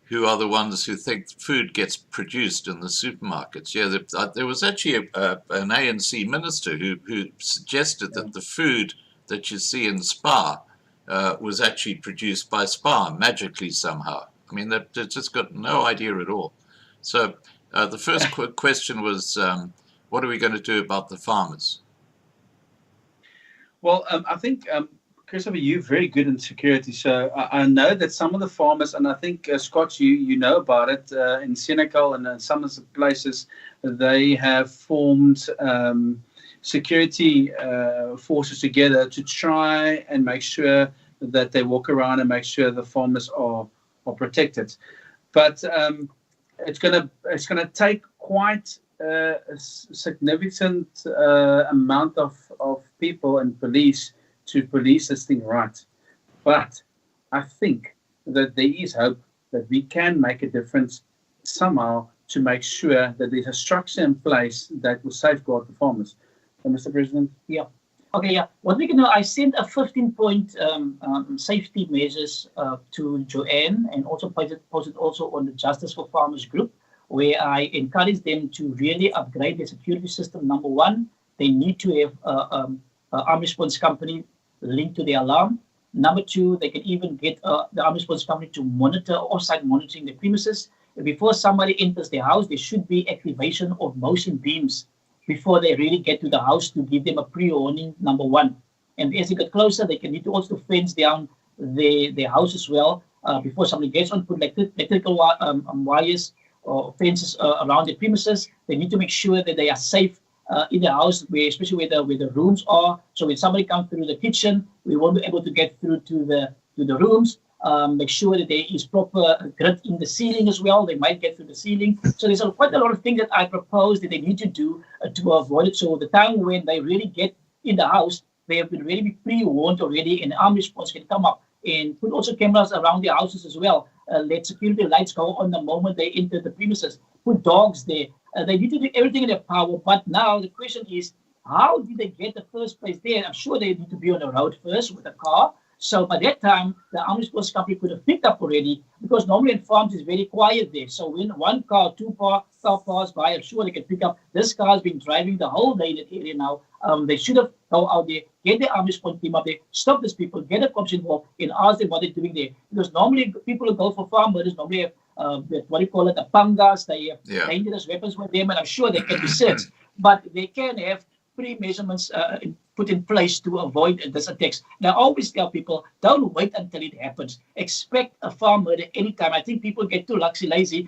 Who are the ones who think food gets produced in the supermarkets? Yeah, there was actually an ANC minister who suggested that the food that you see in Spar was actually produced by Spar magically somehow. I mean, they've just got no idea at all. So the first question was, what are we going to do about the farmers? Well, I think, Christopher, you're very good in security. So I know that some of the farmers, and I think, Scott, you know about it, in Senegal and in some of the places, they have formed security forces together to try and make sure that they walk around and make sure the farmers are protected. But it's gonna take quite a significant amount of people and police to police this thing right. But I think that there is hope that we can make a difference somehow to make sure that there's a structure in place that will safeguard the farmers. So, Mr. President? Yeah. Okay, yeah. What we can do, I sent a 15-point safety measures to Joanne, and also posted also on the Justice for Farmers group, where I encourage them to really upgrade their security system. Number one, they need to have an armed response company linked to the alarm. Number two, they can even get the armed response company to monitor off-site monitoring the premises. Before somebody enters the house, there should be activation of motion beams before they really get to the house to give them a pre-warning, number one. And as they get closer, they can need to also fence down the house as well before somebody gets on, put electrical wires or fences around the premises. They need to make sure that they are safe in the house, especially where the rooms are. So when somebody comes through the kitchen, we won't be able to get through to the rooms. Make sure that there is proper grid in the ceiling as well. They might get through the ceiling. So there's quite a lot of things that I propose that they need to do to avoid it. So the time when they really get in the house, they have been really pre-warned already, and armed response can come up and put also cameras around the houses as well. Let security lights go on the moment they enter the premises. Put dogs there. They need to do everything in their power. But now the question is, how did they get the first place there? I'm sure they need to be on the road first with a car. So by that time, the armed response company could have picked up already, because normally in farms it's very quiet there. So when one car, two car pass by, I'm sure they can pick up. This car has been driving the whole day in that area now. They should have go out there, get the armed response team up there, stop these people, get the cops involved, and ask them what they're doing there. Because normally people who go for farm murders normally have what do you call it, the pangas, they have dangerous weapons with them, and I'm sure they can be searched. But they can have pre-measurements put in place to avoid this attacks. Now, I always tell people, don't wait until it happens. Expect a farm murder anytime. I think people get too lazy,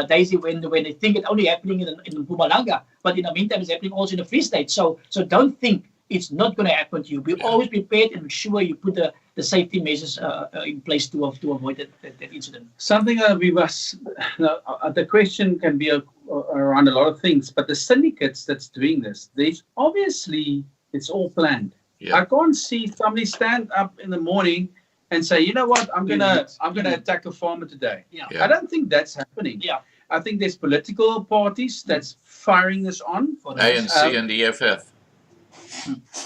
Daisy, when they think it's only happening in Mpumalanga, but in the meantime, it's happening also in the Free State. So don't think it's not going to happen to you. Be always prepared and make sure you put the safety measures in place to avoid that incident. Something we must, the question can be around a lot of things, but the syndicates that's doing this, there's obviously, it's all planned. Yeah. I can't see somebody stand up in the morning and say, you know what, I'm gonna attack a farmer today. Yeah. Yeah. I don't think that's happening. Yeah. I think there's political parties that's firing this on. ANC and EFF.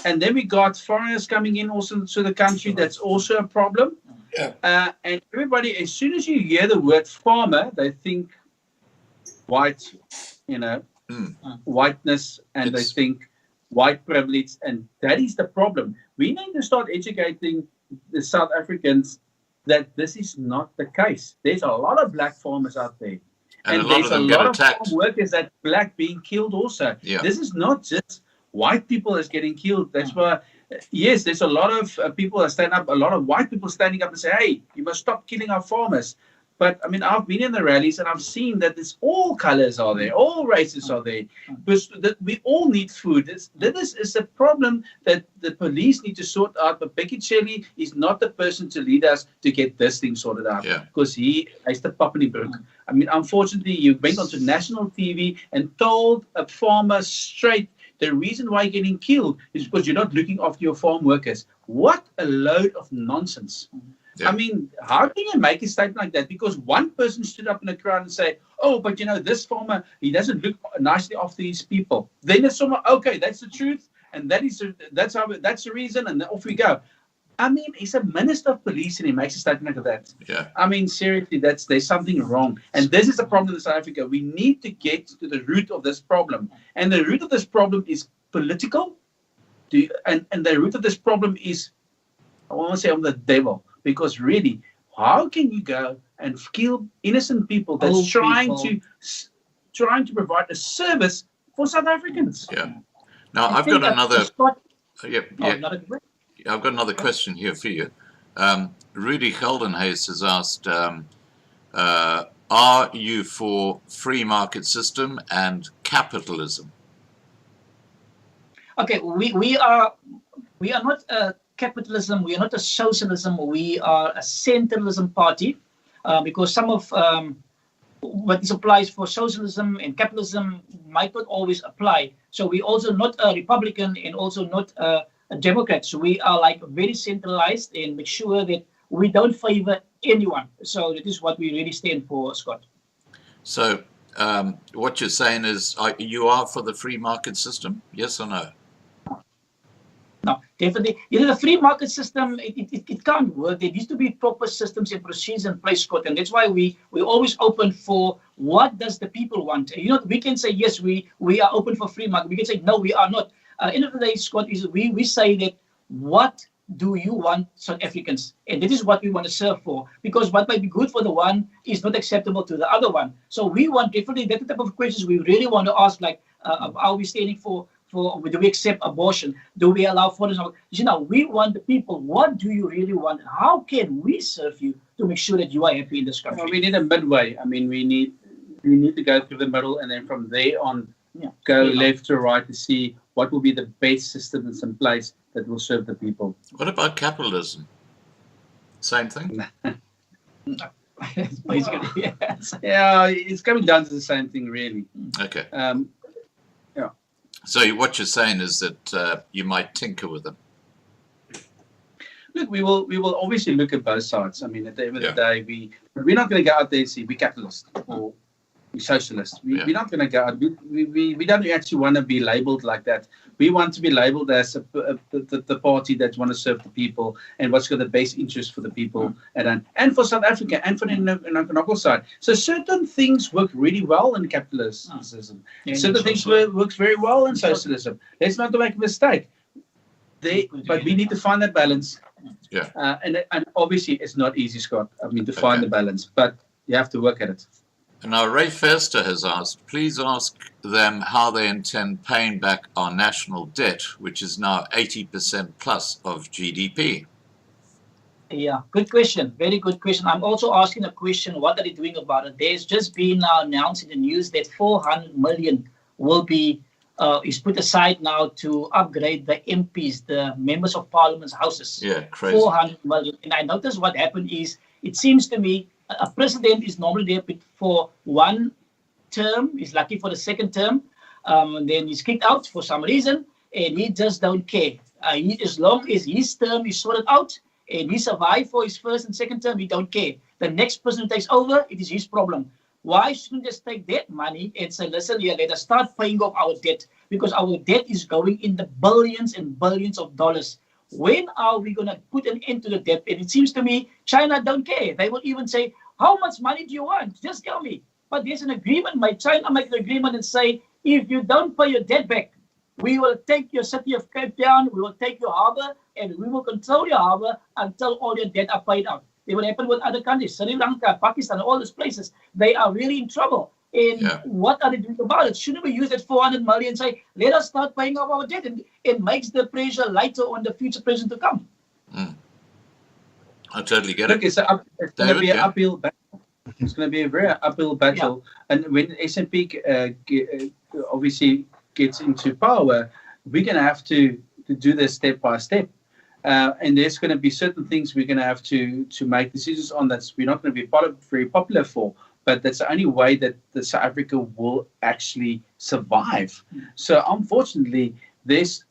And then we got foreigners coming in also to the country. That's also a problem. Yeah. And everybody, as soon as you hear the word farmer, they think white, whiteness, and they think white privilege. And that is the problem. We need to start educating the South Africans that this is not the case. There's a lot of black farmers out there. And a lot of them get attacked. Farm workers that black being killed also. Yeah. This is not just white people that's getting killed. That's why, yes, there's a lot of people that stand up, a lot of white people standing up and say, hey, you must stop killing our farmers. But, I mean, I've been in the rallies and I've seen that it's all colors are there, all races are there. Because we all need food. This is a problem that the police need to sort out. But Becky Shelley is not the person to lead us to get this thing sorted out. Because he's the Pappenbroek. I mean, unfortunately, you went onto national TV and told a farmer straight, the reason why you're getting killed is because you're not looking after your farm workers. What a load of nonsense. Yeah. I mean, how can you make a statement like that? Because one person stood up in the crowd and say, oh, but this farmer, he doesn't look nicely after his people. Then it's someone, okay, that's the truth. And that's the reason. And off we go. I mean, he's a minister of police and he makes a statement like that. Yeah. I mean, seriously, there's something wrong. And this is the problem in South Africa. We need to get to the root of this problem. And the root of this problem is political. And the root of this problem is, I want to say, of the devil. Because really, how can you go and kill innocent people that's trying to provide a service for South Africans? Yeah. Now, I've got another... I've got another question here for you. Rudy Geldenhuys has asked, are you for free market system and capitalism? Okay, we are not a capitalism, we are not a socialism, we are a centralism party, because some of what this applies for socialism and capitalism might not always apply. So we also not a Republican and also not a Democrat. So we are like very centralized and make sure that we don't favor anyone. So that is what we really stand for, Scott. So what you're saying is you are for the free market system, yes or no? No, definitely. The free market system, it can't work. There needs to be proper systems and procedures in place, Scott. And that's why we always open for what does the people want. We can say, yes, we are open for free market. We can say, no, we are not. End of the day, Scott, is we say that what do you want, South Africans? And that is what we want to serve for. Because what might be good for the one is not acceptable to the other one. So we want definitely that type of questions we really want to ask, like, are we standing for do we accept abortion? Do we allow foreigners? We want the people. What do you really want? How can we serve you to make sure that you are happy in this country? Well, we need a midway. I mean, we need to go through the middle, and then from there on, go left to right to see what will be the best system that's in place that will serve the people. What about capitalism? Same thing? No. Basically, yes. Yeah, it's coming down to the same thing, really. Okay. Yeah. So what you're saying is that you might tinker with them. Look, we will obviously look at both sides. I mean, at the end of the day, we're not going to go out there and say we're capitalist or we're socialist. We're not going to go out. We don't actually want to be labelled like that. We want to be labelled as the party that want to serve the people and what's got the best interest for the people and for South Africa and for the economical side. So certain things work really well in capitalism. Certain things works very well in socialism. Let's not make a mistake. But we need to find that balance. Yeah. And obviously it's not easy, Scott. I mean, to find the balance, but you have to work at it. Now, Ray Fester has asked, please ask them how they intend paying back our national debt, which is now 80% plus of GDP. Yeah, good question. Very good question. I'm also asking a question, what are they doing about it? There's just been now announced in the news that 400 million will be is put aside now to upgrade the MPs, the members of parliament's houses. Yeah, crazy. 400 million. And I noticed what happened is, it seems to me, a president is normally there for one term, he's lucky for the second term, then he's kicked out for some reason, and he just don't care. As long as his term is sorted out, and he survived for his first and second term, he don't care. The next person takes over, it is his problem. Why shouldn't we just take that money and say, listen here, let us start paying off our debt, because our debt is going in the billions and billions of dollars. When are we going to put an end to the debt? And it seems to me, China don't care. They will even say, how much money do you want? Just tell me. But there's an agreement. China make an agreement and say, if you don't pay your debt back, we will take your city of Cape Town, we will take your harbor, and we will control your harbor until all your debt are paid out. It will happen with other countries, Sri Lanka, Pakistan, all these places. They are really in trouble. And what are they doing about it? Shouldn't we use that 400 million and say, let us start paying off our debt? And it makes the pressure lighter on the future president to come. I totally get Look, it. it's going to be an uphill battle. It's going to be a very uphill battle. Yeah. And when SNP obviously gets into power, we're going to have to do this step by step. And there's going to be certain things we're going to have to make decisions on that we're not going to be very popular for. But that's the only way that South Africa will actually survive. So unfortunately, there's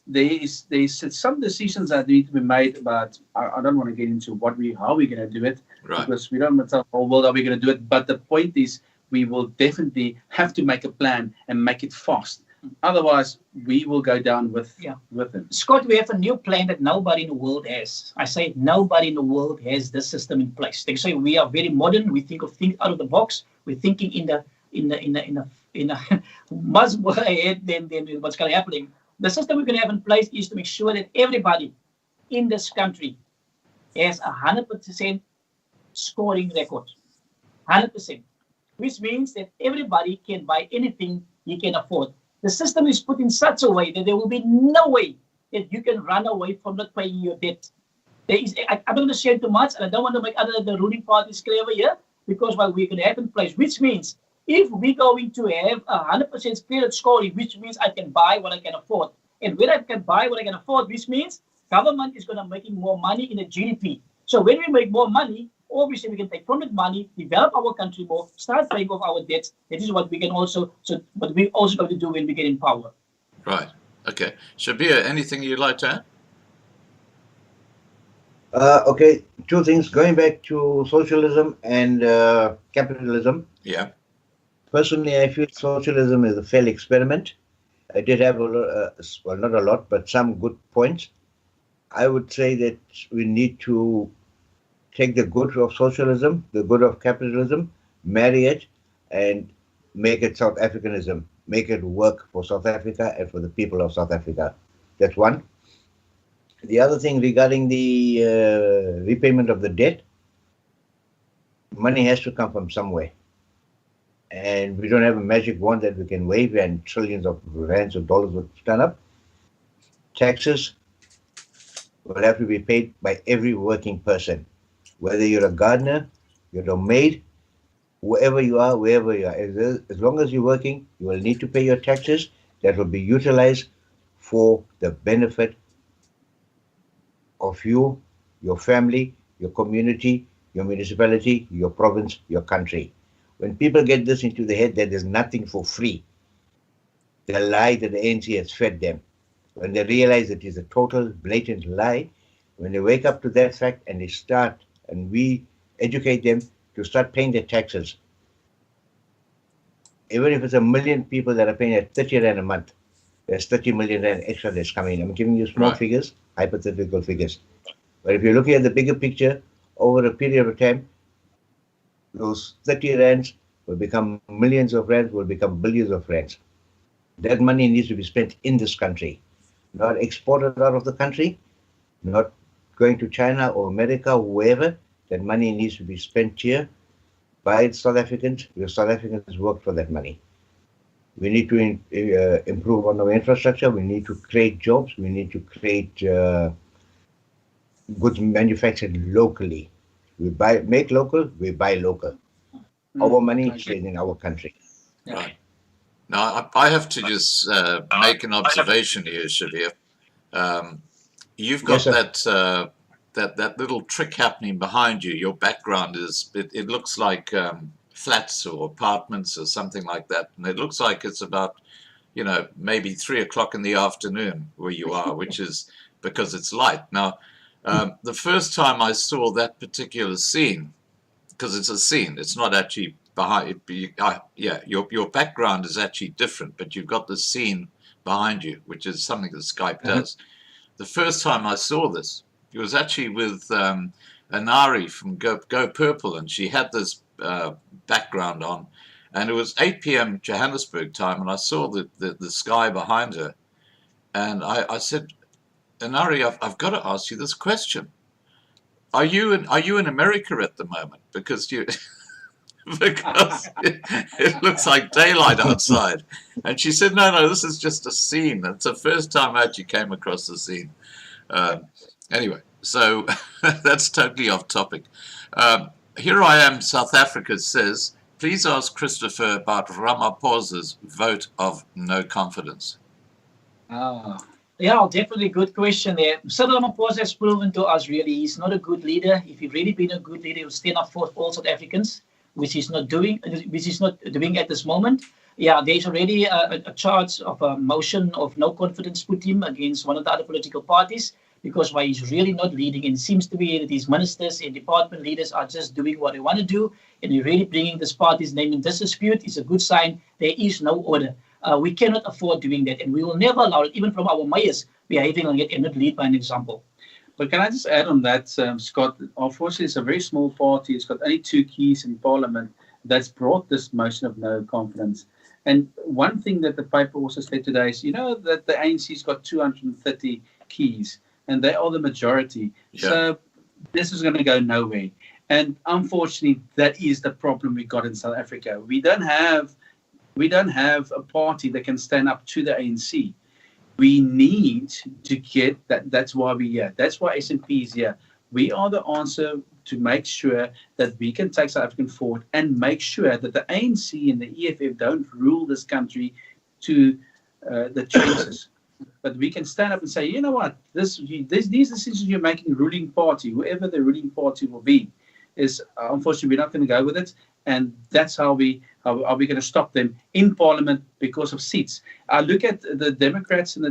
some decisions that need to be made about. I don't want to get into how we're going to do it, because we don't want to tell how well are we going to do it. But the point is, we will definitely have to make a plan and make it fast. Otherwise, we will go down with them. Scott, we have a new plan that nobody in the world has. I say nobody in the world has this system in place. They say we are very modern. We think of things out of the box. We're thinking in a much more ahead than what's going to happen. The system we're going to have in place is to make sure that everybody in this country has 100% scoring record. 100%. Which means that everybody can buy anything he can afford. The system is put in such a way that there will be no way that you can run away from not paying your debt. I'm not going to share too much, and I don't want to make the ruling parties clever here, because we're going to have in place, which means if we're going to have 100% credit scoring, which means I can buy what I can afford. And when I can buy what I can afford, which means government is going to make more money in the GDP. So when we make more money, obviously we can take from that money, develop our country more, start paying off our debts. That is what we can what we also going to do when we get in power. Right. Okay. Shabir, anything you'd like to add? Okay, two things. Going back to socialism and capitalism. Yeah. Personally, I feel socialism is a failed experiment. I did have not a lot, but some good points. I would say that we need to take the good of socialism, the good of capitalism, marry it, and make it South Africanism. Make it work for South Africa and for the people of South Africa. That's one. The other thing regarding the repayment of the debt, money has to come from somewhere. And we don't have a magic wand that we can wave and trillions of rands or dollars will stand up. Taxes will have to be paid by every working person. Whether you're a gardener, you're a maid, wherever you are. As long as you're working, you will need to pay your taxes that will be utilized for the benefit of you, your family, your community, your municipality, your province, your country. When people get this into the head that there's nothing for free, the lie that the ANC has fed them, when they realize it is a total blatant lie, when they wake up to that fact and they start, and we educate them to start paying their taxes. Even if it's 1 million people that are paying at 30 Rand a month, there's 30 million Rand extra that's coming in. I'm giving you small figures, hypothetical figures. But if you're looking at the bigger picture, over a period of time, those 30 Rands will become millions of Rands, will become billions of Rands. That money needs to be spent in this country, not exported out of the country, not going to China or America or wherever. That money needs to be spent here by South Africans, because South Africans work for that money. We need to improve on our infrastructure. We need to create jobs. We need to create goods manufactured locally. We make local, we buy local. Our money stays in our country. Right. Now, I have to just make an observation here, Shabir. You've got Yes, sir. that little trick happening behind you. Your background it looks like flats or apartments or something like that, and it looks like it's about maybe 3 o'clock in the afternoon where you are, which is because it's light. Now, the first time I saw that particular scene, because it's a scene, it's not actually behind it. Yeah, your background is actually different, but you've got the scene behind you, which is something that Skype does. The first time I saw this, it was actually with Anari from Go Purple, and she had this background on, and it was 8 p.m. Johannesburg time, and I saw the sky behind her, and I said, Anari, I've got to ask you this question. Are you in America at the moment? Because it looks like daylight outside. And she said, no, this is just a scene. It's the first time I actually came across the scene. Anyway, so that's totally off topic. Here I am, South Africa says, please ask Christopher about Ramaphosa's vote of no confidence. Yeah, definitely good question there. Cyril Ramaphosa has proven to us really he's not a good leader. If he'd really been a good leader, he would stand up for all South Africans, which he's not doing at this moment. Yeah, there's already a charge of a motion of no confidence put him against one of the other political parties, because why he's really not leading, and it seems to be that these ministers and department leaders are just doing what they want to do, and they're really bringing this party's name in disrepute. It's a good sign there is no order. We cannot afford doing that, and we will never allow it, even from our mayors, behaving like it and not lead by an example. But can I just add on that, Scott? Unfortunately, it's a very small party. It's got only 2 keys in Parliament that's brought this motion of no confidence. And one thing that the paper also said today is, that the ANC's got 230 keys, and they are the majority. Yeah. So this is going to go nowhere. And unfortunately, that is the problem we got in South Africa. We don't have a party that can stand up to the ANC. We need to get that. That's why we're here. That's why SNP is here. We are the answer to make sure that we can take South Africa forward and make sure that the ANC and the EFF don't rule this country to the trenches. But we can stand up and say, you know what, these decisions you're making, ruling party, whoever the ruling party will be, is unfortunately we're not going to go with it. And that's how are we going to stop them in Parliament because of seats. I look at the Democrats and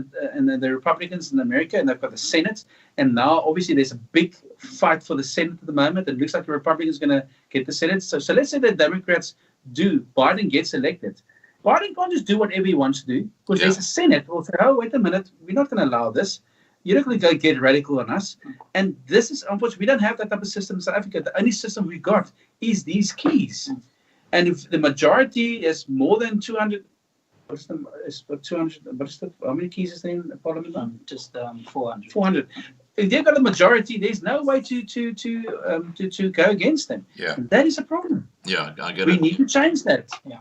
the Republicans in America, and they've got the Senate. And now, obviously, there's a big fight for the Senate at the moment. It looks like the Republicans are going to get the Senate. So let's say the Democrats Biden gets elected. Biden can't just do whatever he wants to do, because there's a Senate who will say, oh, wait a minute, we're not going to allow this. You're not going to go get radical on us. And this is, unfortunately, we don't have that type of system in South Africa. The only system we got is these keys. And if the majority is more than 200, how many keys is there in the Parliament? Just 400. 400. If they've got a majority, there's no way to go against them. Yeah. And that is a problem. Yeah, I get it. We need to change that. Yeah.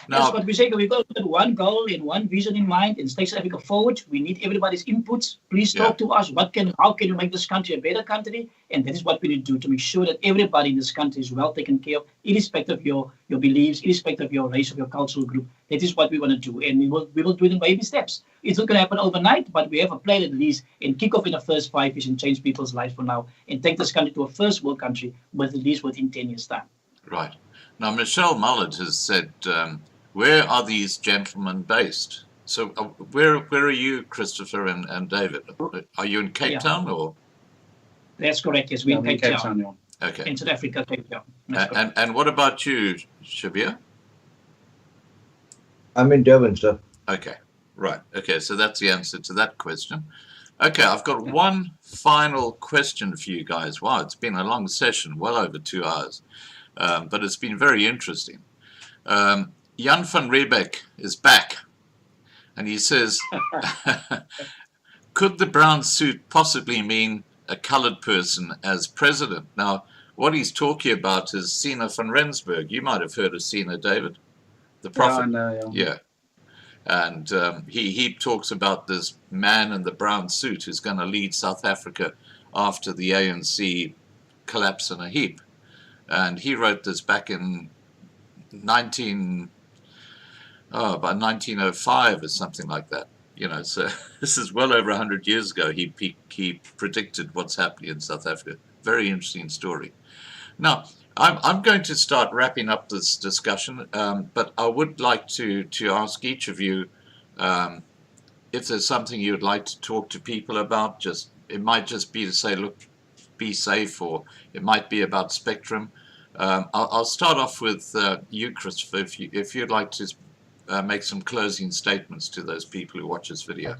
Now, that's what we say. We've got one goal and one vision in mind, and take South Africa forward. We need everybody's inputs. Please talk to us. How can you make this country a better country? And that is what we need to do to make sure that everybody in this country is well taken care of, irrespective of your beliefs, irrespective of your race, of your cultural group. That is what we want to do, and we will do it in baby steps. It's not going to happen overnight, but we have a plan at least, and kick off in the first 5 years and change people's lives for now, and take this country to a first world country, at least within 10 years' time. Right. Now, Michelle Mullard has said, where are these gentlemen based? So where are you, Christopher and David? Are you in Cape Town or? That's correct. Yes, we're in Cape Town. Okay. In South Africa, Cape Town. And what about you, Shabir? I'm in Durban, sir. Okay. Right. Okay. So that's the answer to that question. Okay. I've got one final question for you guys. Wow, it's been a long session, well over 2 hours, but it's been very interesting. Jan van Riebeck is back, and he says, could the brown suit possibly mean a colored person as president? Now, what he's talking about is Sina van Rensburg. You might have heard of Sina, David, the prophet. Yeah. And he talks about this man in the brown suit who's going to lead South Africa after the ANC collapse in a heap. And he wrote this back in Oh, by 1905 or something like that. You know, so this is well over 100 years ago. He predicted what's happening in South Africa. Very interesting story. Now, I'm going to start wrapping up this discussion, but I would like to ask each of you if there's something you'd like to talk to people about. Just it might just be to say, look, be safe, or it might be about Spectrum. I'll start off with you, Christopher, if you'd like to make some closing statements to those people who watch this video.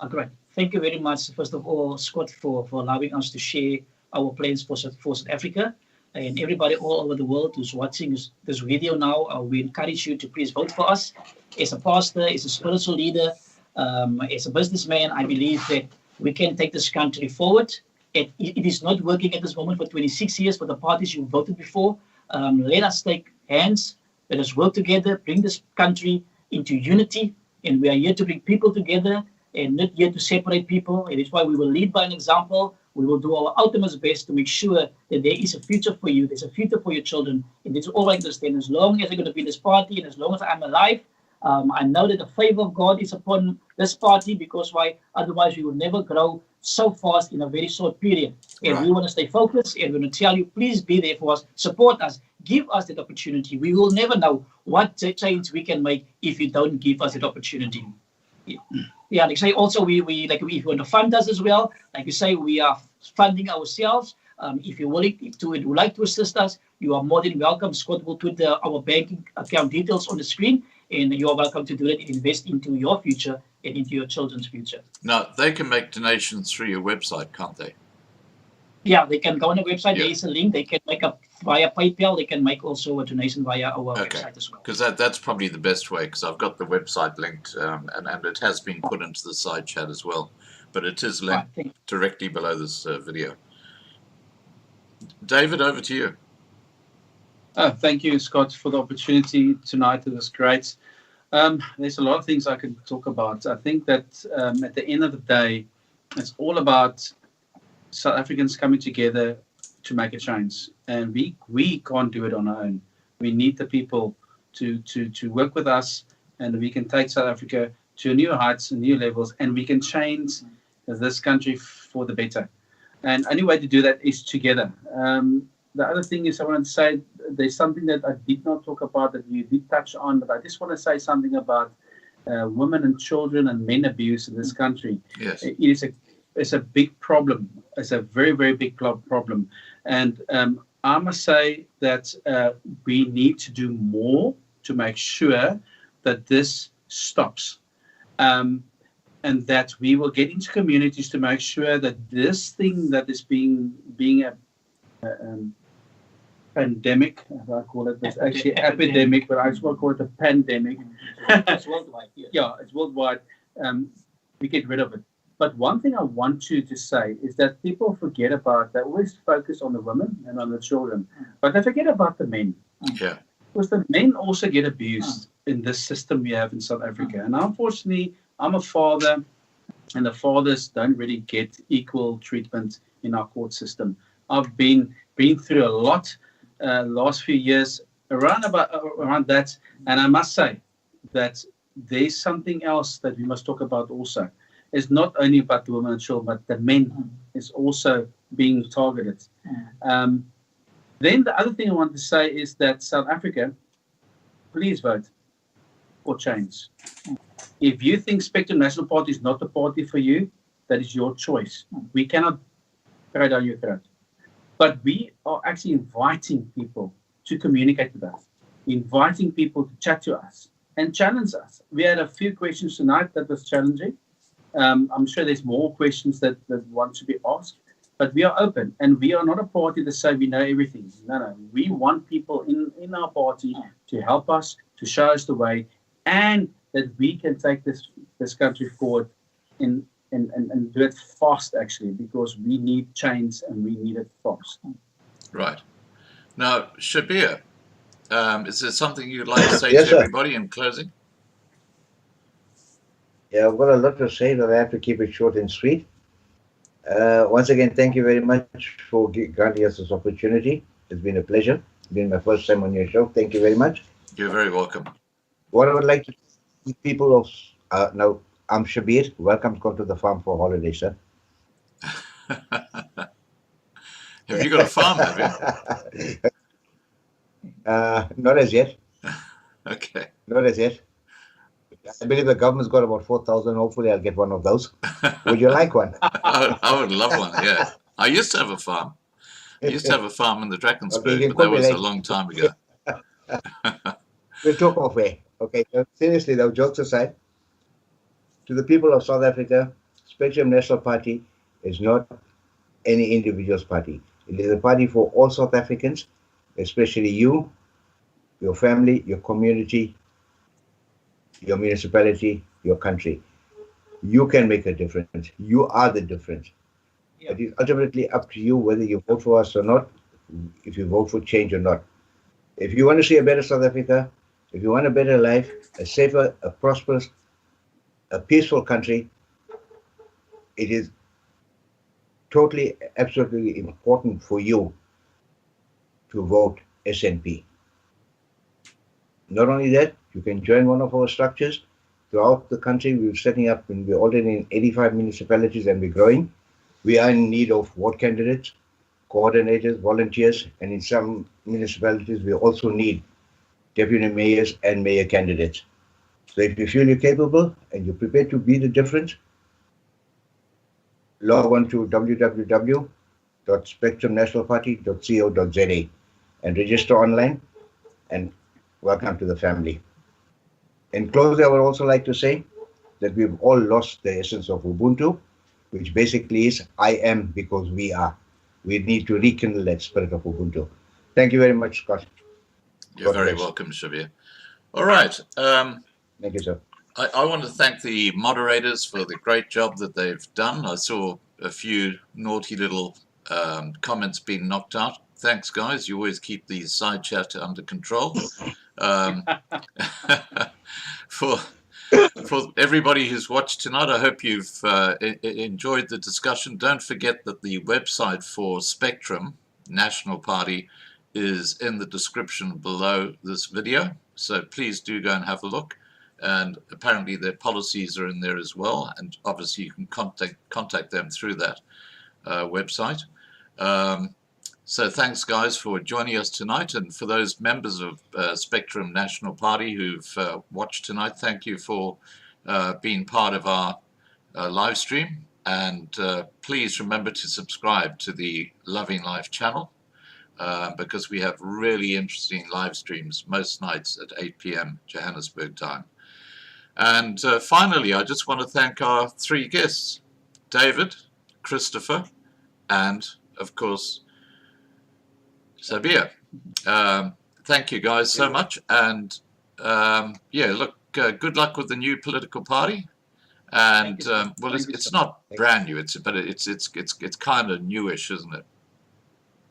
Great. Thank you very much, first of all, Scott, for allowing us to share our plans for South Africa. And everybody all over the world who's watching this video now, we encourage you to please vote for us. As a pastor, as a spiritual leader, as a businessman, I believe that we can take this country forward. It is not working at this moment for 26 years for the parties you voted before. Let us take hands, let us work together, bring this country into unity. And we are here to bring people together and not here to separate people. And it's why we will lead by an example. We will do our utmost best to make sure that there is a future for you. There's a future for your children. And it's all I understand. As long as I'm going to be in this party and as long as I'm alive, I know that the favor of God is upon this party, because why? Otherwise, we will never grow so fast in a very short period. And we want to stay focused, and we want to tell you, please be there for us, support us, give us that opportunity. We will never know what change we can make if you don't give us that opportunity. Yeah, like I say, also if you want to fund us as well, like you say, we are funding ourselves. If you're willing to would like to assist us, you are more than welcome. Scott will put our banking account details on the screen, and you are welcome to do it and invest into your future and into your children's future. Now, they can make donations through your website, can't they? Yeah, they can go on the website. There is a link. They can make up via PayPal. They can make also a donation via our website as well. Because that's probably the best way, because I've got the website linked, and it has been put into the side chat as well. But it is linked directly below this video. David, over to you. Thank you, Scott, for the opportunity tonight. It was great. There's a lot of things I can talk about. I think that at the end of the day, it's all about South Africans coming together to make a change. And we can't do it on our own. We need the people to work with us, and we can take South Africa to new heights and new levels, and we can change this country for the better. And only way to do that is together. The other thing is I want to say there's something that I did not talk about that you did touch on, but I just want to say something about women and children and men abuse in this country. Yes. It's a big problem. It's a very, very big problem. And I must say that we need to do more to make sure that this stops. And that we will get into communities to make sure that this thing that is being a pandemic, as I call it, it's actually epidemic, but I just want to call it a pandemic. It's worldwide. Yes. Yeah, it's worldwide. We get rid of it. But one thing I want you to say is that people forget about, they always focus on the women and on the children, but they forget about the men. Yeah. Because the men also get abused in this system we have in South Africa. And unfortunately, I'm a father, and the fathers don't really get equal treatment in our court system. I've been through a lot last few years around that, and I must say that there's something else that we must talk about also. It's not only about the women and children, but the men is also being targeted. Then the other thing I want to say is that South Africa, please vote for change. If you think Spectrum National Party is not the party for you, that is your choice. We cannot throw it down your throat. But we are actually inviting people to communicate with us, inviting people to chat to us and challenge us. We had a few questions tonight that was challenging. I'm sure there's more questions that want to be asked, but we are open, and we are not a party to say we know everything. No. We want people in our party to help us, to show us the way, and that we can take this country forward and do it fast, actually, because we need change and we need it fast. Right. Now, Shabir, is there something you'd like to say Yes, to sir. everybody in closing? Yeah, I've got a lot to say, but I have to keep it short and sweet. Once again, thank you very much for granting us this opportunity. It's been a pleasure. It's been my first time on your show. Thank you very much. You're very welcome. What I would like to tell people of now, I'm Shabir. Welcome to the farm for holiday, sir. Have you got a farm, have you? Not as yet. Okay. Not as yet. I believe the government's got about 4,000. Hopefully, I'll get one of those. Would you like one? I would love one, yeah. I used to have a farm. I used to have a farm in the Drakensberg, Okay, but that was a long time ago. We'll talk off air. Okay, seriously though, jokes aside, to the people of South Africa, Spectrum National Party is not any individual's party. It is a party for all South Africans, especially you, your family, your community, your municipality, your country. You can make a difference. You are the difference. Yeah. It is ultimately up to you whether you vote for us or not, if you vote for change or not. If you want to see a better South Africa, if you want a better life, a safer, a prosperous, a peaceful country, it is totally, absolutely important for you to vote SNP. Not only that, you can join one of our structures. Throughout the country, we're setting up, and we're already in 85 municipalities and we're growing. We are in need of ward candidates, coordinators, volunteers, and in some municipalities, we also need deputy mayors and mayor candidates. So if you feel you're capable and you're prepared to be the difference, log on to www.spectrumnationalparty.co.za and register online, and welcome to the family. In closing, I would also like to say that we've all lost the essence of Ubuntu, which basically is I am because we are. We need to rekindle that spirit of Ubuntu. Thank you very much, Scott. You're very welcome, Shabir. All right. Thank you, sir. I want to thank the moderators for the great job that they've done. I saw a few naughty little comments being knocked out. Thanks, guys. You always keep the side chat under control. For everybody who's watched tonight, I hope you've enjoyed the discussion. Don't forget that the website for Spectrum National Party is in the description below this video. So please do go and have a look. And apparently their policies are in there as well. And obviously you can contact them through that website. So thanks, guys, for joining us tonight. And for those members of Spectrum National Party who've watched tonight, thank you for being part of our live stream. And please remember to subscribe to the Loving Life channel because we have really interesting live streams most nights at 8 p.m. Johannesburg time. And finally, I just want to thank our three guests, David, Christopher, and, of course, Shabir. Thank you guys so much, and yeah, look, good luck with the new political party. And well, it's not brand new, it's kind of newish, isn't it?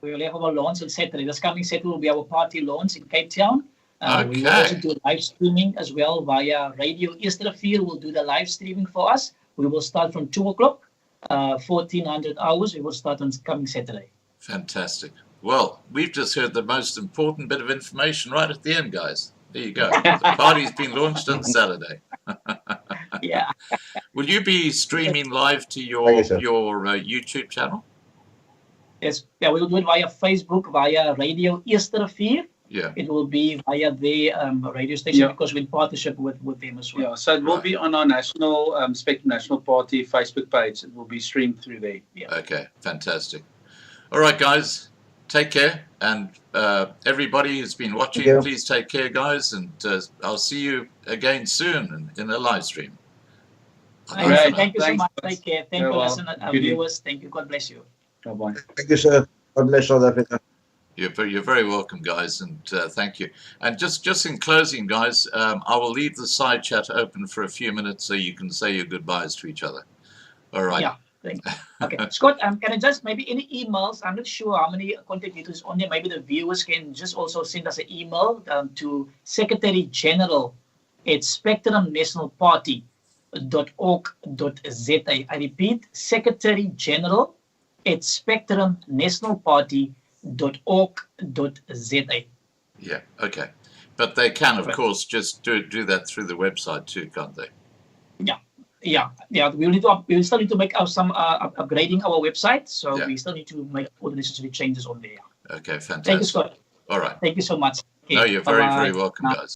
We'll have our launch on Saturday. This coming Saturday will be our party launch in Cape Town. Okay. We will also do live streaming as well via Radio Easterfield. Will do the live streaming for us. We will start from 2 o'clock, 1400 hours. We will start on coming Saturday. Fantastic. Well, we've just heard the most important bit of information right at the end, guys. There you go. The party's been launched on Saturday. Yeah. Will you be streaming live to your YouTube channel? Yes. Yeah, we will do it via Facebook, via Radio Easterfield. Yeah. It will be via their radio station because we're in partnership with them as well. Yeah, so it will be on our national Spectrum National Party Facebook page. It will be streamed through there. Yeah. Okay, fantastic. All right, guys, take care. And everybody who's been watching, please take care, guys. And I'll see you again soon in a live stream. Right. Thank you so much. Take care. Thank you, listeners, viewers. Thank you. God bless you. Bye-bye. Thank you, sir. God bless South Africa. You're very welcome, guys, and thank you. And just in closing, guys, I will leave the side chat open for a few minutes so you can say your goodbyes to each other. All right. Yeah. Thank you. Okay, Scott, can I just maybe any emails? I'm not sure how many contact details on there. Maybe the viewers can just also send us an email to Secretary General at spectrumnationalparty.org.za. I repeat, Secretary General at spectrumnationalparty.org.za. Yeah, okay. But they can, of Correct. course, just do that through the website too, can't they? Yeah. We still need to make some upgrading our website, so Yeah. we still need to make all the necessary changes on there. Okay, fantastic. Thank you, Scott. All right. Thank you so much. Okay, No, you're very, bye-bye. very welcome, guys.